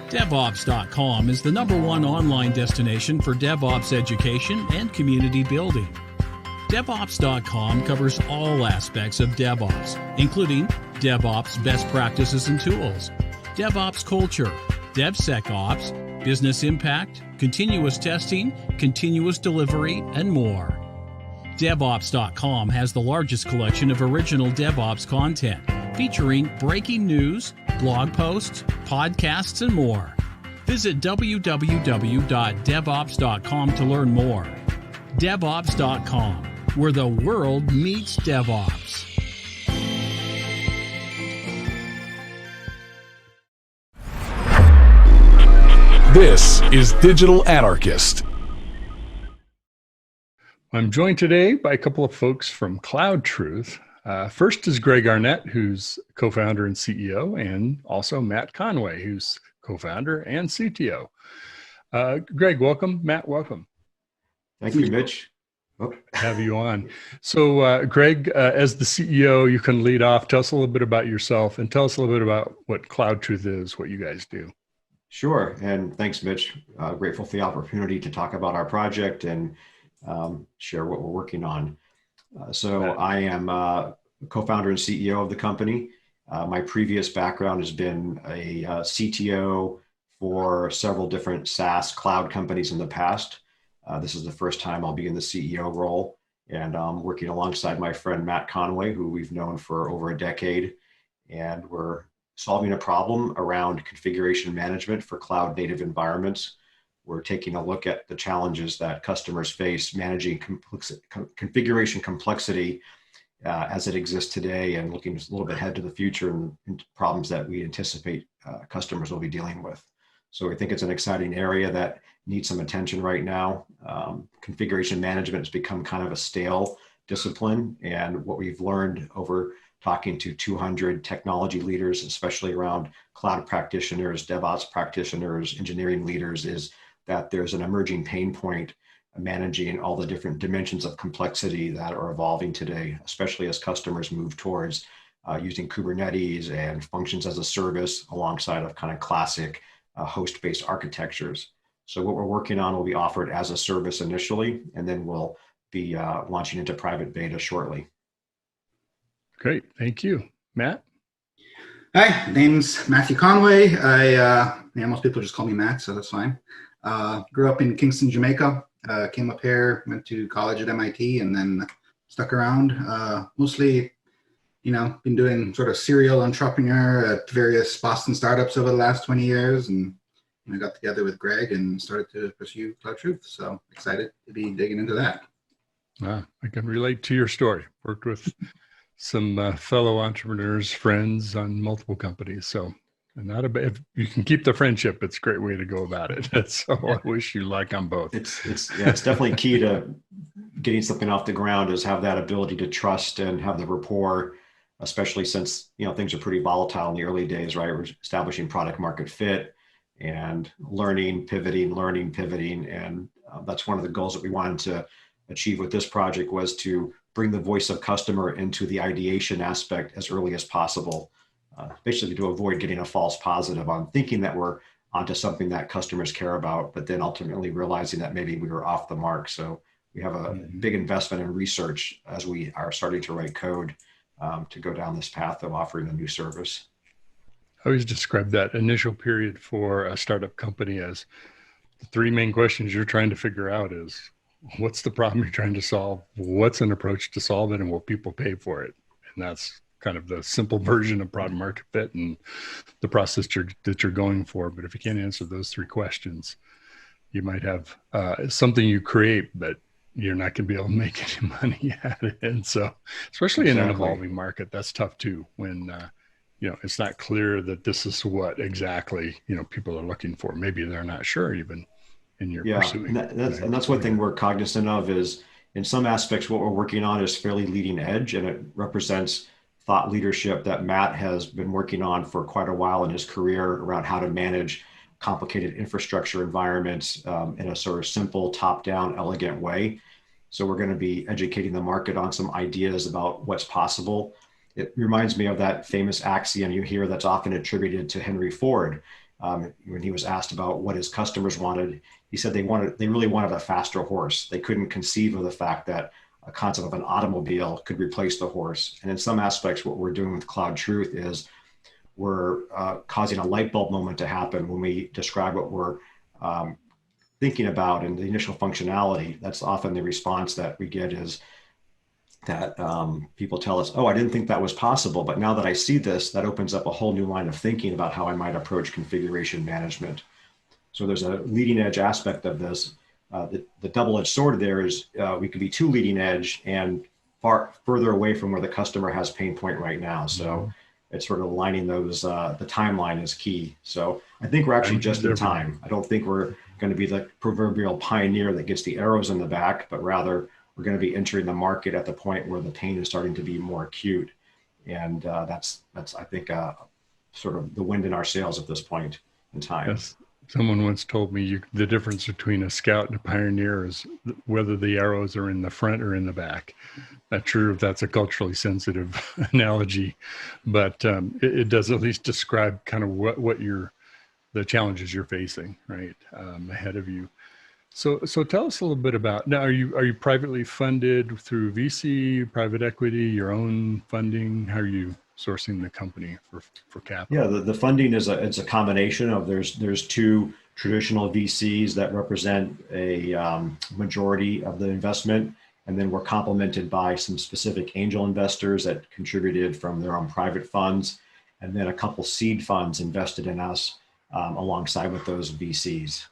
DevOps.com is the #1 online destination for DevOps education and community building. DevOps.com covers all aspects of DevOps, including DevOps best practices and tools, DevOps culture, DevSecOps, business impact, continuous testing, continuous delivery, and more. DevOps.com has the largest collection of original DevOps content, featuring breaking news, blog posts, podcasts, and more. Visit www.devops.com to learn more. DevOps.com, where the world meets DevOps. This is Digital Anarchist. I'm joined today by a couple of folks from Cloud Truth. First is Greg Arnett, who's co-founder and CEO, and also Matt Conway, who's co-founder and CTO. Greg, welcome. Matt, welcome. Thank you, Mitch. Have you on. So, Greg, as the CEO, you can lead off. Tell us a little bit about yourself and tell us a little bit about what Cloud Truth is, what you guys do. Sure. And thanks, Mitch. Grateful for the opportunity to talk about our project and share what we're working on. I am co-founder and CEO of the company. My previous background has been a CTO for several different SaaS cloud companies in the past. This is the first time I'll be in the CEO role, and I'm working alongside my friend Matt Conway, who we've known for over a decade, and we're solving a problem around configuration management for cloud native environments. We're taking a look at the challenges that customers face managing configuration complexity as it exists today, and looking a little bit ahead to the future and problems that we anticipate customers will be dealing with. So we think it's an exciting area that needs some attention right now. Configuration management has become kind of a stale discipline, and what we've learned over talking to 200 technology leaders, especially around cloud practitioners, DevOps practitioners, engineering leaders, is that there's an emerging pain point managing all the different dimensions of complexity that are evolving today, especially as customers move towards using Kubernetes and functions as a service alongside of kind of classic host-based architectures. So what we're working on will be offered as a service initially, and then we'll be launching into private beta shortly. Great, thank you. Matt? Hi, name's Matthew Conway. Most people just call me Matt, so that's fine. Grew up in Kingston, Jamaica. Came up here, went to college at MIT, and then stuck around. Mostly, been doing sort of serial entrepreneur at various Boston startups over the last 20 years, and I got together with Greg and started to pursue Cloud Truth. So excited to be digging into that. I can relate to your story. Worked with some fellow entrepreneurs, friends on multiple companies. So not a bad, if you can keep the friendship, it's a great way to go about it. So I wish you luck on both. It's definitely key to getting something off the ground is have that ability to trust and have the rapport, especially since, things are pretty volatile in the early days, right? We're establishing product market fit and learning, pivoting. And that's one of the goals that we wanted to achieve with this project was to bring the voice of customer into the ideation aspect as early as possible, basically to avoid getting a false positive on thinking that we're onto something that customers care about, but then ultimately realizing that maybe we were off the mark. So we have a big investment in research as we are starting to write code to go down this path of offering a new service. I always describe that initial period for a startup company as the three main questions you're trying to figure out is, what's the problem you're trying to solve? What's an approach to solve it? And will people pay for it? And that's kind of the simple version of product market fit and the process that you're going for. But if you can't answer those three questions, you might have something you create, but you're not going to be able to make any money at it. And so, especially in an evolving market, that's tough too, when it's not clear that this is what exactly, people are looking for. Maybe they're not sure even in your pursuing. And that's one thing we're cognizant of is in some aspects, what we're working on is fairly leading edge, and it represents thought leadership that Matt has been working on for quite a while in his career around how to manage complicated infrastructure environments in a sort of simple, top-down, elegant way. So we're going to be educating the market on some ideas about what's possible. It reminds me of that famous axiom you hear that's often attributed to Henry Ford. When he was asked about what his customers wanted, he said they really wanted a faster horse. They couldn't conceive of the fact that a concept of an automobile could replace the horse. And in some aspects, what we're doing with Cloud Truth is we're causing a light bulb moment to happen when we describe what we're thinking about and the initial functionality. That's often the response that we get is that people tell us, oh, I didn't think that was possible, but now that I see this, that opens up a whole new line of thinking about how I might approach configuration management. So there's a leading edge aspect of this. The double-edged sword there is we could be too leading edge and far further away from where the customer has pain point right now. So it's sort of aligning those, the timeline is key. So I think we're actually just in time. I don't think we're going to be the proverbial pioneer that gets the arrows in the back, but rather we're going to be entering the market at the point where the pain is starting to be more acute. And that's I think, sort of the wind in our sails at this point in time. Yes. Someone once told me the difference between a scout and a pioneer is whether the arrows are in the front or in the back. Not sure if that's a culturally sensitive analogy, but it does at least describe kind of what the challenges you're facing, right, ahead of you. So tell us a little bit about, now are you privately funded through VC, private equity, your own funding? How are you sourcing the company for capital? Yeah, the funding it's a combination of there's two traditional VCs that represent a majority of the investment, and then we're complemented by some specific angel investors that contributed from their own private funds, and then a couple seed funds invested in us alongside with those VCs.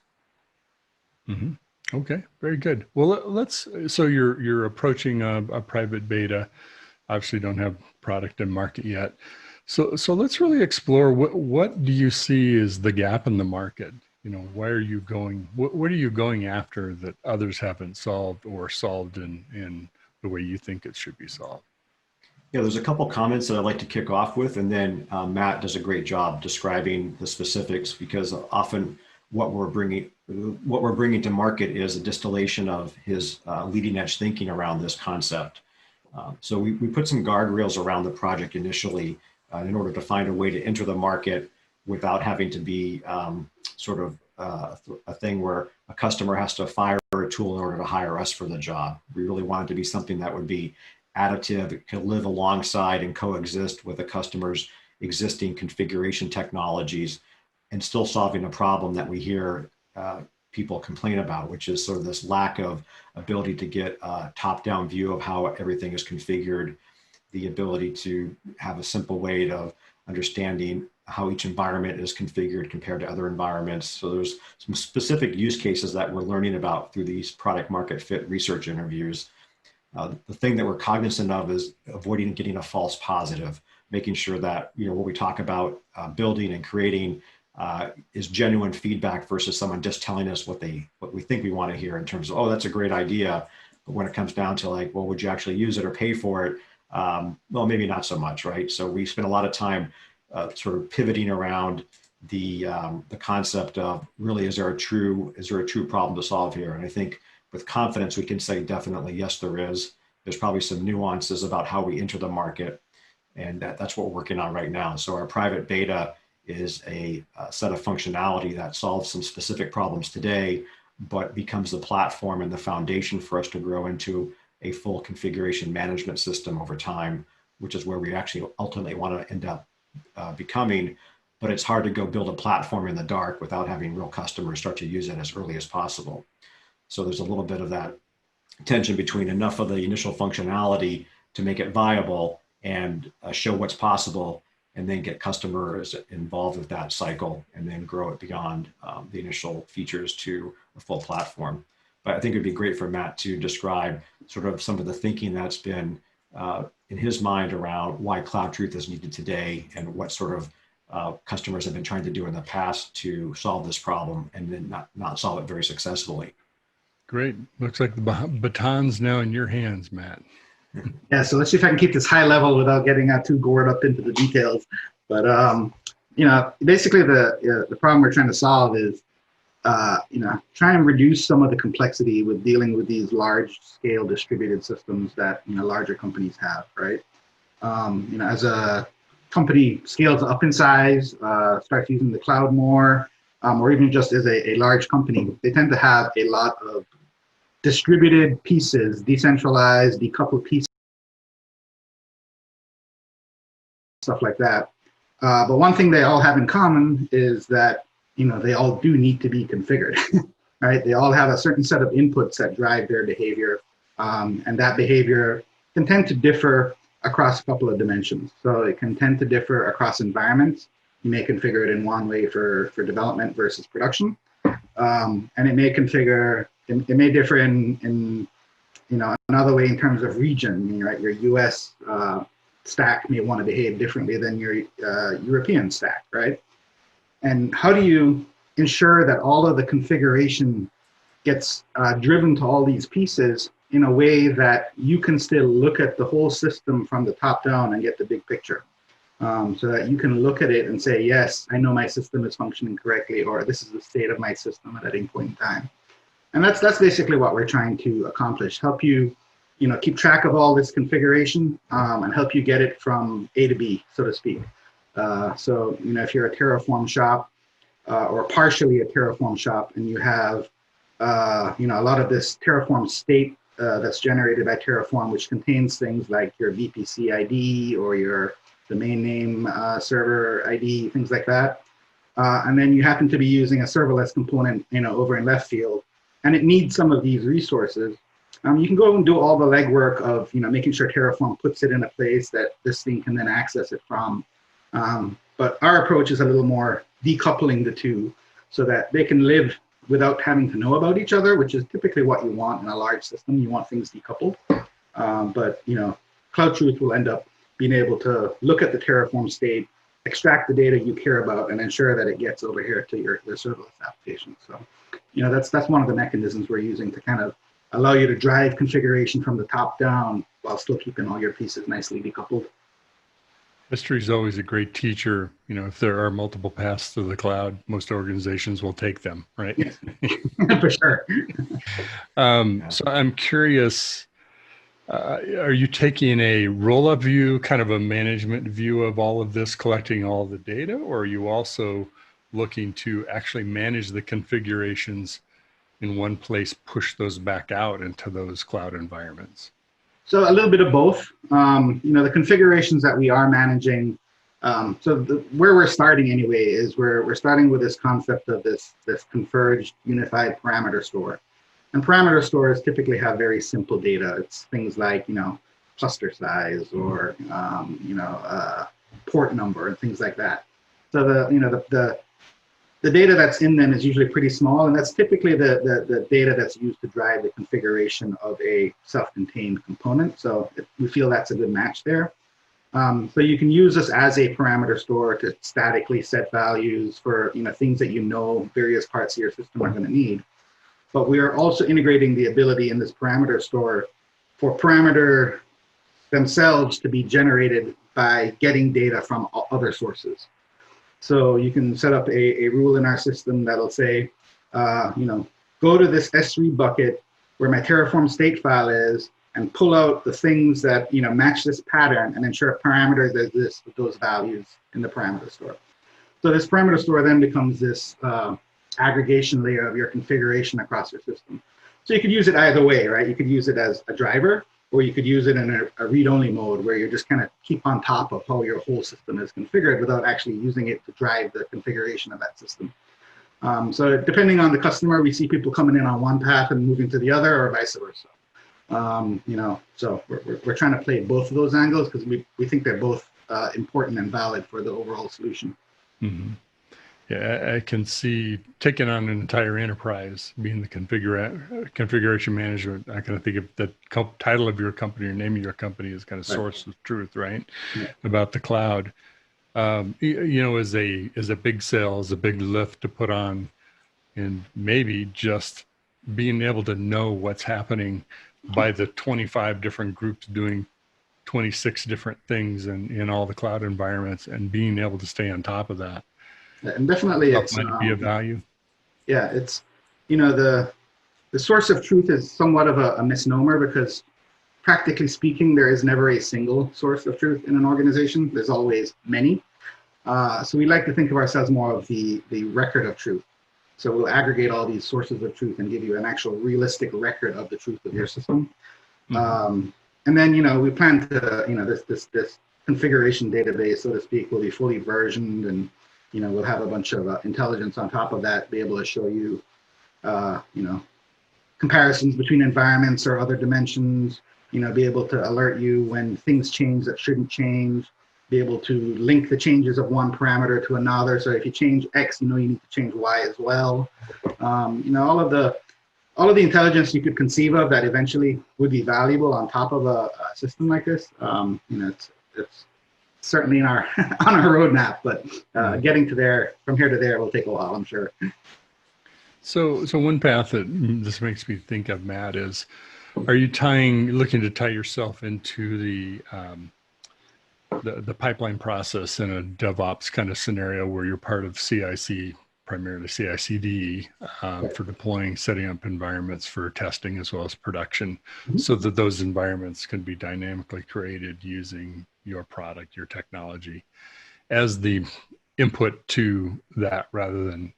Mm-hmm. Okay, very good. Well, so you're approaching a private beta. Obviously don't have product in market yet. So let's really explore what do you see as the gap in the market? Why are you going, what are you going after that others haven't solved or solved in the way you think it should be solved? Yeah, there's a couple comments that I'd like to kick off with, and then Matt does a great job describing the specifics, because often what we're bringing to market is a distillation of his leading edge thinking around this concept. So we put some guardrails around the project initially in order to find a way to enter the market without having to be sort of a thing where a customer has to fire a tool in order to hire us for the job. We really wanted to be something that would be additive, it could live alongside and coexist with a customer's existing configuration technologies and still solving a problem that we hear people complain about, which is sort of this lack of ability to get a top-down view of how everything is configured, the ability to have a simple way of understanding how each environment is configured compared to other environments. So there's some specific use cases that we're learning about through these product market fit research interviews. The thing that we're cognizant of is avoiding getting a false positive, making sure that what we talk about building and creating is genuine feedback versus someone just telling us what we think we want to hear in terms of, oh, that's a great idea. But when it comes down to like, well, would you actually use it or pay for it? Well, maybe not so much, right? So we spend a lot of time sort of pivoting around the concept of really, is there a true problem to solve here? And I think with confidence, we can say definitely, yes, there is. There's probably some nuances about how we enter the market, and that's what we're working on right now. So our private beta is a set of functionality that solves some specific problems today, but becomes the platform and the foundation for us to grow into a full configuration management system over time, which is where we actually ultimately want to end up becoming. But it's hard to go build a platform in the dark without having real customers start to use it as early as possible. So there's a little bit of that tension between enough of the initial functionality to make it viable and show what's possible, and then get customers involved with that cycle and then grow it beyond the initial features to a full platform. But I think it'd be great for Matt to describe sort of some of the thinking that's been in his mind around why Cloud Truth is needed today and what sort of customers have been trying to do in the past to solve this problem and then not solve it very successfully. Great. Looks like the baton's now in your hands, Matt. Yeah, so let's see if I can keep this high level without getting too gored up into the details. But basically the problem we're trying to solve is try and reduce some of the complexity with dealing with these large-scale distributed systems that larger companies have, right? As a company scales up in size, starts using the cloud more, or even just as a large company, they tend to have a lot of distributed pieces, decentralized, decoupled pieces, stuff like that. But one thing they all have in common is that they all do need to be configured, right? They all have a certain set of inputs that drive their behavior, and that behavior can tend to differ across a couple of dimensions. So it can tend to differ across environments. You may configure it in one way for development versus production, and it may differ in another way in terms of region. Right? Your U.S. Stack may want to behave differently than your European stack, right? And how do you ensure that all of the configuration gets driven to all these pieces in a way that you can still look at the whole system from the top down and get the big picture? So that you can look at it and say, yes, I know my system is functioning correctly, or this is the state of my system at any point in time. And that's basically what we're trying to accomplish, help you keep track of all this configuration and help you get it from A to B, so to speak. So if you're a Terraform shop or partially a Terraform shop, and you have a lot of this Terraform state that's generated by Terraform, which contains things like your VPC ID or your domain name server ID, things like that. And then you happen to be using a serverless component over in left field, and it needs some of these resources. You can go and do all the legwork of making sure Terraform puts it in a place that this thing can then access it from. But our approach is a little more decoupling the two so that they can live without having to know about each other, which is typically what you want in a large system. You want things decoupled. But Cloud Truth will end up being able to look at the Terraform state, extract the data you care about, and ensure that it gets over here to your serverless application. So, that's one of the mechanisms we're using to kind of allow you to drive configuration from the top down while still keeping all your pieces nicely decoupled. History is always a great teacher. If there are multiple paths to the cloud, most organizations will take them, right? For sure. So I'm curious, are you taking a roll-up view, kind of a management view of all of this, collecting all the data, or are you also looking to actually manage the configurations in one place, push those back out into those cloud environments? So a little bit of both. The configurations that we are managing, where we're starting anyway is we're starting with this concept of this converged unified parameter store. And parameter stores typically have very simple data. It's things like, cluster size or, port number and things like that. So the data that's in them is usually pretty small, and that's typically the data that's used to drive the configuration of a self-contained component. So we feel that's a good match there. So you can use this as a parameter store to statically set values for things that various parts of your system are going to need. But we are also integrating the ability in this parameter store for parameter themselves to be generated by getting data from other sources. So you can set up a rule in our system that'll say, go to this S3 bucket where my Terraform state file is, and pull out the things that match this pattern, and ensure a parameter that exists with those values in the parameter store. So this parameter store then becomes this aggregation layer of your configuration across your system. So you could use it either way, right? You could use it as a driver, or you could use it in a read-only mode where you just kind of keep on top of how your whole system is configured without actually using it to drive the configuration of that system. So depending on the customer, we see people coming in on one path and moving to the other, or vice versa. So we're trying to play both of those angles because we think they're both important and valid for the overall solution. Mm-hmm. Yeah, I can see taking on an entire enterprise, being the configuration management. I kind of think of the title of your company or name of your company is kind of source of truth, right? Yeah. About the cloud. Is a big sale, is a big lift to put on, and maybe just being able to know what's happening by the 25 different groups doing 26 different things in all the cloud environments, and being able to stay on top of that. And definitely that might be of value. Yeah, it's, the source of truth is somewhat of a misnomer, because practically speaking, there is never a single source of truth in an organization. There's always many. So we like to think of ourselves more of the record of truth. So we'll aggregate all these sources of truth and give you an actual realistic record of the truth of your system. Mm-hmm. And then, we plan to, this configuration database, so to speak, will be fully versioned, and, we'll have a bunch of intelligence on top of that, be able to show you, comparisons between environments or other dimensions, be able to alert you when things change that shouldn't change, be able to link the changes of one parameter to another. So if you change X, you need to change Y as well. All of the intelligence you could conceive of that eventually would be valuable on top of a system like this. It's certainly on our roadmap, but getting from here to there will take a while, I'm sure. So one path that this makes me think of, Matt, is, are you looking to tie yourself into the pipeline process in a DevOps kind of scenario where you're part of CIC, primarily CI/CD, for deploying, setting up environments for testing as well as production, so that those environments can be dynamically created using your product, your technology, as the input to that, rather than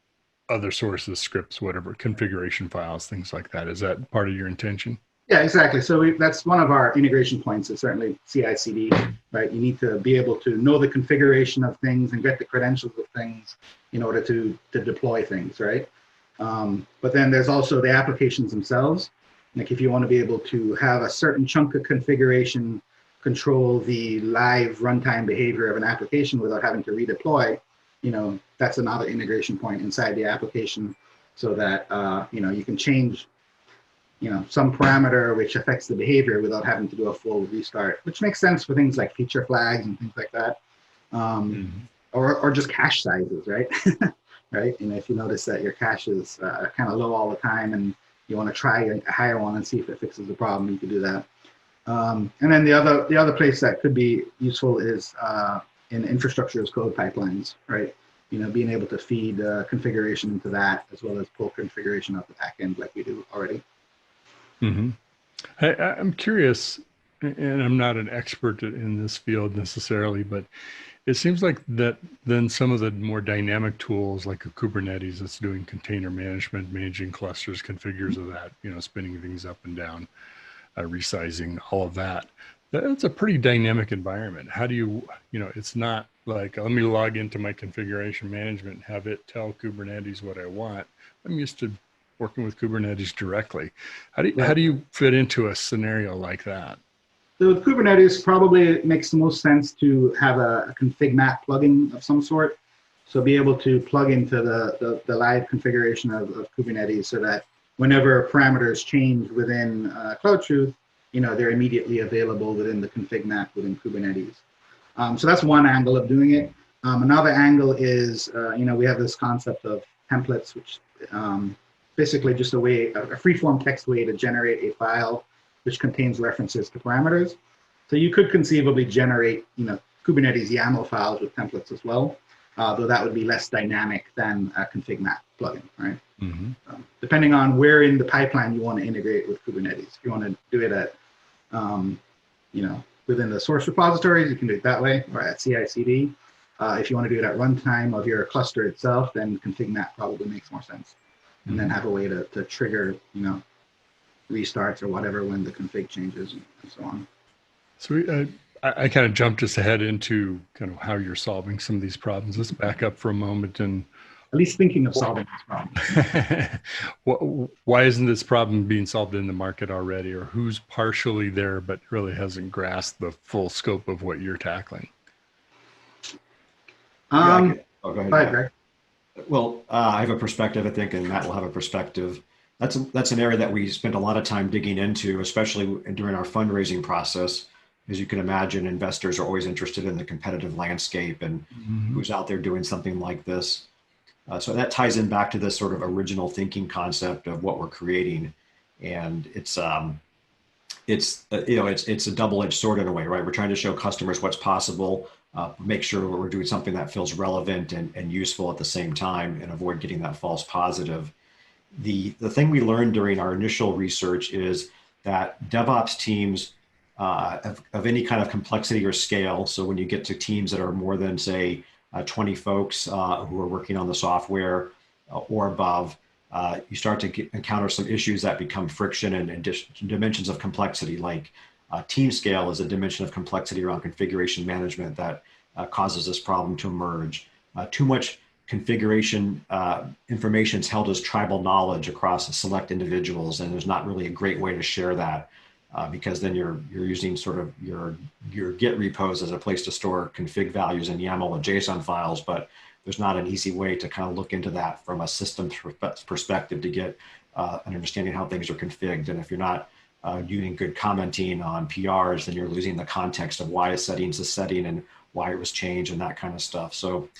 other sources, scripts, whatever, configuration files, things like that? Is that part of your intention? Yeah, exactly. So that's one of our integration points, is certainly CI/CD, right? You need to be able to know the configuration of things and get the credentials of things in order to deploy things, right? But then there's also the applications themselves. Like if you want to be able to have a certain chunk of configuration control the live runtime behavior of an application without having to redeploy, that's another integration point inside the application, so that you can change some parameter which affects the behavior without having to do a full restart, which makes sense for things like feature flags and things like that, or just cache sizes, right? Right. If you notice that your cache is kind of low all the time, and you want to try a higher one and see if it fixes the problem, you can do that. And then the other place that could be useful is in infrastructure as code pipelines, right? Being able to feed configuration into that, as well as pull configuration out the back end like we do already. Mm-hmm. I'm curious, and I'm not an expert in this field necessarily, but it seems like that then some of the more dynamic tools like a Kubernetes that's doing container management, managing clusters, configures of that, spinning things up and down, resizing, all of that. That's a pretty dynamic environment. How do you, it's not like, let me log into my configuration management and have it tell Kubernetes what I want. I'm used to working with Kubernetes directly. How do you fit into a scenario like that? So with Kubernetes, probably it makes the most sense to have a config map plugin of some sort. So be able to plug into the live configuration of Kubernetes so that whenever parameters change within Cloud Truth, they're immediately available within the config map within Kubernetes. So that's one angle of doing it. Another angle is, we have this concept of templates, which basically just a free-form text way to generate a file which contains references to parameters. So you could conceivably generate, Kubernetes YAML files with templates as well, though that would be less dynamic than a config map plugin, right? Mm-hmm. Depending on where in the pipeline you want to integrate with Kubernetes. If you want to do it at, within the source repositories, you can do it that way, or at CI/CD. If you want to do it at runtime of your cluster itself, then config map probably makes more sense. And then have a way to trigger, restarts or whatever when the config changes and so on. So I kind of jumped us ahead into kind of how you're solving some of these problems. Let's back up for a moment and at least thinking of solving this problem. Why isn't this problem being solved in the market already, or who's partially there but really hasn't grasped the full scope of what you're tackling? Go ahead, Greg. Well, I have a perspective, I think, and Matt will have a perspective. That's an area that we spent a lot of time digging into, especially during our fundraising process. As you can imagine, investors are always interested in the competitive landscape and who's out there doing something like this. So that ties in back to this sort of original thinking concept of what we're creating, and it's a double-edged sword in a way, right? We're trying to show customers what's possible, make sure we're doing something that feels relevant and useful at the same time, and avoid getting that false positive. The thing we learned during our initial research is that DevOps teams of any kind of complexity or scale, so when you get to teams that are more than, say, 20 folks who are working on the software or above, you start to encounter some issues that become friction and dimensions of complexity, like team scale is a dimension of complexity around configuration management that causes this problem to emerge. Too much configuration information is held as tribal knowledge across select individuals, and there's not really a great way to share that. Because then you're using sort of your Git repos as a place to store config values and YAML and JSON files, but there's not an easy way to kind of look into that from a systems perspective to get an understanding how things are configured. And if you're not doing good commenting on PRs, then you're losing the context of why a setting's a setting and why it was changed and that kind of stuff. So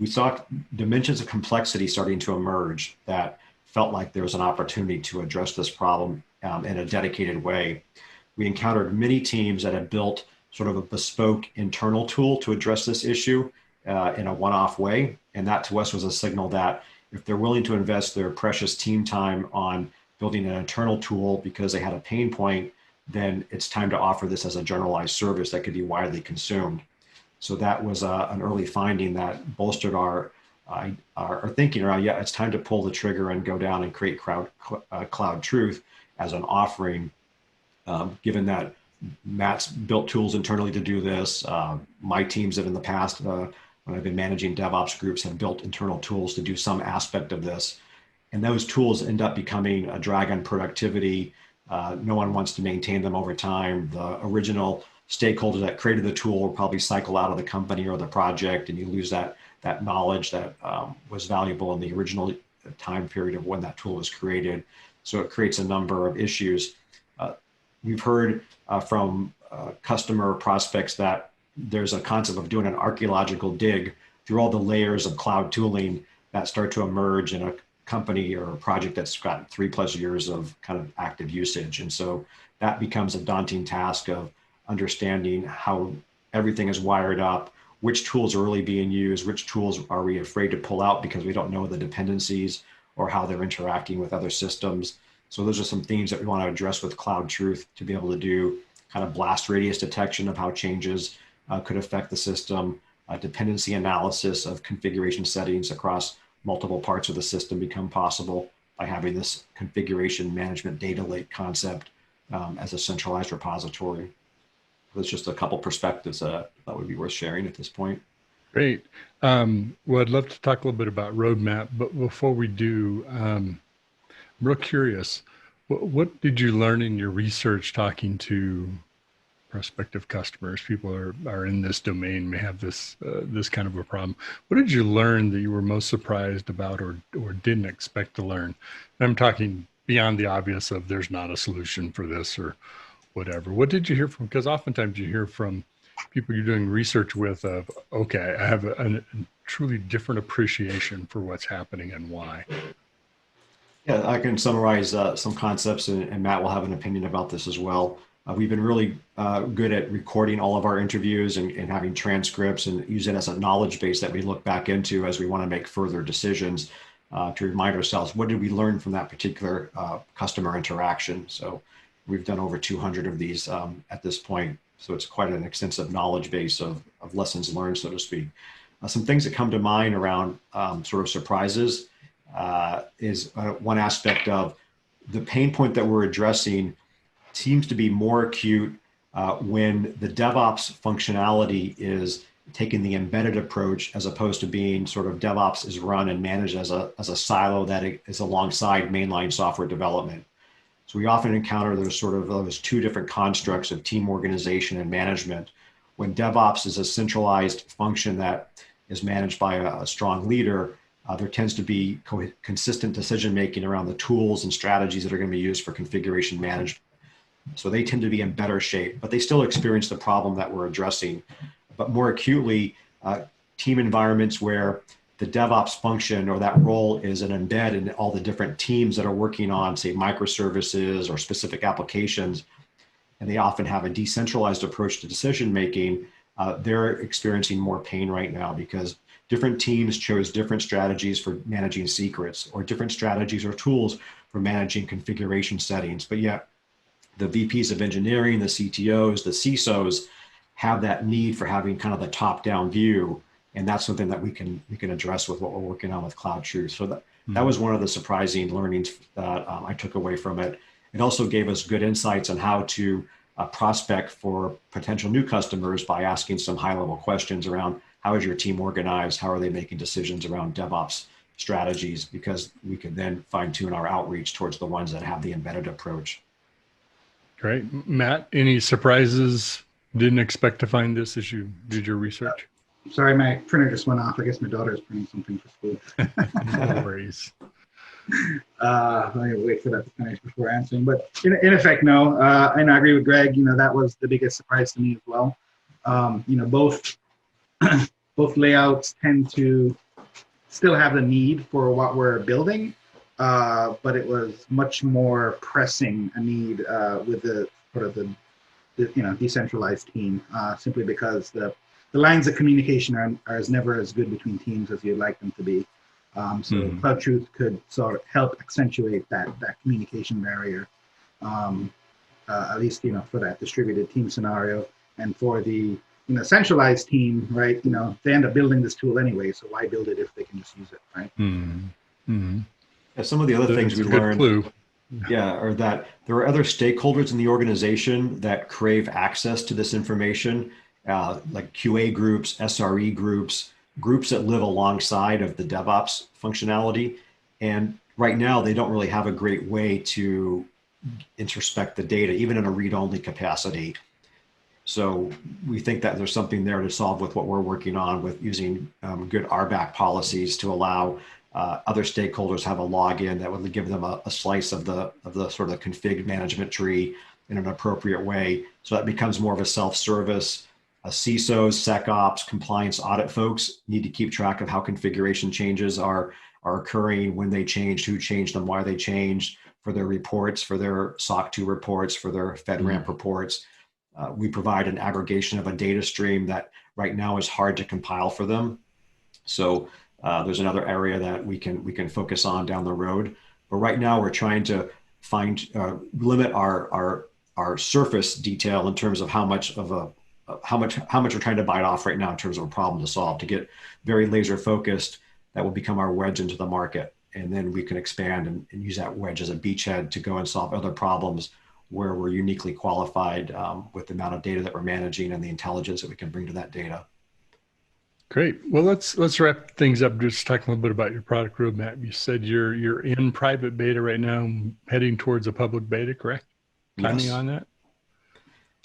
we saw dimensions of complexity starting to emerge that felt like there was an opportunity to address this problem in a dedicated way. We encountered many teams that had built sort of a bespoke internal tool to address this issue in a one-off way. And that to us was a signal that if they're willing to invest their precious team time on building an internal tool because they had a pain point, then it's time to offer this as a generalized service that could be widely consumed. So that was an early finding that bolstered our thinking around, yeah, it's time to pull the trigger and go down and create Cloud Truth as an offering, given that Matt's built tools internally to do this. My teams have in the past, when I've been managing DevOps groups, have built internal tools to do some aspect of this. And those tools end up becoming a drag on productivity. No one wants to maintain them over time. The original stakeholders that created the tool will probably cycle out of the company or the project, and you lose that knowledge that was valuable in the original time period of when that tool was created. So it creates a number of issues. We've heard from customer prospects that there's a concept of doing an archaeological dig through all the layers of cloud tooling that start to emerge in a company or a project that's got 3+ years of kind of active usage. And so that becomes a daunting task of understanding how everything is wired up, which tools are really being used, which tools are we afraid to pull out because we don't know the dependencies or how they're interacting with other systems. So those are some themes that we want to address with Cloud Truth to be able to do kind of blast radius detection of how changes could affect the system, dependency analysis of configuration settings across multiple parts of the system become possible by having this configuration management data lake concept as a centralized repository. There's just a couple perspectives that would be worth sharing at this point. Great. Well, I'd love to talk a little bit about roadmap, but before we do, I'm real curious. What did you learn in your research talking to prospective customers, people are in this domain, may have this kind of a problem. What did you learn that you were most surprised about or didn't expect to learn? And I'm talking beyond the obvious of there's not a solution for this or whatever. What did you hear from? Because oftentimes you hear from people you're doing research with of, okay, I have a truly different appreciation for what's happening and why. Yeah, I can summarize some concepts, and Matt will have an opinion about this as well. We've been really good at recording all of our interviews and having transcripts and use it as a knowledge base that we look back into as we want to make further decisions to remind ourselves, what did we learn from that particular customer interaction? So we've done over 200 of these at this point. So it's quite an extensive knowledge base of lessons learned, so to speak. Some things that come to mind around sort of surprises is one aspect of the pain point that we're addressing seems to be more acute when the DevOps functionality is taking the embedded approach as opposed to being sort of DevOps is run and managed as a silo that is alongside mainline software development. So we often encounter those two different constructs of team organization and management. When DevOps is a centralized function that is managed by a strong leader, there tends to be consistent decision-making around the tools and strategies that are going to be used for configuration management. So they tend to be in better shape, but they still experience the problem that we're addressing. But more acutely, team environments where the DevOps function or that role is an embed in all the different teams that are working on, say, microservices or specific applications, and they often have a decentralized approach to decision-making, they're experiencing more pain right now because different teams chose different strategies for managing secrets or different strategies or tools for managing configuration settings. But yet the VPs of engineering, the CTOs, the CISOs have that need for having kind of the top-down view. And that's something that we can address with what we're working on with Cloud Truth. So that was one of the surprising learnings that I took away from it. It also gave us good insights on how to prospect for potential new customers by asking some high-level questions around how is your team organized? How are they making decisions around DevOps strategies? Because we can then fine-tune our outreach towards the ones that have the embedded approach. Great. Matt, any surprises? Didn't expect to find this as you did your research? Sorry, my printer just went off. I guess my daughter's printing something for school. No worries. Let me wait for that to finish before answering. But in effect, no. And I agree with Greg. That was the biggest surprise to me as well. Both layouts tend to still have the need for what we're building, but it was much more pressing a need with the sort of the decentralized team, simply because the lines of communication are never as good between teams as you'd like them to be. So Cloud Truth could sort of help accentuate that communication barrier, at least for that distributed team scenario. And for the centralized team, right? They end up building this tool anyway, so why build it if they can just use it, right? Yeah, some of the other things we learned, are that there are other stakeholders in the organization that crave access to this information, like QA groups, SRE groups that live alongside of the DevOps functionality. And right now, they don't really have a great way to introspect the data, even in a read-only capacity. So we think that there's something there to solve with what we're working on with using good RBAC policies to allow other stakeholders have a login that would give them a slice of the sort of config management tree in an appropriate way. So that becomes more of a self-service. CISOs, SecOps, compliance audit folks need to keep track of how configuration changes are occurring, when they changed, who changed them, why they changed, for their reports, for their SOC 2 reports, for their FedRAMP reports. We provide an aggregation of a data stream that right now is hard to compile for them. So there's another area that we can focus on down the road. But right now we're trying to limit our surface detail in terms of how much we're trying to bite off right now in terms of a problem to solve, to get very laser focused. That will become our wedge into the market. And then we can expand and use that wedge as a beachhead to go and solve other problems where we're uniquely qualified with the amount of data that we're managing and the intelligence that we can bring to that data. Great. Well, let's wrap things up. Just talk a little bit about your product roadmap. You said you're in private beta right now, heading towards a public beta, correct? Timing on that?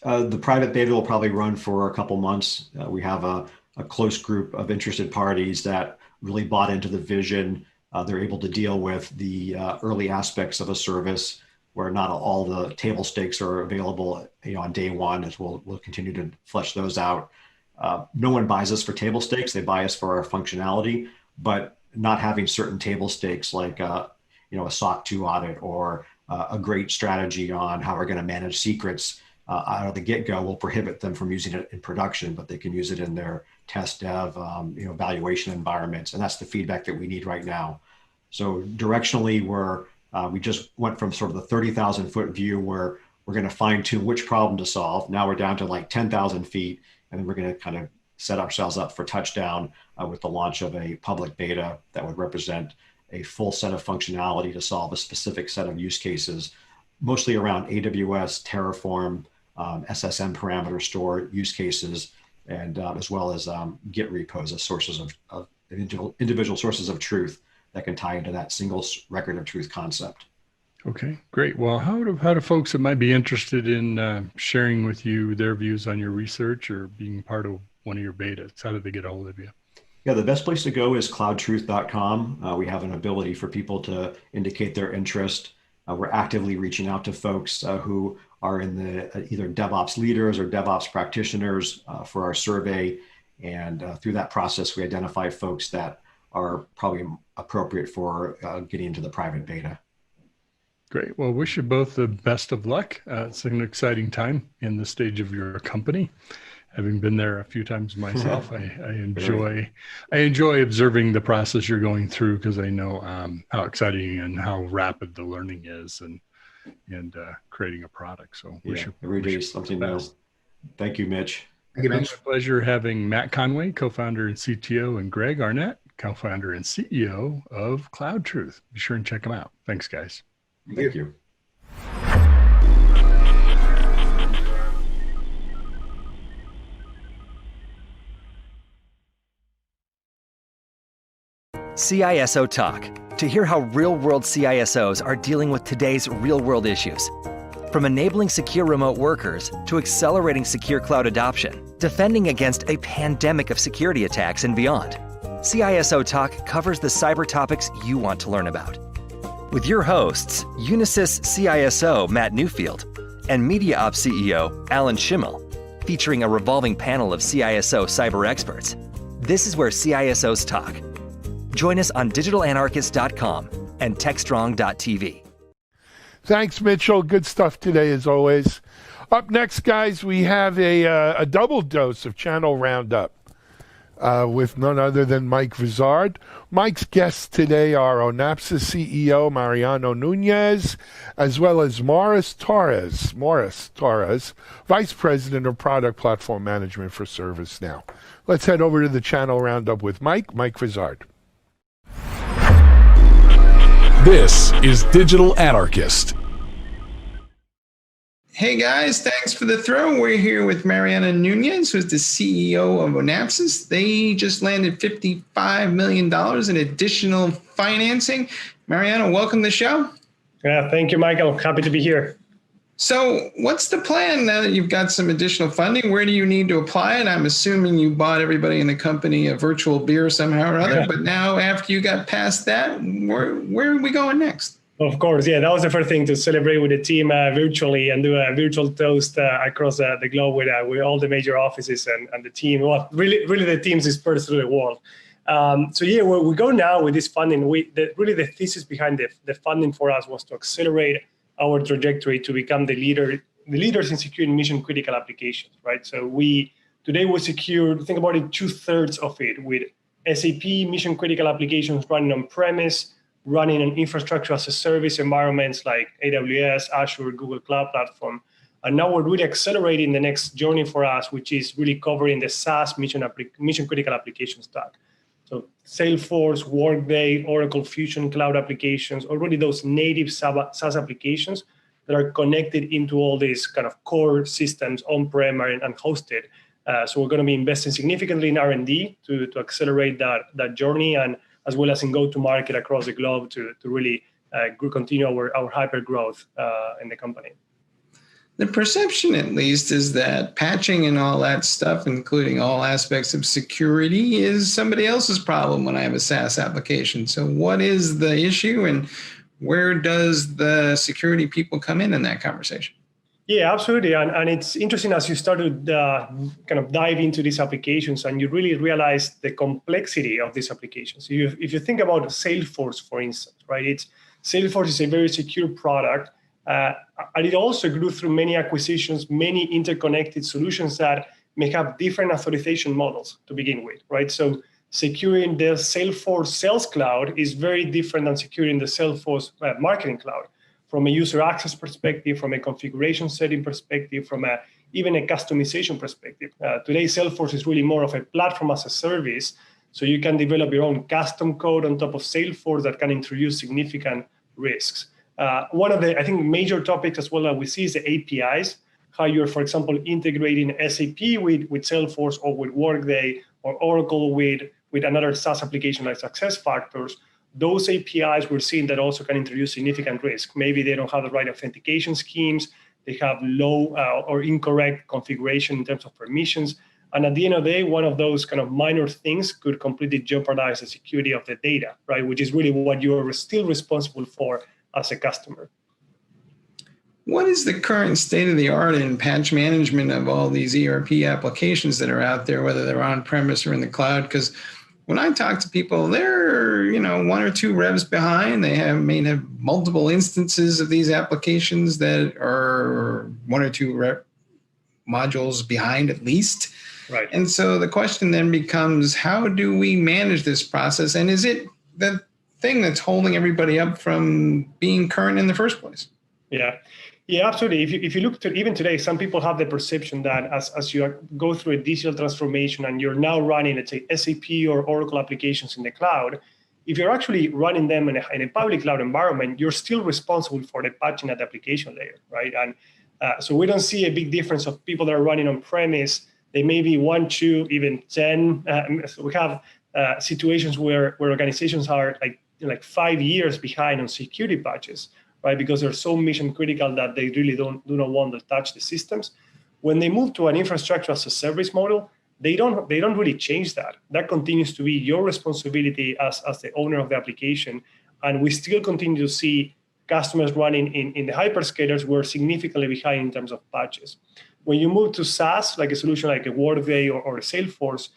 The private beta will probably run for a couple months. We have a close group of interested parties that really bought into the vision. They're able to deal with the early aspects of a service where not all the table stakes are available on day one, as we'll continue to flesh those out. No one buys us for table stakes. They buy us for our functionality, but not having certain table stakes like a SOC 2 audit or a great strategy on how we're going to manage secrets out of the get-go will prohibit them from using it in production, but they can use it in their test dev, evaluation environments. And that's the feedback that we need right now. So directionally, we just went from sort of the 30,000 foot view where we're going to fine tune which problem to solve. Now we're down to like 10,000 feet, and then we're going to kind of set ourselves up for touchdown with the launch of a public beta that would represent a full set of functionality to solve a specific set of use cases, mostly around AWS, Terraform, SSM parameter store use cases, and as well as Git repos as sources of individual sources of truth that can tie into that single record of truth concept. Okay, great. Well, how do folks that might be interested in sharing with you their views on your research or being part of one of your betas, how do they get a hold of you? Yeah, the best place to go is cloudtruth.com. We have an ability for people to indicate their interest. We're actively reaching out to folks who are in the either DevOps leaders or DevOps practitioners for our survey. And through that process, we identify folks that are probably appropriate for getting into the private beta. Great. Well, wish you both the best of luck. It's an exciting time in the stage of your company. Having been there a few times myself, I enjoy observing the process you're going through because I know how exciting and how rapid the learning is and creating a product. So every day is something new. Thank you, Mitch. Thank you, Mitch. It's my pleasure having Matt Conway, co-founder and CTO, and Greg Arnett, co-founder and CEO of CloudTruth. Be sure and check them out. Thanks, guys. Thank you. CISO Talk, to hear how real-world CISOs are dealing with today's real-world issues. From enabling secure remote workers to accelerating secure cloud adoption, defending against a pandemic of security attacks and beyond. CISO Talk covers the cyber topics you want to learn about. With your hosts, Unisys CISO Matt Newfield and MediaOps CEO Alan Schimmel, featuring a revolving panel of CISO cyber experts. This is where CISOs talk. Join us on digitalanarchist.com and techstrong.tv. Thanks, Mitchell. Good stuff today, as always. Up next, guys, we have a double dose of Channel Roundup with none other than Mike Vizard. Mike's guests today are Onapsis CEO Mariano Nunez, as well as Morris Torres, Vice President of Product Platform Management for ServiceNow. Let's head over to the Channel Roundup with Mike Vizard. This is Digital Anarchist. Hey guys, thanks for the throw. We're here with Mariana Nunez, who's the CEO of Onapsis. They just landed $55 million in additional financing. Mariana, welcome to the show. Yeah, thank you, Michael. Happy to be here. So what's the plan now that you've got some additional funding? Where do you need to apply it? I'm assuming you bought everybody in the company a virtual beer somehow or other, but now after you got past that, where are we going next? Of course, yeah, that was the first thing, to celebrate with the team virtually and do a virtual toast across the globe with all the major offices and the team. Well, really the teams dispersed through the world. So yeah, where we go now with this funding, the thesis behind the funding for us was to accelerate our trajectory to become the leaders in securing mission critical applications, right? So today we secured, think about it, 2/3 of it with SAP mission critical applications running on premise, running in infrastructure as a service environments like AWS, Azure, Google Cloud Platform. And now we're really accelerating the next journey for us, which is really covering the SaaS mission critical application stack. So Salesforce, Workday, Oracle Fusion Cloud applications, already those native SaaS applications that are connected into all these kind of core systems on-prem and hosted. So we're going to be investing significantly in R&D to accelerate that journey, and as well as in go-to-market across the globe to really continue our hyper growth in the company. The perception, at least, is that patching and all that stuff, including all aspects of security, is somebody else's problem when I have a SaaS application. So what is the issue, and where does the security people come in that conversation? Yeah, absolutely. And it's interesting as you start to kind of dive into these applications and you really realize the complexity of these applications. If you think about Salesforce, for instance, right? Salesforce is a very secure product. And it also grew through many acquisitions, many interconnected solutions that may have different authorization models to begin with, right? So securing the Salesforce Sales Cloud is very different than securing the Salesforce Marketing Cloud from a user access perspective, from a configuration setting perspective, from even a customization perspective. Today, Salesforce is really more of a platform as a service, so you can develop your own custom code on top of Salesforce that can introduce significant risks. One of the, I think, major topics as well that we see is the APIs, how you're, for example, integrating SAP with Salesforce or with Workday or Oracle with another SaaS application like SuccessFactors. Those APIs we're seeing that also can introduce significant risk. Maybe they don't have the right authentication schemes, they have low or incorrect configuration in terms of permissions. And at the end of the day, one of those kind of minor things could completely jeopardize the security of the data, right? Which is really what you're still responsible for as a customer. What is the current state of the art in patch management of all these ERP applications that are out there, whether they're on-premise or in the cloud? Because when I talk to people, they're, one or two revs behind. They may have multiple instances of these applications that are one or two modules behind at least. Right. And so the question then becomes, how do we manage this process? And is it the thing that's holding everybody up from being current in the first place? Yeah, absolutely. If you look to even today, some people have the perception that as you go through a digital transformation and you're now running, let's say, SAP or Oracle applications in the cloud, if you're actually running them in a public cloud environment, you're still responsible for the patching at the application layer, right? And so we don't see a big difference of people that are running on premise. They may be 1, 2, even 10. So we have situations where organizations are like 5 years behind on security patches, right? Because they're so mission critical that they really do not want to touch the systems. When they move to an infrastructure as a service model, they don't really change that. That continues to be your responsibility as the owner of the application. And we still continue to see customers running in the hyperscalers who are significantly behind in terms of patches. When you move to SaaS, like a solution like a Workday or a Salesforce,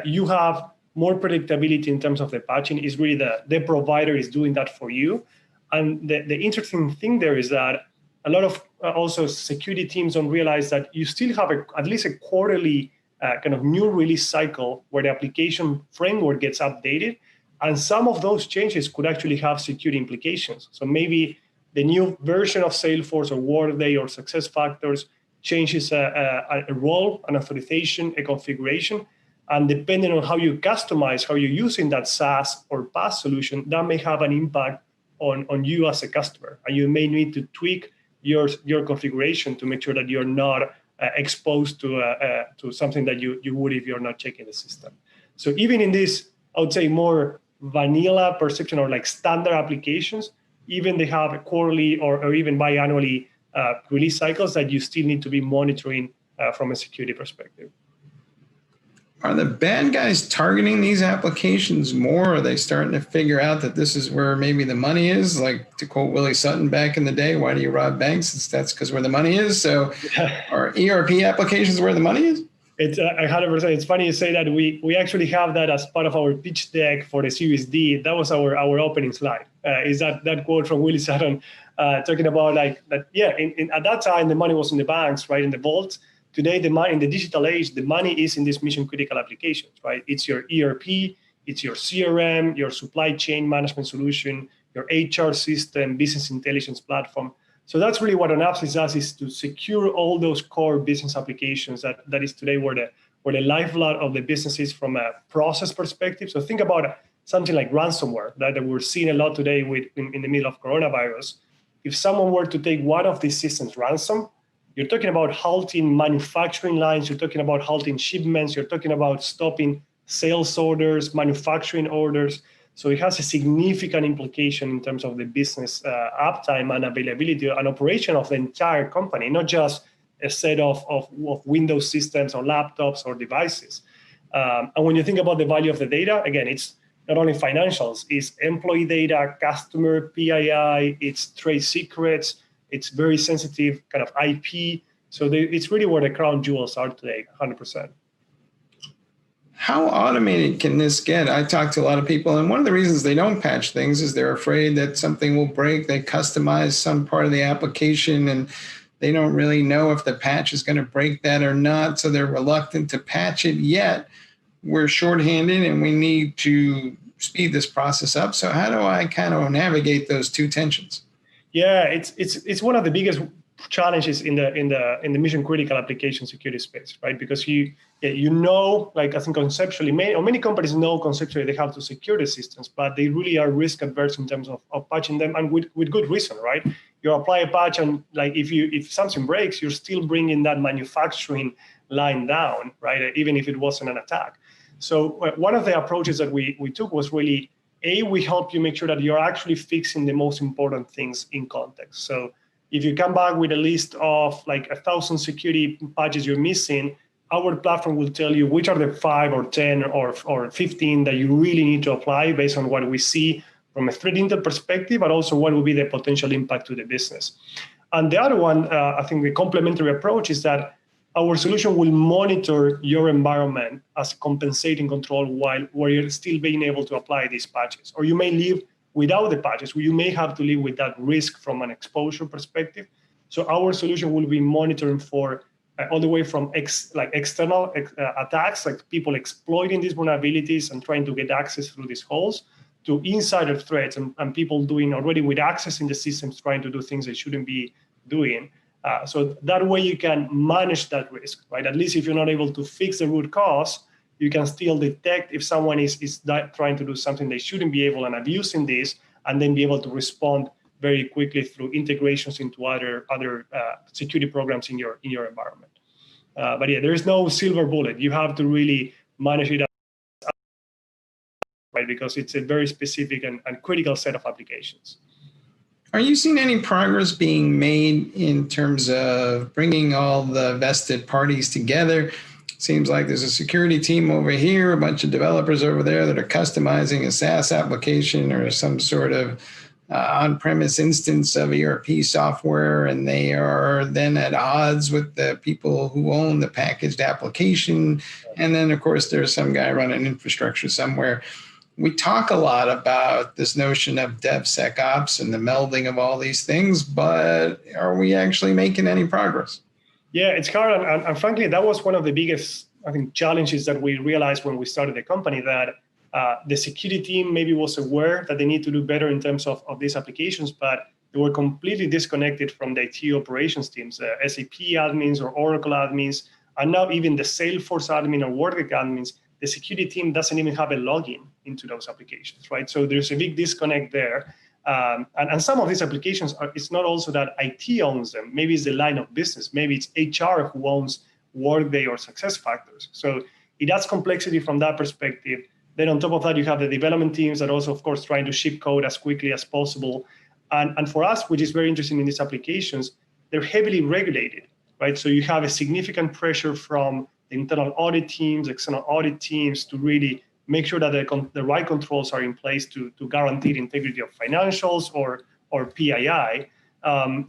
you have more predictability in terms of the patching. Is really the provider is doing that for you. And the interesting thing there is that a lot of also security teams don't realize that you still have at least a quarterly kind of new release cycle where the application framework gets updated. And some of those changes could actually have security implications. So maybe the new version of Salesforce or Workday or SuccessFactors changes a role, an authorization, a configuration. And depending on how you customize, how you're using that SaaS or PaaS solution, that may have an impact on you as a customer. And you may need to tweak your configuration to make sure that you're not exposed to something that you would if you're not checking the system. So even in this, I would say, more vanilla perception or like standard applications, even they have a quarterly or even biannually release cycles that you still need to be monitoring from a security perspective. Are the bad guys targeting these applications more? Are they starting to figure out that this is where maybe the money is? Like, to quote Willie Sutton back in the day, why do you rob banks? That's because where the money is. So are ERP applications where the money is? It's 100%. It's funny you say that. We actually have that as part of our pitch deck for the Series D. That was our opening slide. Is that quote from Willie Sutton talking about like that? Yeah, at that time the money was in the banks, right, in the vaults. Today, the money in the digital age, the money is in these mission critical applications, right? It's your ERP, it's your CRM, your supply chain management solution, your HR system, business intelligence platform. So that's really what Analyst does, is to secure all those core business applications that is today where the lifeblood of the business is from a process perspective. So think about something like ransomware that we're seeing a lot today in the middle of coronavirus. If someone were to take one of these systems ransom, you're talking about halting manufacturing lines, you're talking about halting shipments, you're talking about stopping sales orders, manufacturing orders. So it has a significant implication in terms of the business uptime and availability and operation of the entire company, not just a set of Windows systems or laptops or devices. And when you think about the value of the data, again, it's not only financials, it's employee data, customer PII, it's trade secrets, it's very sensitive kind of IP. So it's really where the crown jewels are today, 100%. How automated can this get? I talk to a lot of people, and one of the reasons they don't patch things is they're afraid that something will break. They customize some part of the application, and they don't really know if the patch is going to break that or not, so they're reluctant to patch it yet. We're shorthanded, and we need to speed this process up. So how do I kind of navigate those two tensions? Yeah, it's one of the biggest challenges in the mission critical application security space, right? Because you know, like I think conceptually, many companies know conceptually they have to secure the systems, but they really are risk adverse in terms of patching them, and with good reason, right? You apply a patch, and like if something breaks, you're still bringing that manufacturing line down, right? Even if it wasn't an attack. So one of the approaches that we took was really, we help you make sure that you're actually fixing the most important things in context. So if you come back with a list of like 1,000 security patches you're missing, our platform will tell you which are the 5 or 10 or 15 that you really need to apply based on what we see from a threat intel perspective, but also what will be the potential impact to the business. And the other one, I think the complementary approach is that our solution will monitor your environment as compensating control while you're still being able to apply these patches. Or you may live without the patches, you may have to live with that risk from an exposure perspective. So our solution will be monitoring for all the way from external attacks, like people exploiting these vulnerabilities and trying to get access through these holes, to insider threats and people doing already with access in the systems, trying to do things they shouldn't be doing. So that way you can manage that risk, right? At least if you're not able to fix the root cause, you can still detect if someone is trying to do something they shouldn't be able and abusing this, and then be able to respond very quickly through integrations into other security programs in your environment. But yeah, there is no silver bullet. You have to really manage it, right? Because it's a very specific and critical set of applications. Are you seeing any progress being made in terms of bringing all the vested parties together? Seems like there's a security team over here, a bunch of developers over there that are customizing a SaaS application or some sort of on-premise instance of ERP software, and they are then at odds with the people who own the packaged application. And then, of course, there's some guy running infrastructure somewhere. We talk a lot about this notion of DevSecOps and the melding of all these things, but are we actually making any progress? Yeah, it's hard, and frankly, that was one of the biggest, I think, challenges that we realized when we started the company, that the security team maybe was aware that they need to do better in terms of these applications, but they were completely disconnected from the IT operations teams, SAP admins or Oracle admins, and now even the Salesforce admin or Workday admins. The security team doesn't even have a login into those applications, right? So there's a big disconnect there. And some of these applications, it's not also that IT owns them. Maybe it's the line of business. Maybe it's HR who owns Workday or SuccessFactors. So it adds complexity from that perspective. Then on top of that, you have the development teams that also, of course, trying to ship code as quickly as possible. And for us, which is very interesting in these applications, they're heavily regulated, right? So you have a significant pressure from the internal audit teams, external audit teams, to really make sure that the right controls are in place to guarantee the integrity of financials or PII.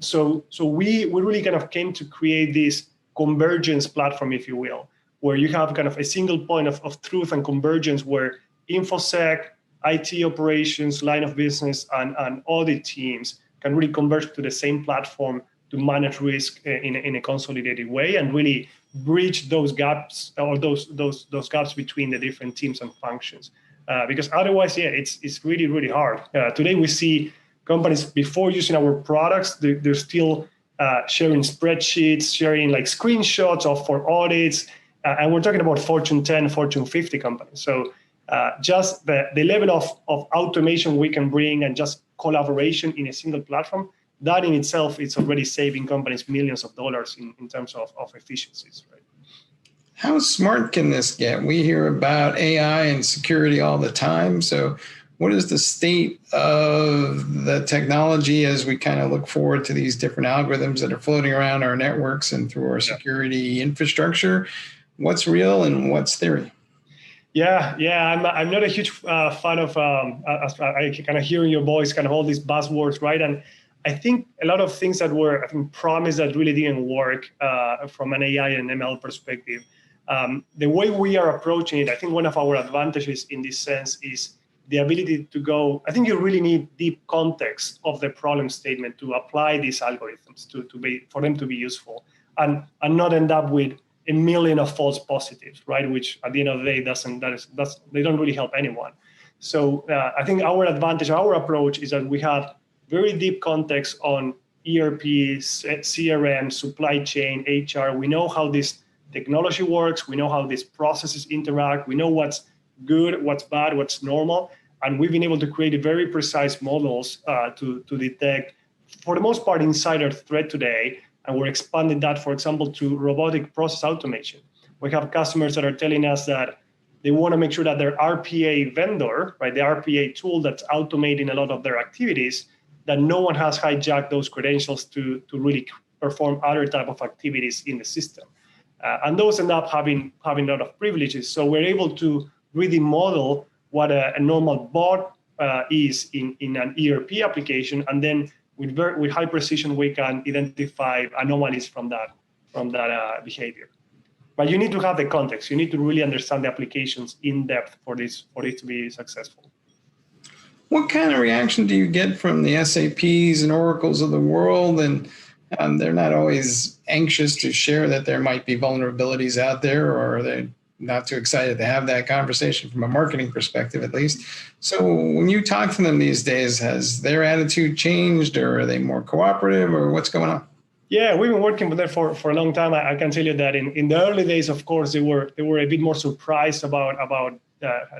So we really kind of came to create this convergence platform, if you will, where you have kind of a single point of truth and convergence where InfoSec, IT operations, line of business, and audit teams can really converge to the same platform to manage risk in a consolidated way and really bridge those gaps or those gaps between the different teams and functions. Because otherwise, yeah, it's really, really hard. Today we see companies, before using our products, they're still sharing spreadsheets, sharing like screenshots for audits, and we're talking about Fortune 10, Fortune 50 companies. So just the level of automation we can bring and just collaboration in a single platform, that in itself is already saving companies millions of dollars in terms of efficiencies, right? How smart can this get? We hear about AI and security all the time. So what is the state of the technology as we kind of look forward to these different algorithms that are floating around our networks and through our security infrastructure? What's real and what's theory? Yeah, I'm not a huge fan of, I kind of hear in your voice kind of all these buzzwords, right? And I think a lot of things that were promised that really didn't work from an AI and ML perspective. The way we are approaching it, I think one of our advantages in this sense is the ability to go, I think you really need deep context of the problem statement to apply these algorithms for them to be useful and not end up with a million of false positives, right? Which at the end of the day, they don't really help anyone. So I think our advantage, our approach is that we have very deep context on ERP, CRM, supply chain, HR. We know how this technology works. We know how these processes interact. We know what's good, what's bad, what's normal. And we've been able to create very precise models to detect, for the most part, insider threat today. And we're expanding that, for example, to robotic process automation. We have customers that are telling us that they want to make sure that their RPA vendor, right, the RPA tool that's automating a lot of their activities, that no one has hijacked those credentials to really perform other type of activities in the system. And those end up having a lot of privileges. So we're able to really model what a normal bot is in an ERP application, and then with high precision, we can identify anomalies from that behavior. But you need to have the context. You need to really understand the applications in depth for this to be successful. What kind of reaction do you get from the SAPs and Oracles of the world? And they're not always anxious to share that there might be vulnerabilities out there, or they're not too excited to have that conversation from a marketing perspective, at least. So when you talk to them these days, has their attitude changed, or are they more cooperative, or what's going on? Yeah, we've been working with them for a long time. I can tell you that in the early days, of course, they were a bit more surprised about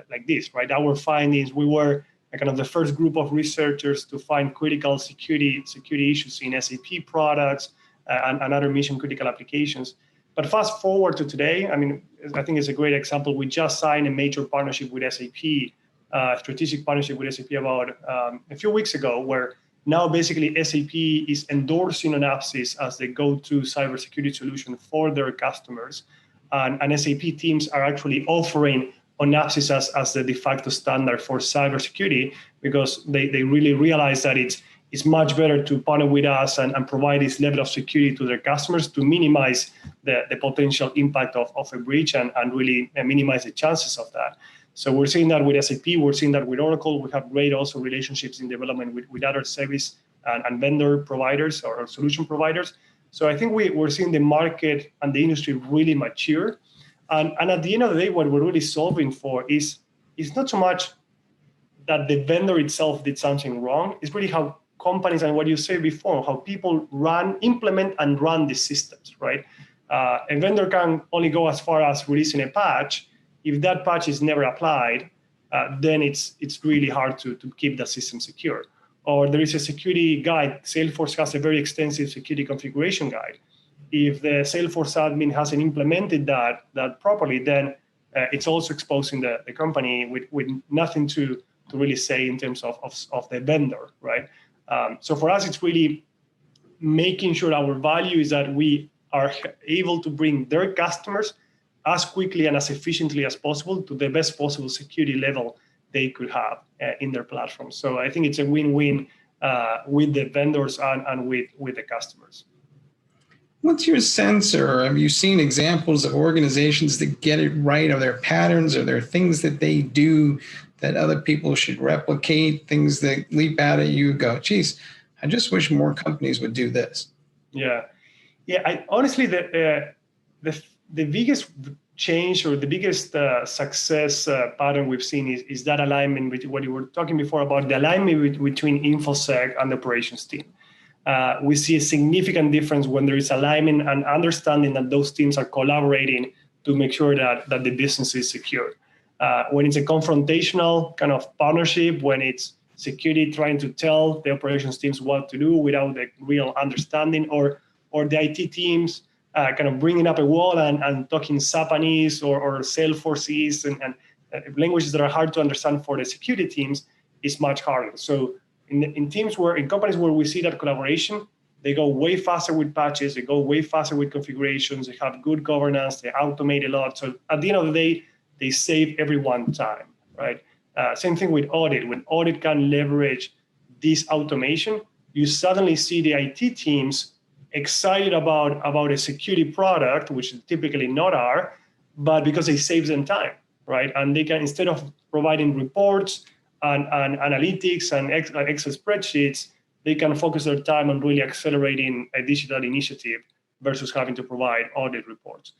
like this, right? Our findings, we were kind of the first group of researchers to find critical security issues in SAP products and other mission critical applications. But fast forward to today, I mean, I think it's a great example. We just signed a major partnership with SAP, strategic partnership with SAP about a few weeks ago, where now basically SAP is endorsing Synopsys as the go-to cybersecurity solution for their customers. And SAP teams are actually offering Synopsys as the de facto standard for cybersecurity, because they really realize that it's much better to partner with us and provide this level of security to their customers to minimize the potential impact of a breach and really minimize the chances of that. So we're seeing that with SAP, we're seeing that with Oracle. We have great also relationships in development with other service and vendor providers or solution providers. So I think we're seeing the market and the industry really mature. And at the end of the day, what we're really solving for is not so much that the vendor itself did something wrong. It's really how companies, and what you said before, how people implement and run the systems, right? A vendor can only go as far as releasing a patch. If that patch is never applied, then it's really hard to keep the system secure. Or there is a security guide. Salesforce has a very extensive security configuration guide. If the Salesforce admin hasn't implemented that properly, then it's also exposing the company with nothing to really say in terms of the vendor, right? So for us, it's really making sure our value is that we are able to bring their customers as quickly and as efficiently as possible to the best possible security level they could have in their platform. So I think it's a win-win with the vendors and with the customers. What's your sense, or have you seen examples of organizations that get it right? Are there patterns? Are there things that they do that other people should replicate, things that leap out at you, go, geez, I just wish more companies would do this? Yeah. Honestly, the biggest change or the biggest success pattern we've seen is that alignment with what you were talking before about, the alignment between InfoSec and the operations team. We see a significant difference when there is alignment and understanding that those teams are collaborating to make sure that the business is secure. When it's a confrontational kind of partnership, when it's security trying to tell the operations teams what to do without the real understanding, or the IT teams kind of bringing up a wall and talking Japanese or Salesforce and languages that are hard to understand for the security teams, is much harder. So in companies where we see that collaboration, they go way faster with patches, they go way faster with configurations, they have good governance, they automate a lot. So at the end of the day, they save everyone time, right? Same thing with audit. When audit can leverage this automation, you suddenly see the IT teams excited about a security product, which typically not are, but because it saves them time, right? And they can, instead of providing reports and analytics and Excel spreadsheets, they can focus their time on really accelerating a digital initiative versus having to provide audit reports.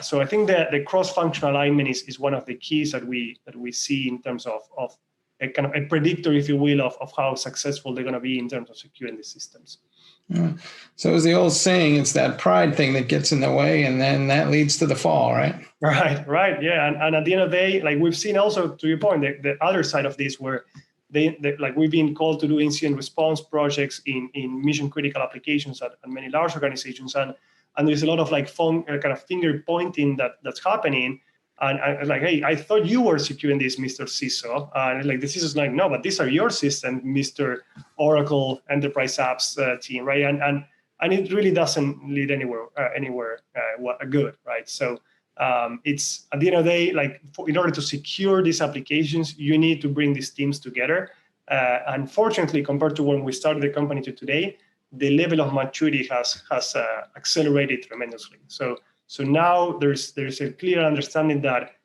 So I think that the cross-functional alignment is one of the keys that we see in terms of a kind of a predictor, if you will, of how successful they're going to be in terms of securing the systems. Yeah. So as the old saying, it's that pride thing that gets in the way, and then that leads to the fall, right? Right, yeah. And at the end of the day, like we've seen also, to your point, the other side of this, where they like we've been called to do incident response projects in mission critical applications at many large organizations, and there's a lot of like kind of finger pointing that's happening. And like, hey, I thought you were securing this, Mr. CISO. And like the CISO's like, no, but these are your systems, Mr. Oracle Enterprise Apps team, right? And it really doesn't lead anywhere good, right? So it's at the end of the day, like in order to secure these applications, you need to bring these teams together. Unfortunately, compared to when we started the company to today, the level of maturity has accelerated tremendously. So now there's a clear understanding that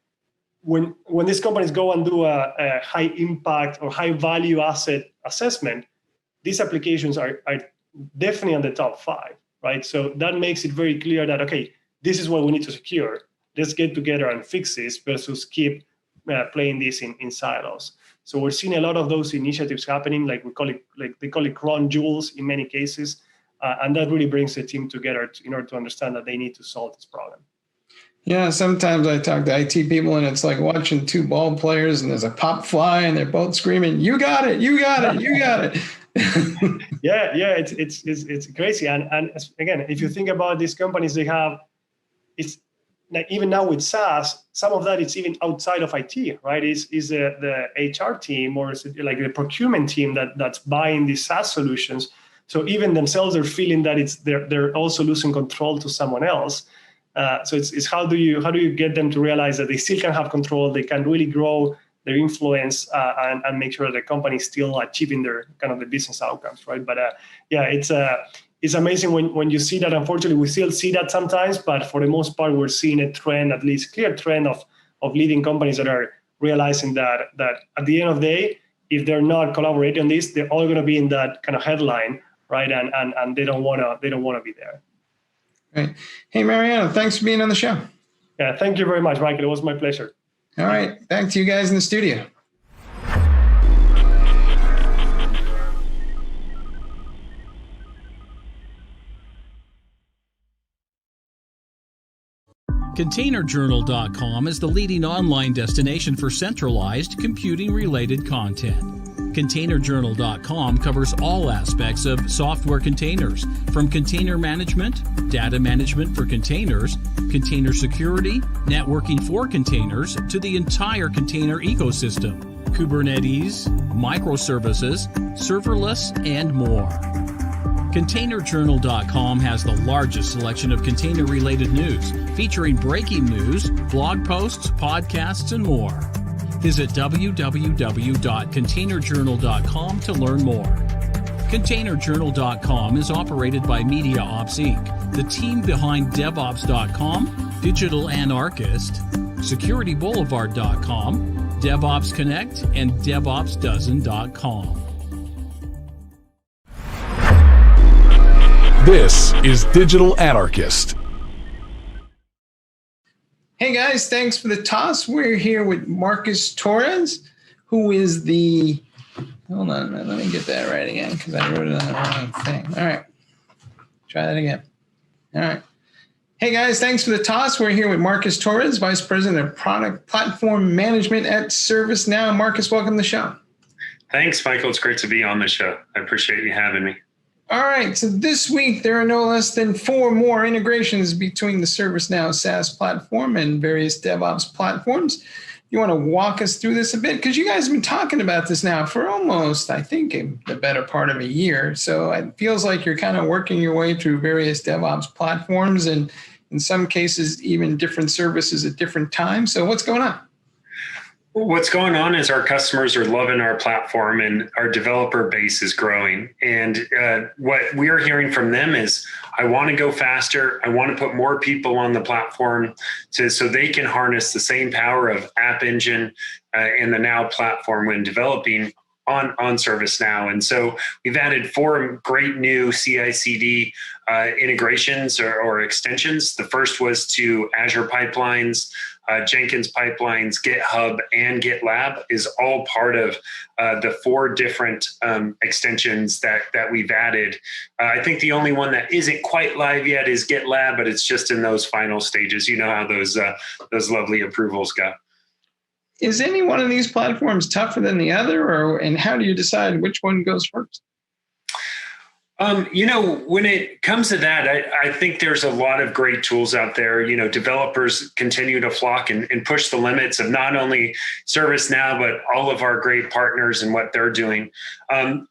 when these companies go and do a high impact or high value asset assessment, these applications are definitely on the top 5, right? So that makes it very clear that, okay, this is what we need to secure. Let's get together and fix this versus keep playing this in silos. So we're seeing a lot of those initiatives happening, like they call it crown jewels in many cases. And that really brings the team together in order to understand that they need to solve this problem. Yeah, sometimes I talk to IT people and it's like watching 2 ball players and there's a pop fly and they're both screaming, "You got it, you got it, you got it." Yeah, it's crazy. And again, if you think about these companies, they have, it's like even now with SaaS, some of that it's even outside of IT, right? Is the HR team or is it like the procurement team that's buying these SaaS solutions. So even themselves are feeling that they're also losing control to someone else. So it's how do you get them to realize that they still can have control, they can really grow their influence and make sure the company is still achieving their kind of the business outcomes, right? But yeah, it's amazing when you see that. Unfortunately, we still see that sometimes, but for the most part, we're seeing a trend, at least clear trend of leading companies that are realizing that at the end of the day, if they're not collaborating on this, they're all going to be in that kind of headline. Right, and they don't want to be there. Right. Hey, Mariano, thanks for being on the show. Yeah, thank you very much, Michael. It was my pleasure. All right, back to you guys in the studio. ContainerJournal.com is the leading online destination for centralized computing-related content. ContainerJournal.com covers all aspects of software containers, from container management, data management for containers, container security, networking for containers, to the entire container ecosystem, Kubernetes, microservices, serverless, and more. ContainerJournal.com has the largest selection of container-related news, featuring breaking news, blog posts, podcasts, and more. Visit www.containerjournal.com to learn more. ContainerJournal.com is operated by MediaOps Inc., the team behind DevOps.com, Digital Anarchist, SecurityBoulevard.com, DevOps Connect, and DevOpsDozen.com. This is Digital Anarchist. Hey guys, thanks for the toss. We're here with Marcus Torres, who is the, hold on a minute, let me get that right again because I wrote it on the wrong thing. All right, try that again. All right. Hey guys, thanks for the toss. We're here with Marcus Torres, Vice President of Product Platform Management at ServiceNow. Marcus, welcome to the show. Thanks, Michael. It's great to be on the show. I appreciate you having me. All right, so this week there are no less than 4 more integrations between the ServiceNow SaaS platform and various DevOps platforms. you want to walk us through this a bit? Because you guys have been talking about this now for almost, I think, the better part of a year. So it feels like you're kind of working your way through various DevOps platforms and in some cases, even different services at different times. So what's going on? What's going on is our customers are loving our platform and our developer base is growing. And what we're hearing from them is, I want to go faster. I want to put more people on the platform so they can harness the same power of App Engine and the Now platform when developing on ServiceNow. And so we've added 4 great new CI/CD integrations or extensions. The first was to Azure pipelines, Jenkins pipelines, GitHub, and GitLab is all part of the 4 different extensions that we've added. I think the only one that isn't quite live yet is GitLab, but it's just in those final stages. You know how those lovely approvals go. Is any one of these platforms tougher than the other, and how do you decide which one goes first? When it comes to that, I think there's a lot of great tools out there. Developers continue to flock and push the limits of not only ServiceNow, but all of our great partners and what they're doing.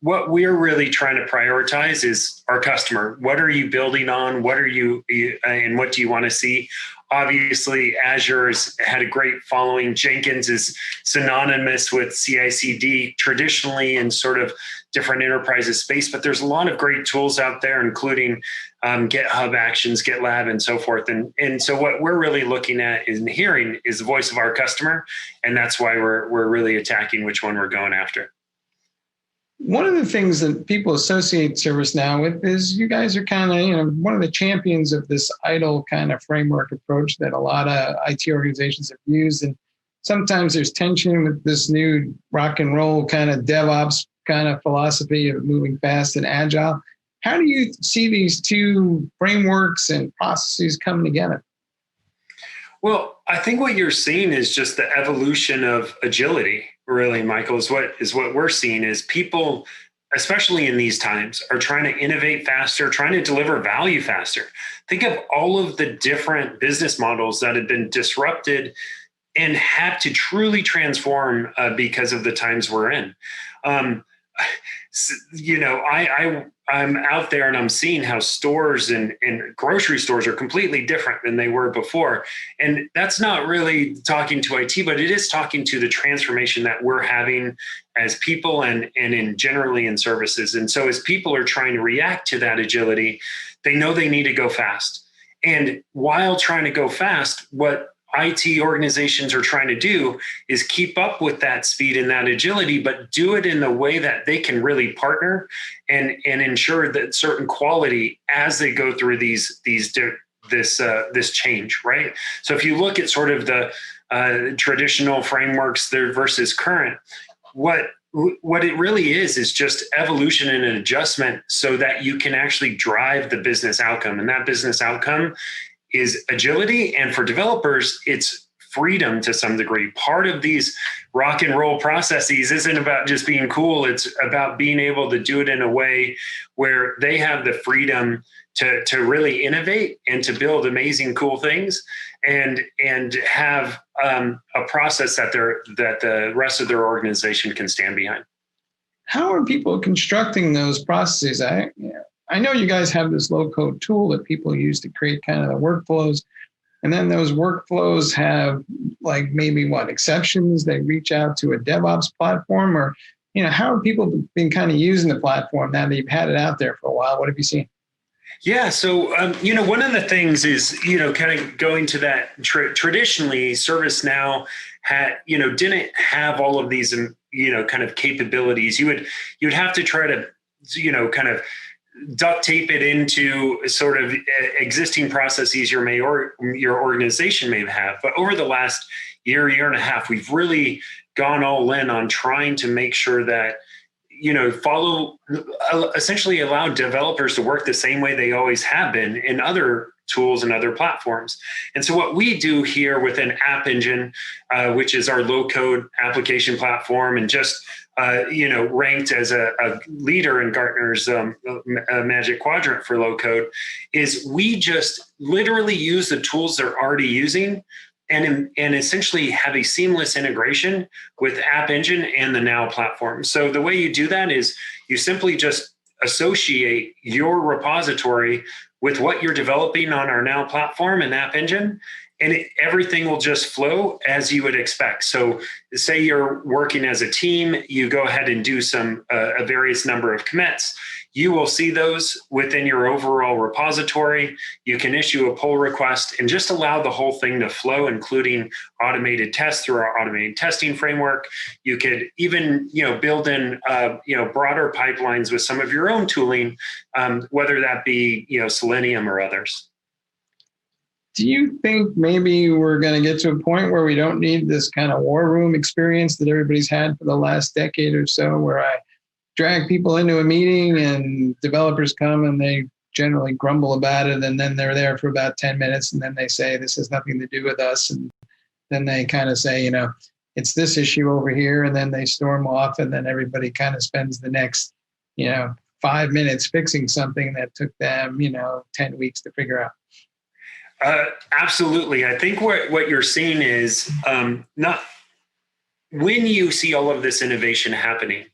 What we're really trying to prioritize is our customer. What are you building on? What are you and what do you want to see? Obviously, Azure has had a great following. Jenkins is synonymous with CI/CD traditionally in sort of different enterprises space, but there's a lot of great tools out there, including GitHub Actions, GitLab, and so forth. And so what we're really looking at and hearing is the voice of our customer, and that's why we're really attacking which one we're going after. One of the things that people associate ServiceNow with is you guys are kind of, one of the champions of this ITIL kind of framework approach that a lot of IT organizations have used. And sometimes there's tension with this new rock and roll kind of DevOps kind of philosophy of moving fast and agile. How do you see these 2 frameworks and processes coming together? Well, I think what you're seeing is just the evolution of agility, really, Michael, is what we're seeing is people, especially in these times, are trying to innovate faster, trying to deliver value faster. Think of all of the different business models that have been disrupted and had to truly transform because of the times we're in. I'm out there and I'm seeing how stores and grocery stores are completely different than they were before. And that's not really talking to IT, but it is talking to the transformation that we're having as people and generally in services. And so as people are trying to react to that agility, they know they need to go fast. And while trying to go fast, what IT organizations are trying to do is keep up with that speed and that agility, but do it in the way that they can really partner and ensure that certain quality as they go through this change, right? So if you look at sort of the traditional frameworks there versus current, what it really is just evolution and an adjustment so that you can actually drive the business outcome, and that business outcome is agility. And for developers, it's freedom to some degree. Part of these rock and roll processes isn't about just being cool. It's about being able to do it in a way where they have the freedom to really innovate and to build amazing, cool things and have a process that the rest of their organization can stand behind. How are people constructing those processes? I know you guys have this low-code tool that people use to create kind of the workflows. And then those workflows have like maybe exceptions? They reach out to a DevOps platform, or, how have people been kind of using the platform now that you've had it out there for a while? What have you seen? Yeah. So, one of the things is, kind of going to that traditionally ServiceNow didn't have all of these, kind of capabilities. You'd have to try to, kind of duct tape it into sort of existing processes your organization may have. But over the last year and a half, we've really gone all in on trying to make sure that, essentially allow developers to work the same way they always have been in other tools and other platforms. And so what we do here within App Engine, which is our low-code application platform and just ranked as a leader in Gartner's Magic Quadrant for low code, is we just literally use the tools they're already using, and essentially have a seamless integration with App Engine and the Now platform. So the way you do that is you simply just associate your repository with what you're developing on our Now platform and App Engine, and everything will just flow as you would expect. So say you're working as a team, you go ahead and do a various number of commits. You will see those within your overall repository. You can issue a pull request and just allow the whole thing to flow, including automated tests through our automated testing framework. You could even, build in, broader pipelines with some of your own tooling, whether that be, Selenium or others. Do you think maybe we're going to get to a point where we don't need this kind of war room experience that everybody's had for the last decade or so, where I drag people into a meeting and developers come and they generally grumble about it, and then they're there for about 10 minutes and then they say this has nothing to do with us, and then they kind of say, it's this issue over here, and then they storm off, and then everybody kind of spends the next 5 minutes fixing something that took them 10 weeks to figure out? Absolutely. I think what you're seeing is not when you see all of this innovation happening,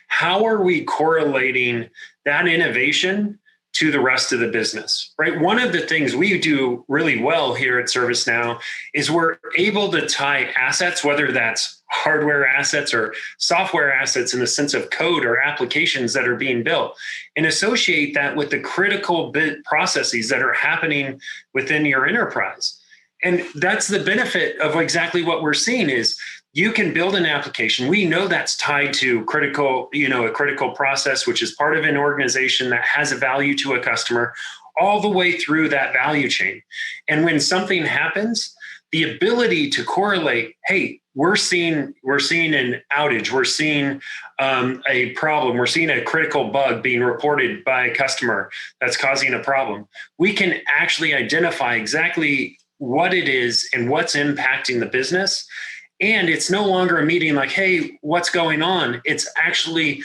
how are we correlating that innovation to the rest of the business, right? One of the things we do really well here at ServiceNow is we're able to tie assets, whether that's hardware assets or software assets in the sense of code or applications that are being built, and associate that with the critical processes that are happening within your enterprise. And that's the benefit of exactly what we're seeing is you can build an application. We know that's tied to critical, a critical process, which is part of an organization that has a value to a customer, all the way through that value chain. And when something happens, the ability to correlate, hey, we're seeing an outage, we're seeing a problem, we're seeing a critical bug being reported by a customer that's causing a problem. We can actually identify exactly what it is and what's impacting the business. And it's no longer a meeting like, hey, what's going on? It's actually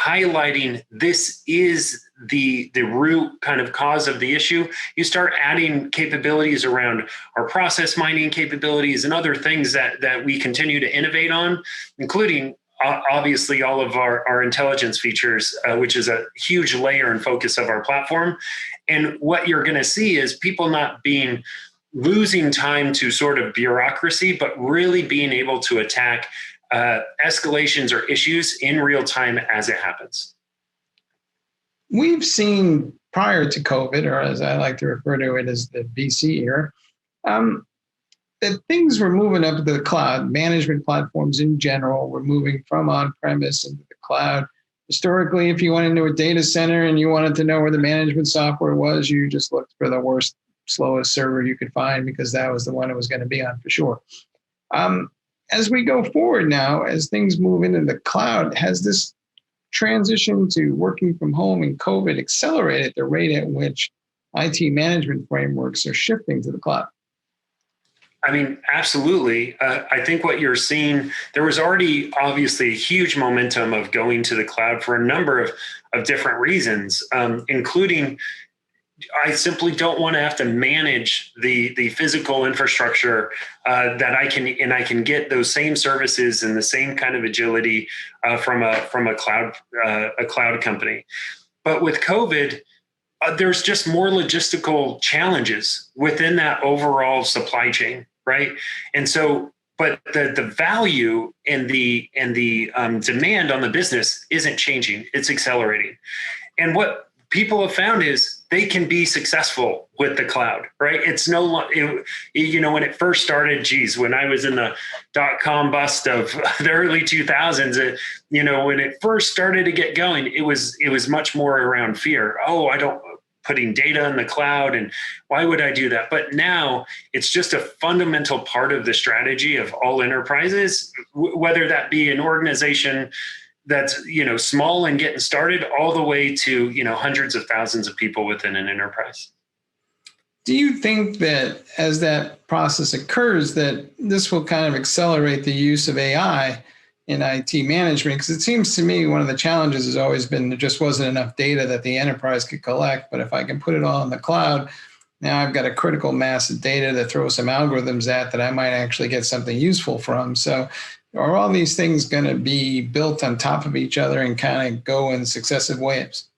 highlighting this is the root kind of cause of the issue. You start adding capabilities around our process mining capabilities and other things that we continue to innovate on, including obviously all of our intelligence features, which is a huge layer and focus of our platform. And what you're going to see is people not losing time to sort of bureaucracy, but really being able to attack escalations or issues in real time as it happens. We've seen prior to COVID, or as I like to refer to it as the VC era, that things were moving up to the cloud. Management platforms in general were moving from on-premise into the cloud. Historically, if you went into a data center and you wanted to know where the management software was, you just looked for the worst, slowest server you could find because that was the one it was going to be on for sure. As we go forward now, as things move into the cloud, has this transition to working from home and COVID accelerated the rate at which IT management frameworks are shifting to the cloud? I mean, absolutely. I think what you're seeing, there was already obviously a huge momentum of going to the cloud for a number of different reasons, including I simply don't want to have to manage the physical infrastructure that I can get those same services and the same kind of agility from a cloud company. But with COVID, there's just more logistical challenges within that overall supply chain, right? And so, but the value and the demand on the business isn't changing; it's accelerating. And what people have found is they can be successful with the cloud, right? It's no longer, when it first started, when I was in the .com bust of the early 2000s, when it first started to get going, it was much more around fear. Oh, putting data in the cloud, and why would I do that? But now it's just a fundamental part of the strategy of all enterprises, whether that be an organization that's small and getting started, all the way to hundreds of thousands of people within an enterprise. Do you think that as that process occurs, that this will kind of accelerate the use of AI in IT management? Because it seems to me one of the challenges has always been there just wasn't enough data that the enterprise could collect. But if I can put it all in the cloud, Now I've got a critical mass of data to throw some algorithms at that I might actually get something useful from. So are all these things going to be built on top of each other and kind of go in successive waves?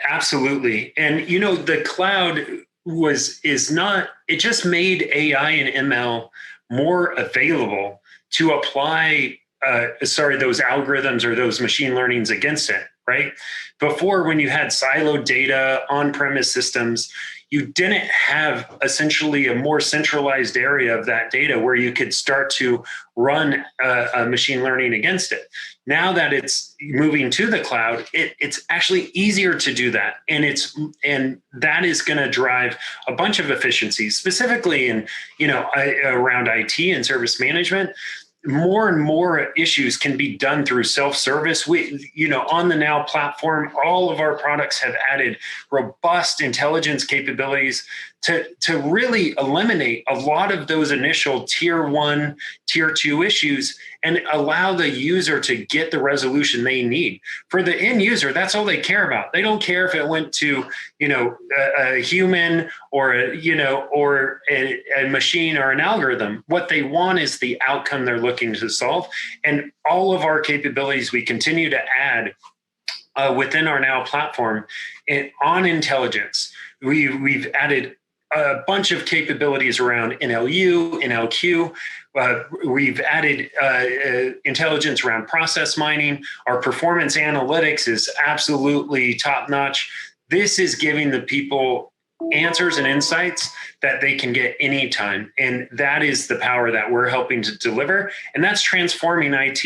Absolutely. And, the cloud it just made AI and ML more available to apply, those algorithms or those machine learnings against it, right? Before, when you had siloed data, on-premise systems, you didn't have essentially a more centralized area of that data where you could start to run a machine learning against it. Now that it's moving to the cloud, it's actually easier to do that. And that is going to drive a bunch of efficiencies, specifically in, around IT and service management. More and more issues can be done through self-service. On the Now platform, all of our products have added robust intelligence capabilities to really eliminate a lot of those initial tier 1, tier 2 issues and allow the user to get the resolution they need. For the end user, that's all they care about. They don't care if it went to, a human or a machine or an algorithm. What they want is the outcome they're looking to solve. And all of our capabilities we continue to add within our Now platform on intelligence. We've added a bunch of capabilities around NLU, NLQ. We've added intelligence around process mining. Our performance analytics is absolutely top notch. This is giving the people answers and insights that they can get anytime. And that is the power that we're helping to deliver. And that's transforming IT,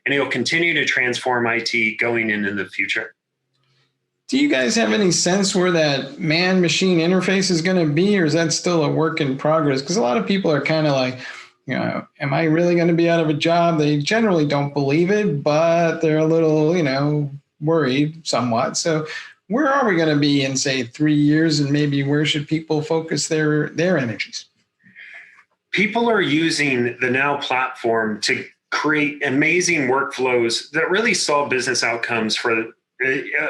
and it'll continue to transform IT going into the future. Do you guys have any sense where that man-machine interface is going to be, or is that still a work in progress? Because a lot of people are kind of like, am I really going to be out of a job? They generally don't believe it, but they're a little, worried somewhat. So where are we going to be in, say, 3 years, and maybe where should people focus their energies? People are using the Now platform to create amazing workflows that really solve business outcomes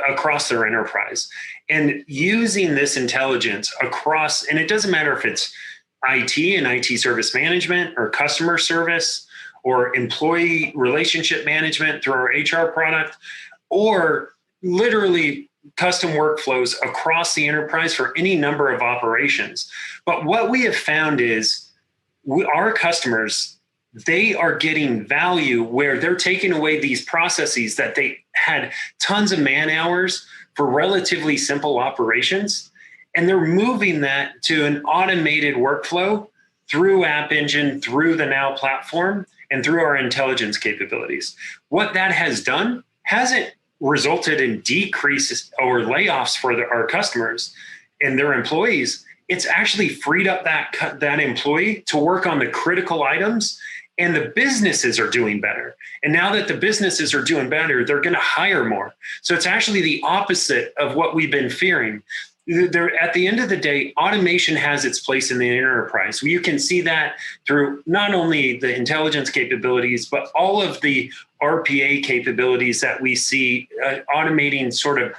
across their enterprise, and using this intelligence across, and it doesn't matter if it's IT and IT service management or customer service or employee relationship management through our HR product, or literally custom workflows across the enterprise for any number of operations. But what we have found is our customers, they are getting value where they're taking away these processes that they had tons of man hours for relatively simple operations, and they're moving that to an automated workflow through App Engine, through the Now platform, and through our intelligence capabilities. What that has done hasn't resulted in decreases or layoffs for our customers and their employees. It's actually freed up that employee to work on the critical items, and the businesses are doing better. And now that the businesses are doing better, they're going to hire more. So it's actually the opposite of what we've been fearing. At the end of the day, automation has its place in the enterprise. You can see that through not only the intelligence capabilities, but all of the RPA capabilities that we see automating sort of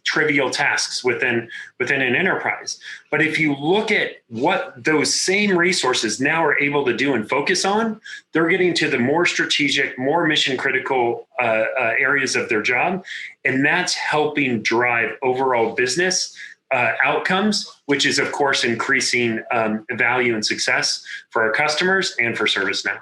trivial tasks within an enterprise. But if you look at what those same resources now are able to do and focus on, they're getting to the more strategic, more mission critical areas of their job. And that's helping drive overall business outcomes, which is of course increasing value and success for our customers and for ServiceNow.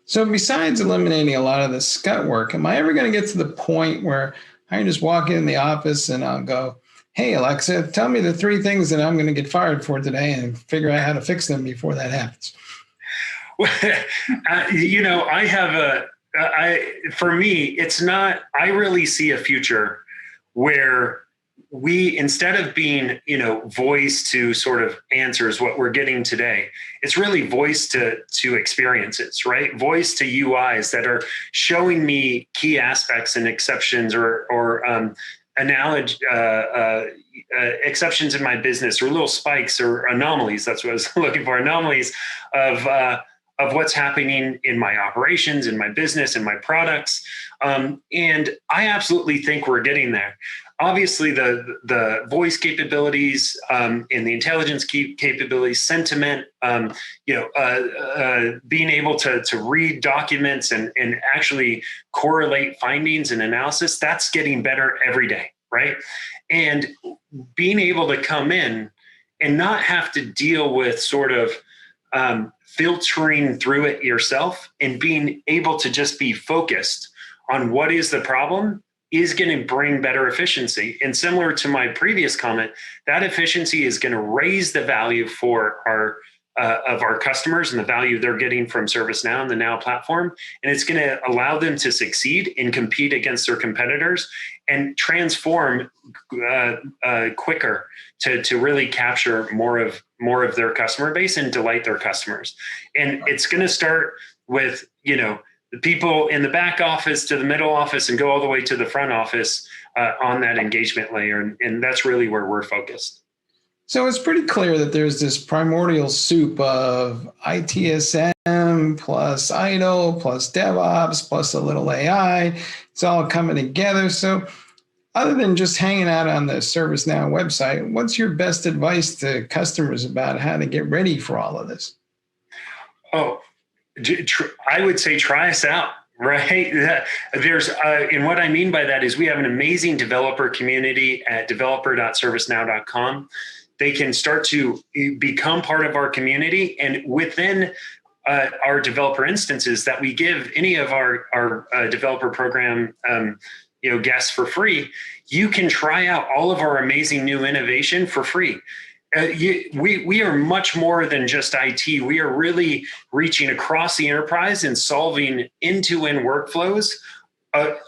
So besides eliminating a lot of the scut work, am I ever going to get to the point where I can just walk in the office and I'll go, hey, Alexa, tell me the 3 things that I'm going to get fired for today, and figure out how to fix them before that happens? For me, it's not, I really see a future where we, instead of being, voice to sort of answers what we're getting today, it's really voice to experiences, right? Voice to UIs that are showing me key aspects and exceptions or exceptions in my business, or little spikes or anomalies. That's what I was looking for. Anomalies of of what's happening in my operations, in my business, in my products. And I absolutely think we're getting there. Obviously, the voice capabilities and the intelligence capabilities, sentiment, being able to read documents and actually correlate findings and analysis, that's getting better every day, right? And being able to come in and not have to deal with sort of filtering through it yourself and being able to just be focused on what is the problem is going to bring better efficiency. And similar to my previous comment, that efficiency is going to raise the value for our customers and the value they're getting from ServiceNow and the Now platform. And it's going to allow them to succeed and compete against their competitors and transform quicker to really capture more of their customer base and delight their customers. And it's going to start with, the people in the back office to the middle office and go all the way to the front office on that engagement layer. And that's really where we're focused. So it's pretty clear that there's this primordial soup of ITSM plus IDLE plus DevOps plus a little AI. It's all coming together. So other than just hanging out on the ServiceNow website, what's your best advice to customers about how to get ready for all of this? Oh, I would say try us out, right? There's, and what I mean by that is we have an amazing developer community at developer.servicenow.com. They can start to become part of our community, and within our developer instances that we give any of our developer program guests for free, you can try out all of our amazing new innovation for free. We are much more than just IT. We are really reaching across the enterprise and solving end-to-end workflows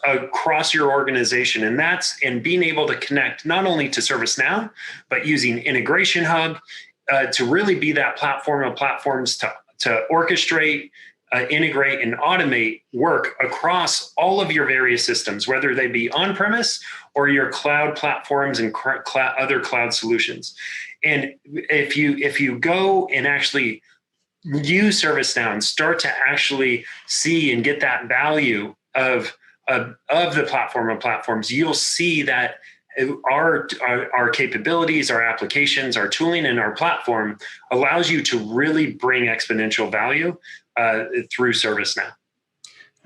across your organization. And being able to connect not only to ServiceNow, but using Integration Hub to really be that platform of platforms to orchestrate, integrate, and automate work across all of your various systems, whether they be on-premise or your cloud platforms and other cloud solutions. And if you go and actually use ServiceNow and start to actually see and get that value of the platform of platforms, you'll see that our capabilities, our applications, our tooling, and our platform allows you to really bring exponential value through ServiceNow.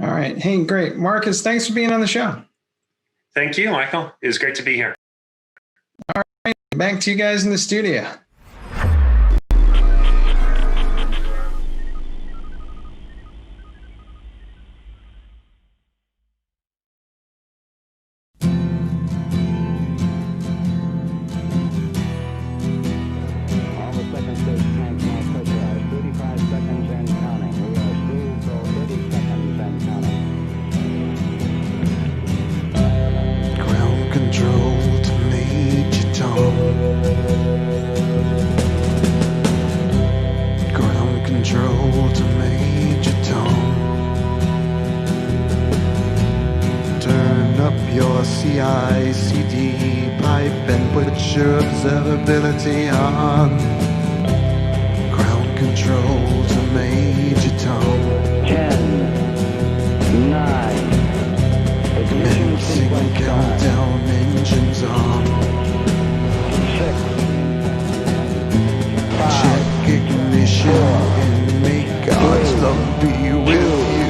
All right. Hey, great. Marcus, thanks for being on the show. Thank you, Michael. It was great to be here. All right. Back to you guys in the studio. CI/CD pipe and put your observability on. Ground control to Major Tom. 10, 9. Commencing countdown, engines on. 6, 5. Check ignition 4, and make God's love be with you.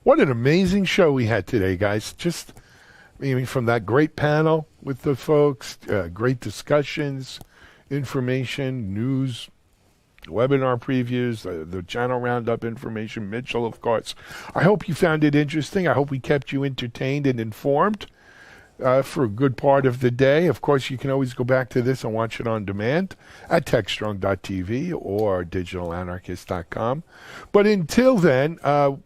What an amazing show we had today, guys. Just, from that great panel with the folks, great discussions, information, news, webinar previews, the channel roundup information, Mitchell, of course. I hope you found it interesting. I hope we kept you entertained and informed for a good part of the day. Of course, you can always go back to this and watch it on demand at TechStrong.tv or digitalanarchist.com. But until then,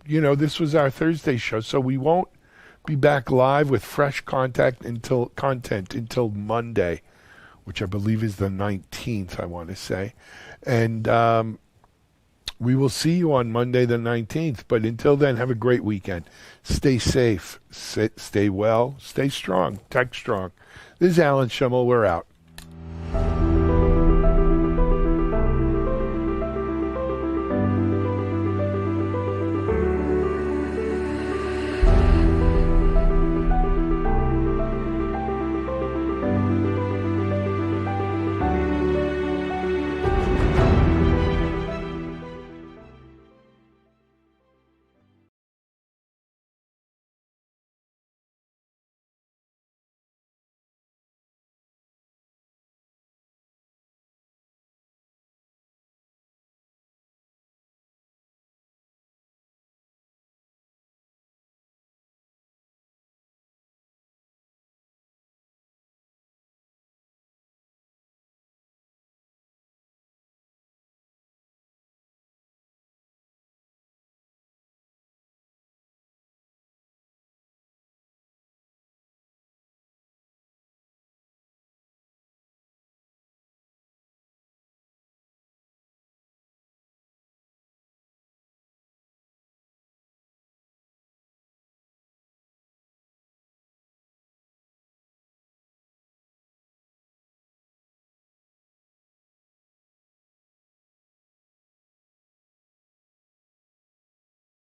this was our Thursday show, so we won't be back live with fresh content until Monday, which I believe is the 19th, I want to say. And we will see you on Monday the 19th. But until then, have a great weekend. Stay safe, stay well, stay strong, TechStrong. This is Alan Schimmel. We're out.